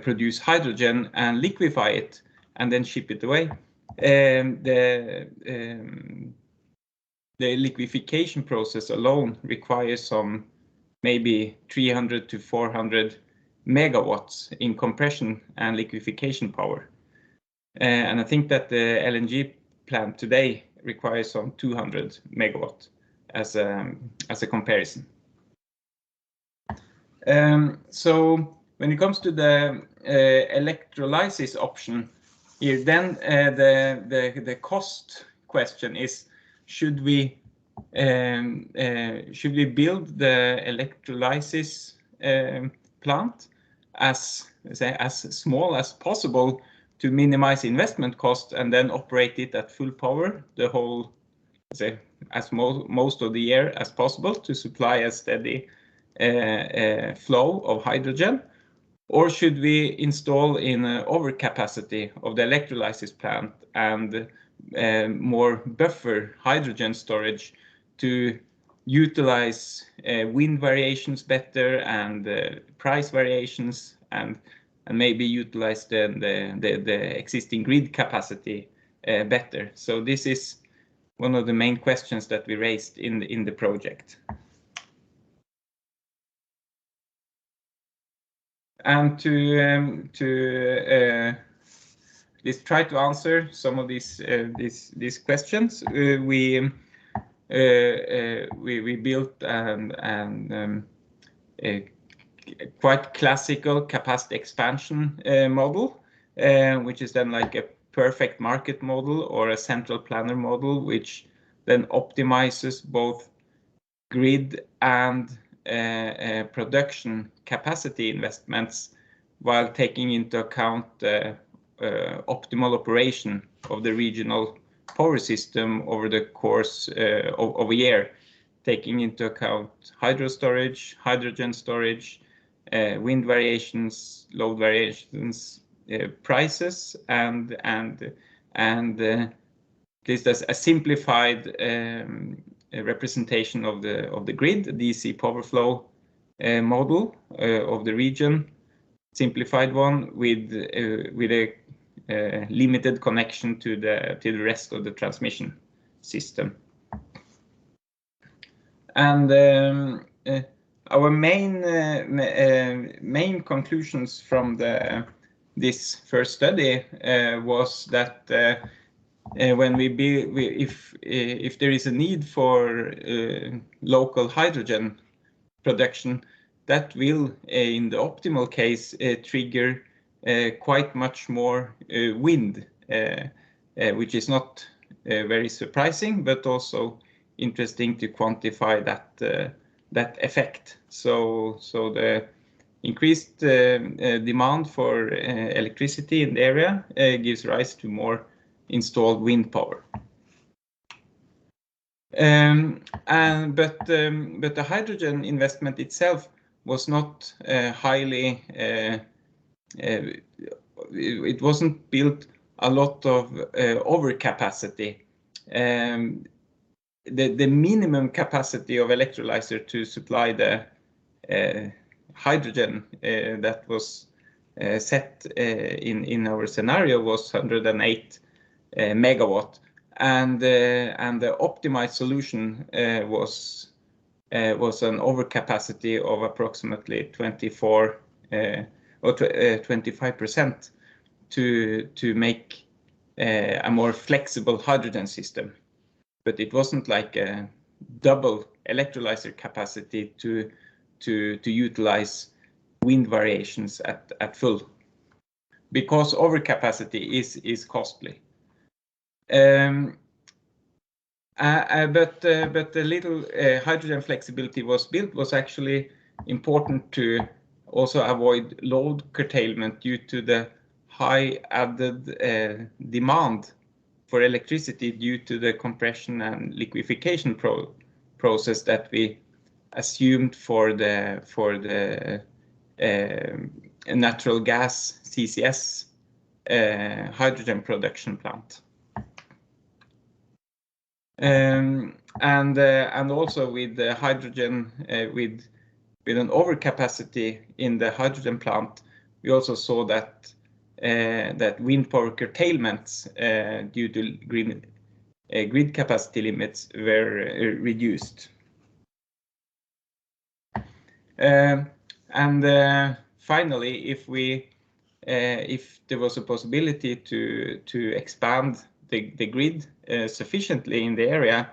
produce hydrogen and liquefy it and then ship it away, the liquefaction process alone requires some maybe 300 to 400 megawatts in compression and liquefaction power. And I think that the LNG plant today requires some 200 megawatt as a comparison. So when it comes to the electrolysis option here, then the cost question is, should we build the electrolysis plant as small as possible to minimize investment cost and then operate it at full power the whole, most of the year as possible to supply a steady flow of hydrogen? Or should we install in overcapacity of the electrolysis plant and more buffer hydrogen storage to utilize wind variations better and price variations, and maybe utilize the existing grid capacity better? So this is one of the main questions that we raised in the project. And to just try to answer some of these questions, we built a quite classical capacity expansion model, which is then like a perfect market model or a central planner model, which then optimizes both grid and production capacity investments while taking into account the optimal operation of the regional power system over the course of a year, taking into account hydro storage, hydrogen storage, wind variations, load variations, prices, and this is a simplified representation of the grid, DC power flow model of the region, simplified one with a limited connection to the rest of the transmission system. And our main conclusions from this first study was that when if there is a need for local hydrogen production, that will, in the optimal case, trigger quite much more wind, which is not very surprising, but also interesting to quantify that effect. So the increased demand for electricity in the area gives rise to more installed wind power. But the hydrogen investment itself was not highly. It wasn't built a lot of overcapacity. The minimum capacity of electrolyzer to supply the hydrogen that was set in our scenario was 108 megawatt, and the optimized solution was an overcapacity of approximately 24 or 25% to make a more flexible hydrogen system. But it wasn't like a double electrolyzer capacity to utilize wind variations at full, because overcapacity is costly. But the little hydrogen flexibility was built was actually important to also avoid load curtailment due to the high added demand for electricity due to the compression and liquefaction process that we assumed for the natural gas CCS hydrogen production plant. And also with the hydrogen with an overcapacity in the hydrogen plant, we also saw that wind power curtailments due to grid capacity limits were reduced. Finally, if there was a possibility to expand the grid sufficiently in the area,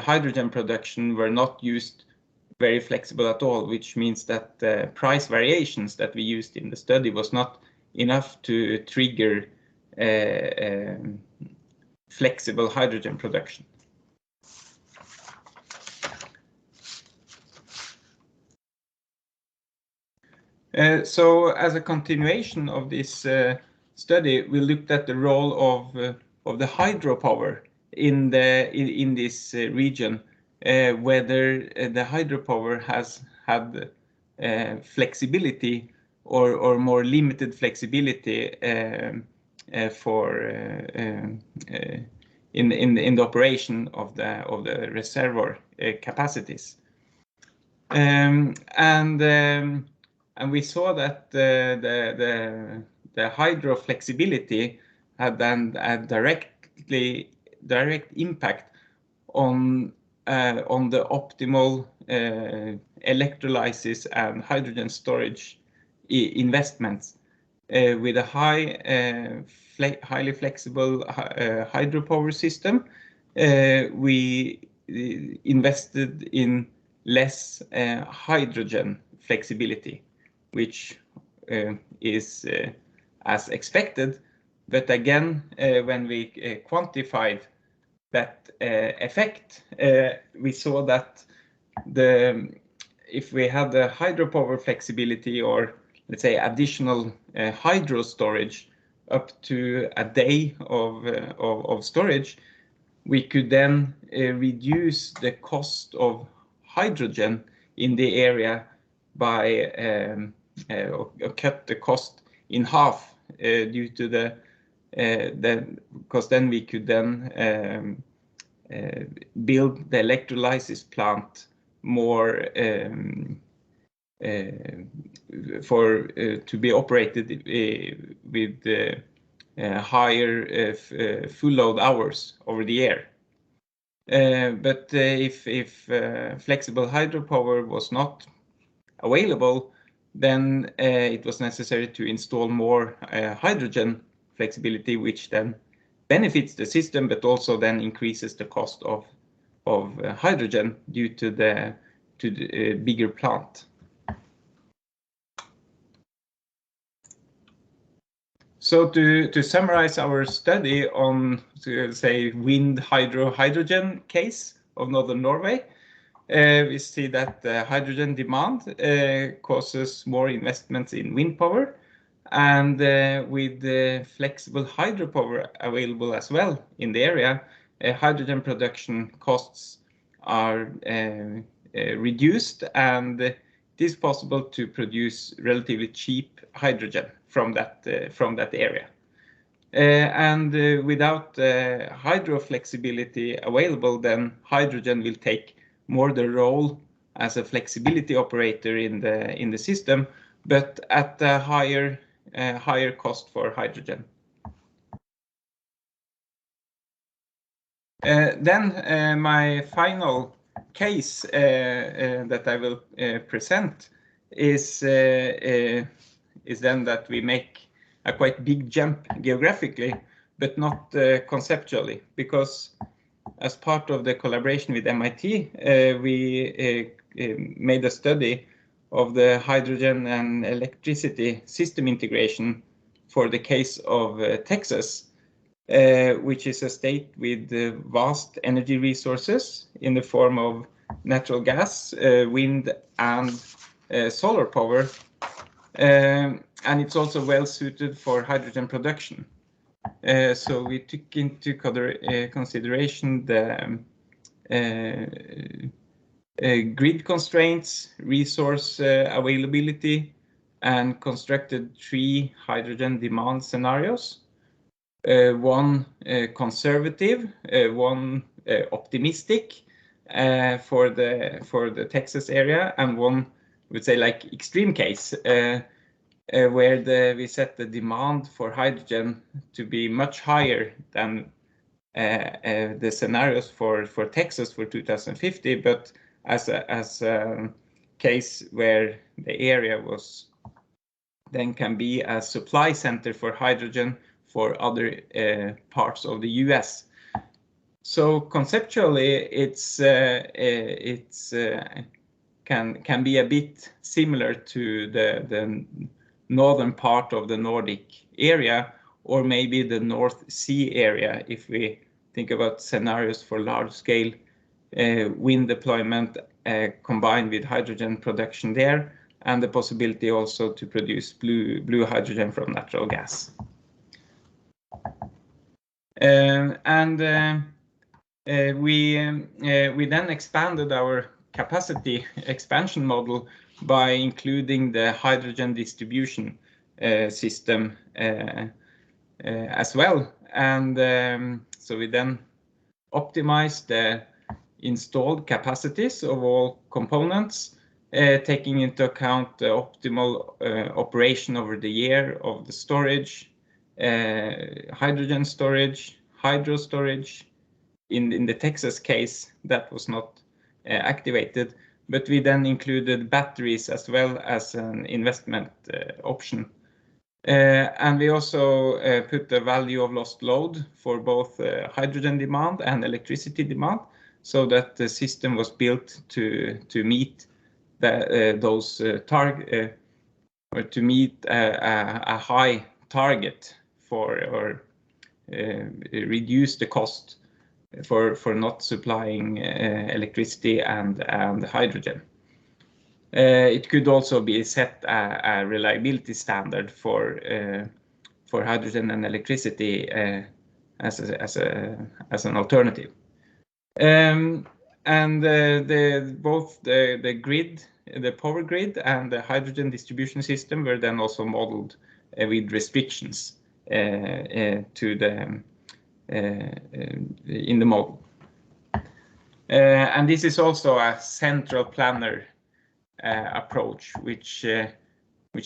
hydrogen production were not used very flexible at all, which means that the price variations that we used in the study was not enough to trigger flexible hydrogen production. So as a continuation of this study, we looked at the role of the hydropower in this region, whether the hydropower has had flexibility or more limited flexibility for in the operation of the reservoir capacities, and we saw that the hydro flexibility had then a direct impact on the optimal electrolysis and hydrogen storage investments. With a highly flexible hydropower system, we invested in less hydrogen flexibility, which is as expected. But again, when we quantified that effect, we saw that if we had the hydropower flexibility, or let's say additional hydro storage up to a day of storage, we could then reduce the cost of hydrogen in the area by cut the cost in half due to because then we could then build the electrolysis plant more to be operated with higher full load hours over the air. But if flexible hydropower was not available, then it was necessary to install more hydrogen flexibility, which then benefits the system, but also then increases the cost of hydrogen due to the bigger plant. So to summarize our study on, say, wind hydrogen case of Northern Norway, we see that the hydrogen demand causes more investments in wind power, and with the flexible hydropower available as well in the area, hydrogen production costs are reduced, and is possible to produce relatively cheap hydrogen from that area. And without hydro flexibility available, then hydrogen will take more the role as a flexibility operator in the system, but at a higher cost for hydrogen. Then my final case that I will present is then that we make a quite big jump geographically, but not conceptually, because as part of the collaboration with MIT, we made a study of the hydrogen and electricity system integration for the case of Texas, which is a state with vast energy resources in the form of natural gas, wind, and solar power. And it's also well suited for hydrogen production. So we took into consideration the grid constraints, resource availability, and constructed 3 hydrogen demand scenarios. One conservative, one optimistic for the Texas area, and one, would say, like extreme case, where we set the demand for hydrogen to be much higher than the scenarios for Texas for 2050, but as a case where the area then can be a supply center for hydrogen for other parts of the US. So conceptually, it can be a bit similar to the northern part of the Nordic area, or maybe the North Sea area, if we think about scenarios for large-scale wind deployment combined with hydrogen production there, and the possibility also to produce blue hydrogen from natural gas. We then expanded our capacity expansion model by including the hydrogen distribution system as well. And so we then optimized the installed capacities of all components, taking into account the optimal operation over the year of the storage, hydrogen storage, hydro storage. In the Texas case, that was not activated, but we then included batteries as well as an investment option. And we also put the value of lost load for both hydrogen demand and electricity demand, so that the system was built to meet those target or to meet a high target or reduce the cost for not supplying electricity and hydrogen. It could also be set a reliability standard for hydrogen and electricity as an alternative. Both the grid, the power grid, and the hydrogen distribution system were then also modeled with restrictions to the in the model. And this is also a central planner approach, which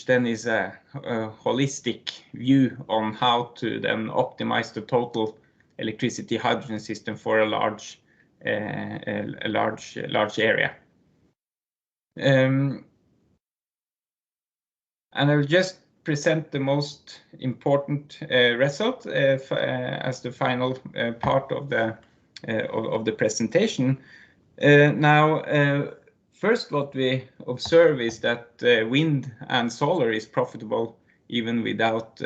then is a holistic view on how to then optimize the total electricity hydrogen system for a large area. And I will just present the most important result as the final part of the presentation. Now, first, what we observe is that wind and solar is profitable even without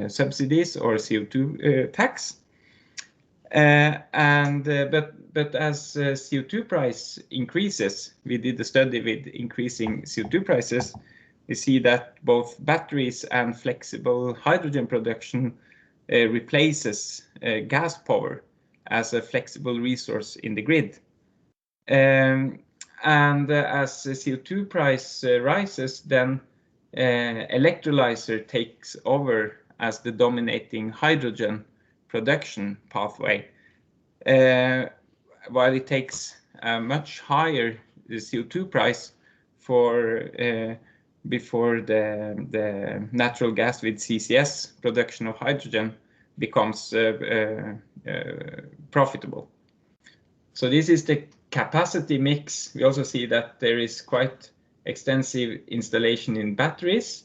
subsidies or CO2 tax. But as CO2 price increases, we did a study with increasing CO2 prices, we see that both batteries and flexible hydrogen production replaces gas power as a flexible resource in the grid. And And as the CO2 price rises, then electrolyzer takes over as the dominating hydrogen production pathway, while it takes a much higher CO2 price for before the natural gas with CCS production of hydrogen becomes profitable. So this is the capacity mix. We also see that there is quite extensive installation in batteries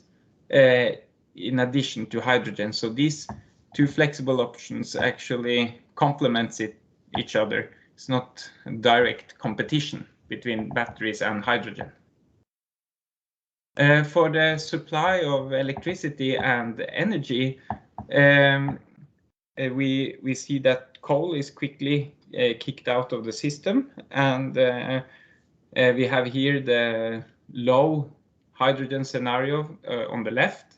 in addition to hydrogen. So these two flexible options actually complement each other. It's not direct competition between batteries and hydrogen. For the supply of electricity and energy, we see that coal is quickly kicked out of the system, and we have here the low hydrogen scenario on the left.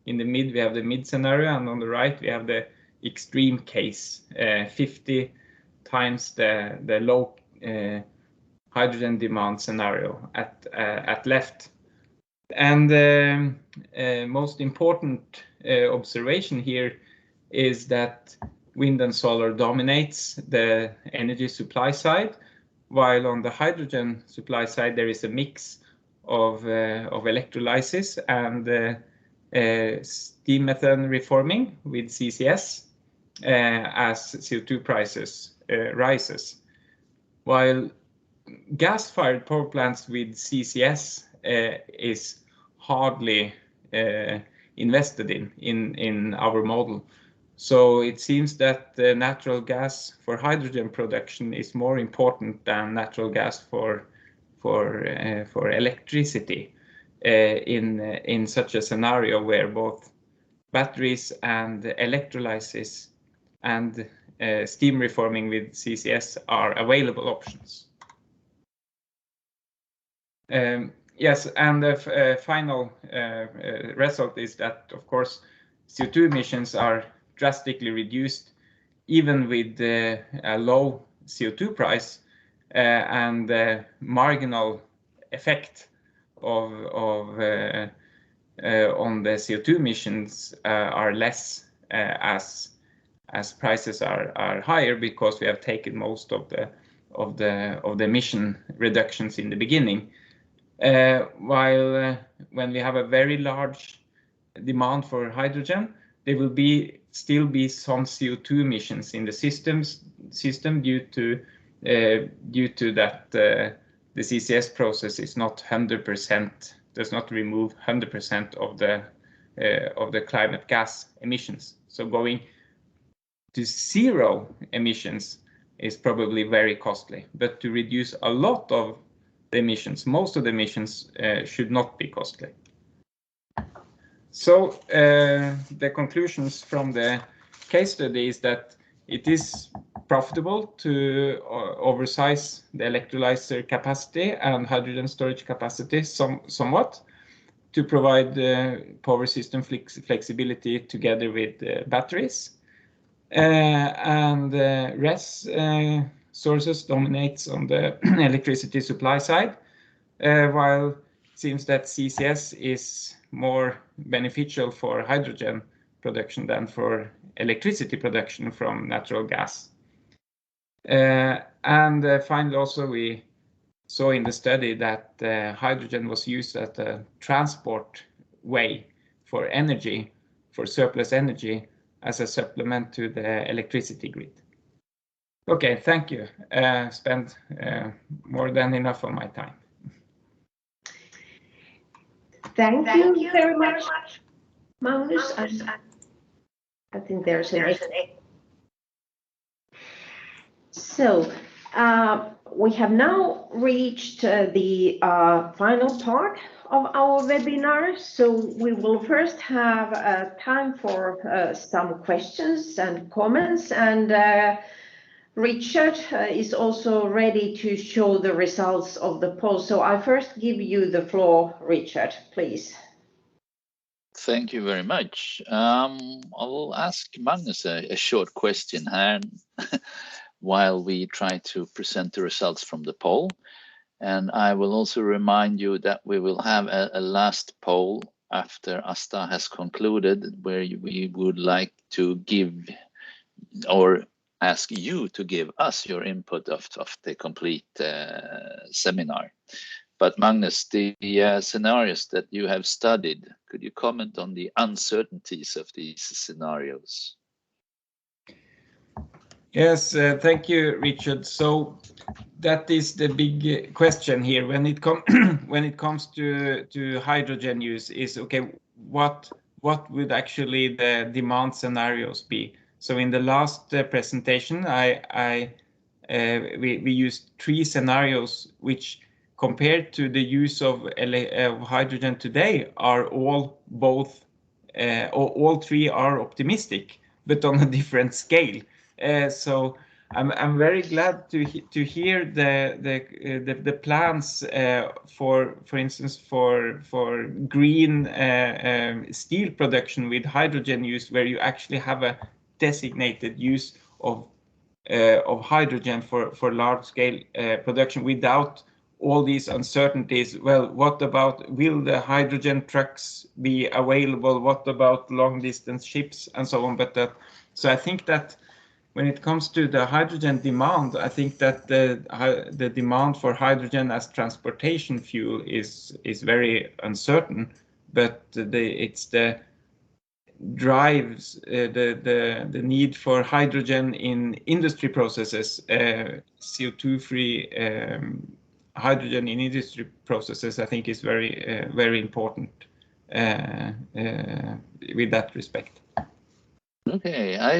In the mid, we have the mid scenario, and on the right, we have the extreme case, 50 times the low hydrogen demand scenario at left. And most important observation here is that wind and solar dominates the energy supply side, while on the hydrogen supply side there is a mix of electrolysis and steam methane reforming with CCS as CO2 prices rises. While gas-fired power plants with CCS is hardly invested in our model. So it seems that the natural gas for hydrogen production is more important than natural gas for electricity in such a scenario where both batteries and electrolysis and steam reforming with CCS are available options. Yes, and the final result is that, of course, CO2 emissions are drastically reduced even with a low CO2 price, and the marginal effect on the CO2 emissions are less as prices are higher, because we have taken most of the emission reductions in the beginning. While when we have a very large demand for hydrogen, there will still be some CO2 emissions in the system due to that the CCS process is not 100%, does not remove 100% of the climate gas emissions. So going to zero emissions is probably very costly, but to reduce a lot of the emissions, most of the emissions should not be costly. So the conclusions from the case study is that it is profitable to oversize the electrolyzer capacity and hydrogen storage capacity somewhat to provide power system flexibility together with batteries. And RES sources dominates on the electricity supply side, while it seems that CCS is more beneficial for hydrogen production than for electricity production from natural gas. And finally, also we saw in the study that hydrogen was used as a transport way for energy, for surplus energy, as a supplement to the electricity grid. Okay, thank you. Spent more than enough of my time. Thank you very much, Magnus. I think there's an A. So we have now reached the final part of our webinar. So we will first have time for some questions and comments, and Richard is also ready to show the results of the poll. So I first give you the floor, Richard, please. Thank you very much. I will ask Magnus a short question here while we try to present the results from the poll. And I will also remind you that we will have a last poll after Asta has concluded, where we would like to give or ask you to give us your input of the complete seminar. But Magnus, the scenarios that you have studied, could you comment on the uncertainties of these scenarios? Yes, thank you, Richard. So that is the big question here when it comes to hydrogen use is, okay, what would actually the demand scenarios be? So in the last presentation, we used 3 scenarios which, compared to the use of hydrogen today, are all 3 are optimistic, but on a different scale. So I'm very glad to hear the plans for instance for green steel production with hydrogen use, where you actually have a designated use of hydrogen for large scale production without all these uncertainties. Well, what about, will the hydrogen trucks be available? What about long distance ships and so on? So I think that when it comes to the hydrogen demand, I think that the demand for hydrogen as transportation fuel is very uncertain, but it's the drives the need for hydrogen in industry processes, CO2 free hydrogen in industry processes, I think is very important with that respect. Okay, I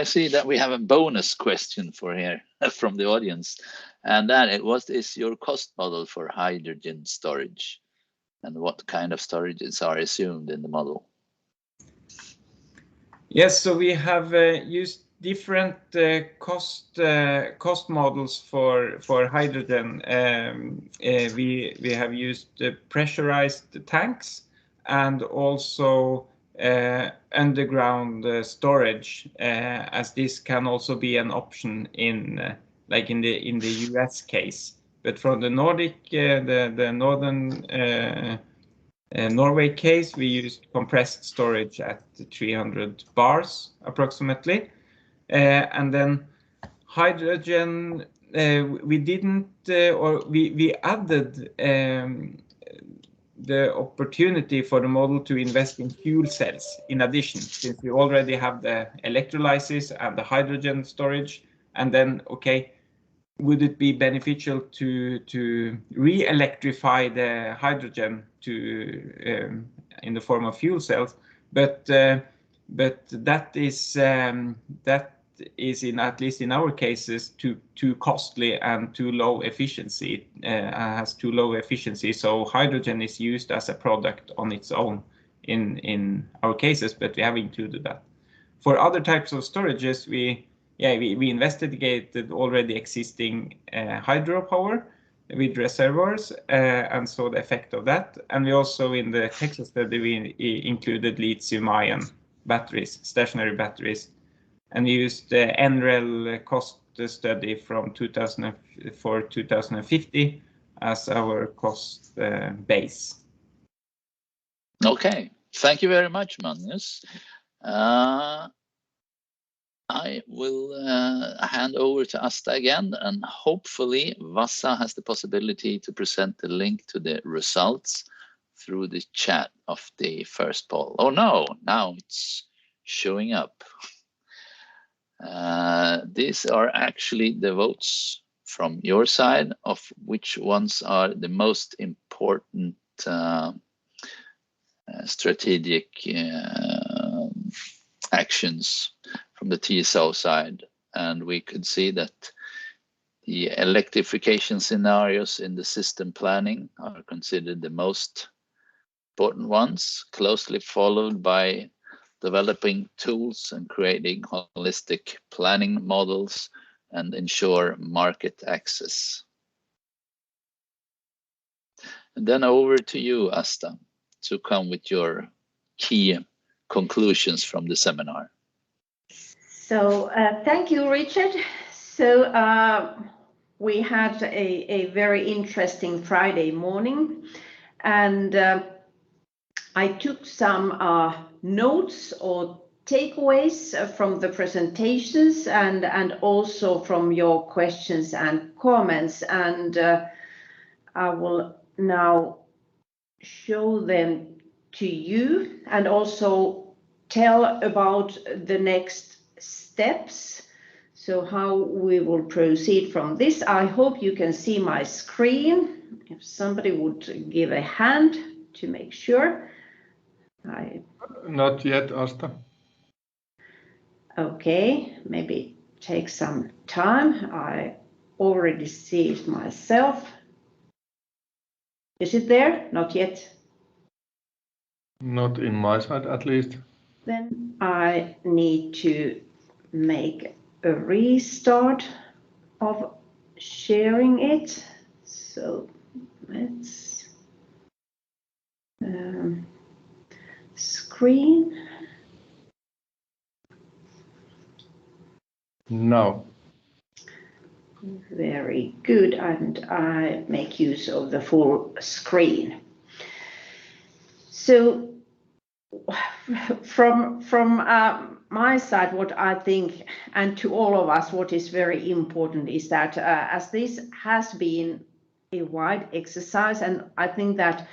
see that we have a bonus question for here from the audience, and that what is your cost model for hydrogen storage, and what kind of storages are assumed in the model? Yes, so we have used different cost models for hydrogen. We have used pressurized tanks and also underground storage, as this can also be an option in like in the US case. But from the Nordic, the northern Norway case, we used compressed storage at 300 bars approximately, and then hydrogen we didn't or we added the opportunity for the model to invest in fuel cells in addition, since we already have the electrolysis and the hydrogen storage. And then, okay, would it be beneficial to re-electrify the hydrogen to in the form of fuel cells? But that is in, at least in our cases, too costly and too low efficiency. Has too low efficiency, so hydrogen is used as a product on its own in our cases, but we have included that. For other types of storages, we investigated already existing hydropower with reservoirs and saw the effect of that. And we also, in the Texas study, we included lithium-ion batteries, stationary batteries. And we used the NREL cost study from 2050 as our cost base. Okay, thank you very much, Magnus. I will hand over to Asta again, and hopefully Vasa has the possibility to present the link to the results through the chat of the first poll. Oh no, now it's showing up. These are actually the votes from your side of which ones are the most important strategic actions from the TSO side. And we could see that the electrification scenarios in the system planning are considered the most important ones, closely followed by developing tools and creating holistic planning models and ensure market access. And then over to you, Asta, to come with your key conclusions from the seminar. So thank you, Richard. So we had a very interesting Friday morning, and I took some notes or takeaways from the presentations and also from your questions and comments, and I will now show them to you and also tell about the next steps. So how we will proceed from this. I hope you can see my screen. If somebody would give a hand to make sure. Not yet, Asta. Okay, maybe take some time. I already see it myself. Is it there? Not yet. Not in my side, at least. Then I need to make a restart of sharing it. So let's screen. Now. Very good, and I make use of the full screen. So from my side, what I think, and to all of us, what is very important is that as this has been a wide exercise, and I think that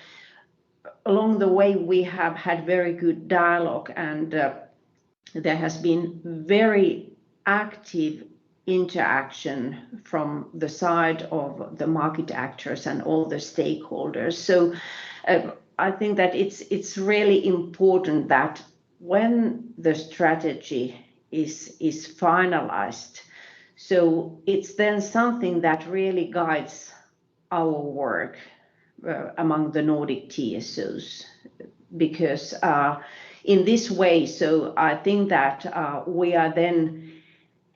along the way we have had very good dialogue, and there has been very active interaction from the side of the market actors and all the stakeholders. So I think that it's really important that when the strategy is finalized, so it's then something that really guides our work among the Nordic TSOs, because in this way, so I think that we are then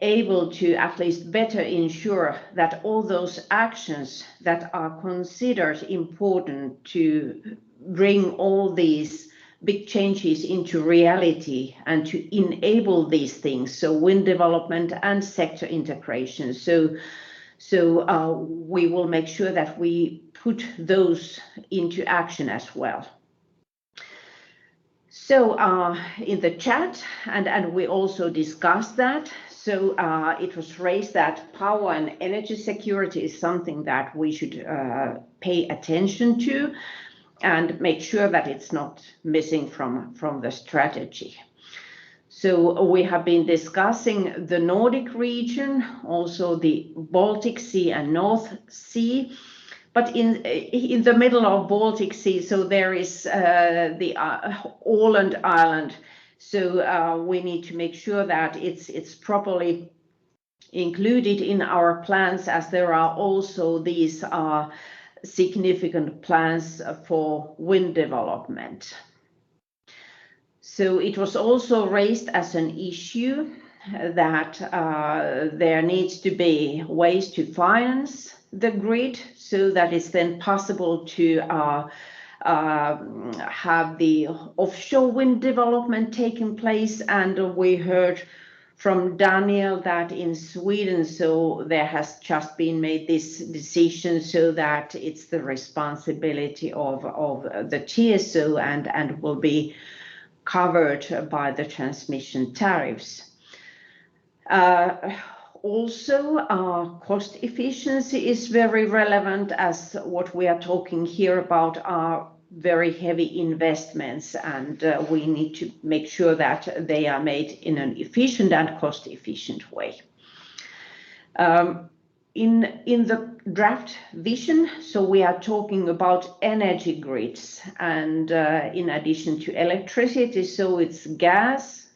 able to at least better ensure that all those actions that are considered important to bring all these big changes into reality and to enable these things, so wind development and sector integration. So we will make sure that we put those into action as well. So in the chat, and we also discussed that, so it was raised that power and energy security is something that we should pay attention to and make sure that it's not missing from the strategy. So we have been discussing the Nordic region, also the Baltic Sea and North Sea. But in the middle of Baltic Sea, so there is the Åland Island. So we need to make sure that it's properly included in our plans, as there are also these significant plans for wind development. So it was also raised as an issue that there needs to be ways to finance the grid so that it's then possible to have the offshore wind development taking place. And we heard from Daniel that in Sweden, so there has just been made this decision so that it's the responsibility of the TSO and will be covered by the transmission tariffs. Also, cost efficiency is very relevant, as what we are talking here about are very heavy investments, and we need to make sure that they are made in an efficient and cost efficient way. In the draft vision, so we are talking about energy grids, and in addition to electricity, so it's gas,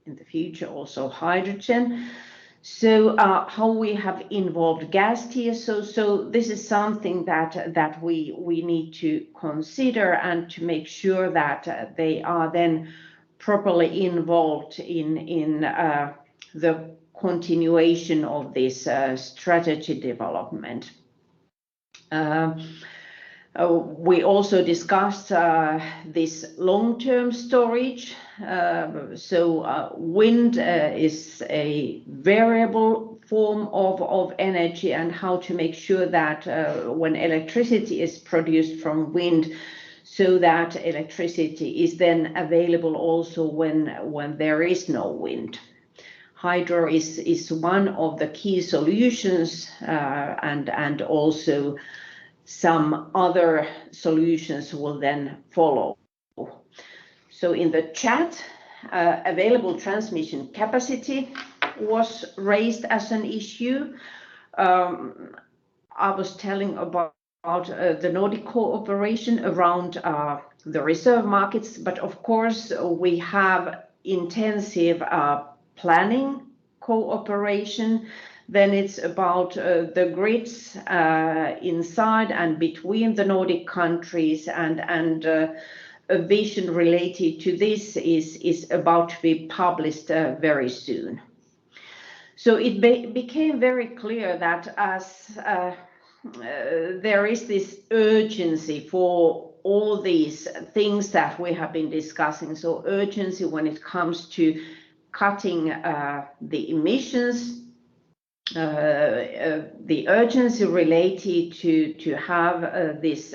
in the future also hydrogen. So how we have involved gas TSO, so this is something that we need to consider and to make sure that they are then properly involved in the continuation of this strategy development. We also discussed this long-term storage. So wind is a variable form of energy and how to make sure that when electricity is produced from wind, so that electricity is then available also when there is no wind. Hydro is one of the key solutions, and also some other solutions will then follow. So in the chat, available transmission capacity was raised as an issue. I was telling about the Nordic cooperation around the reserve markets, but of course we have intensive planning cooperation. Then it's about the grids inside and between the Nordic countries, and a vision related to this is about to be published very soon. So it became very clear that as there is this urgency for all these things that we have been discussing, so urgency when it comes to cutting the emissions, the urgency related to have this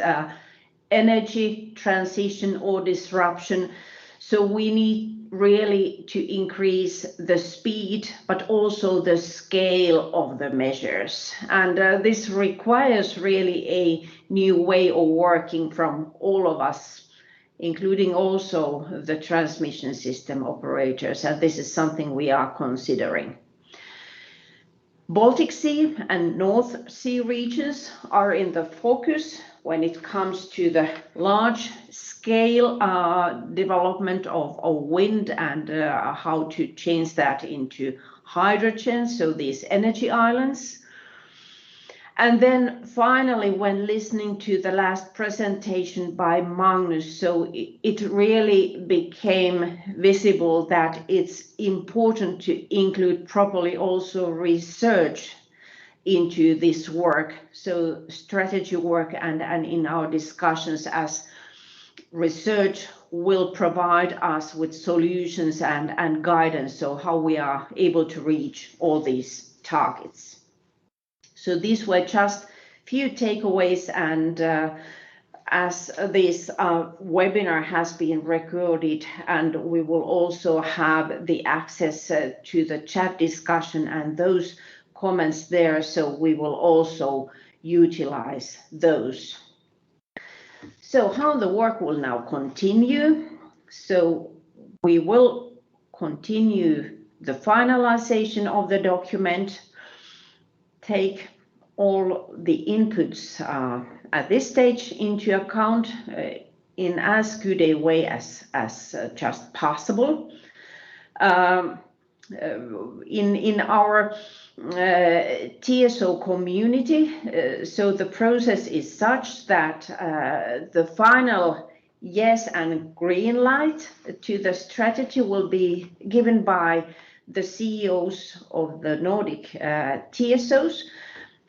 energy transition or disruption. So we need really to increase the speed, but also the scale of the measures. And this requires really a new way of working from all of us, including also the transmission system operators. And this is something we are considering. Baltic Sea and North Sea regions are in the focus when it comes to the large scale development of wind and how to change that into hydrogen, so these energy islands. And then finally, when listening to the last presentation by Magnus, so it really became visible that it's important to include properly also research into this work, so strategy work, and in our discussions, as research will provide us with solutions and guidance, so how we are able to reach all these targets. So these were just few takeaways, and as this webinar has been recorded, and we will also have the access to the chat discussion and those comments there, so we will also utilize those. So how the work will now continue. So we will continue the finalization of the document, take all the inputs at this stage into account in as good a way as just possible. In our TSO community, so the process is such that the final yes and green light to the strategy will be given by the CEOs of the Nordic TSOs.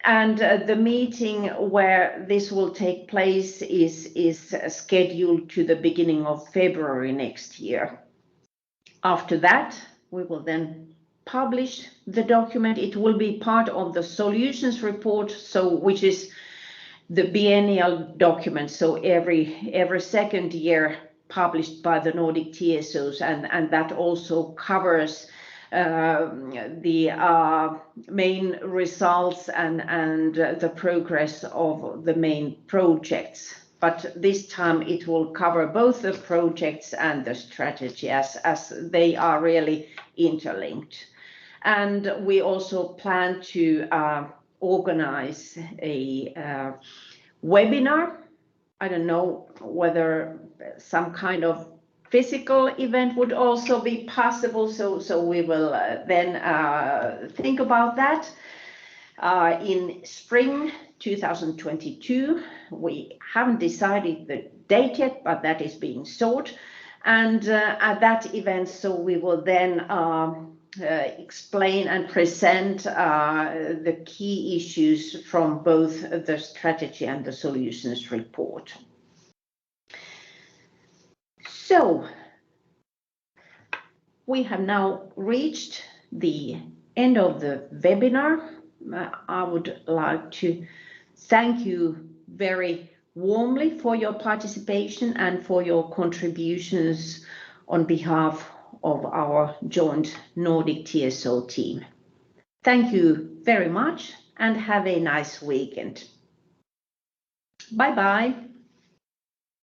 And the meeting where this will take place is scheduled to the beginning of February next year. After that, we will then publish the document. It will be part of the solutions report, so which is the biennial document, so every second year published by the Nordic TSOs, and that also covers the main results and the progress of the main projects. But this time it will cover both the projects and the strategy, as they are really interlinked. And we also plan to organize a webinar. I don't know whether some kind of physical event would also be possible, so we will then think about that. In spring 2022, we haven't decided the date yet, but that is being sought. And at that event, so we will then explain and present the key issues from both the strategy and the solutions report. So we have now reached the end of the webinar. I would like to thank you very warmly for your participation and for your contributions on behalf of our joint Nordic TSO team. Thank you very much and have a nice weekend. Bye-bye.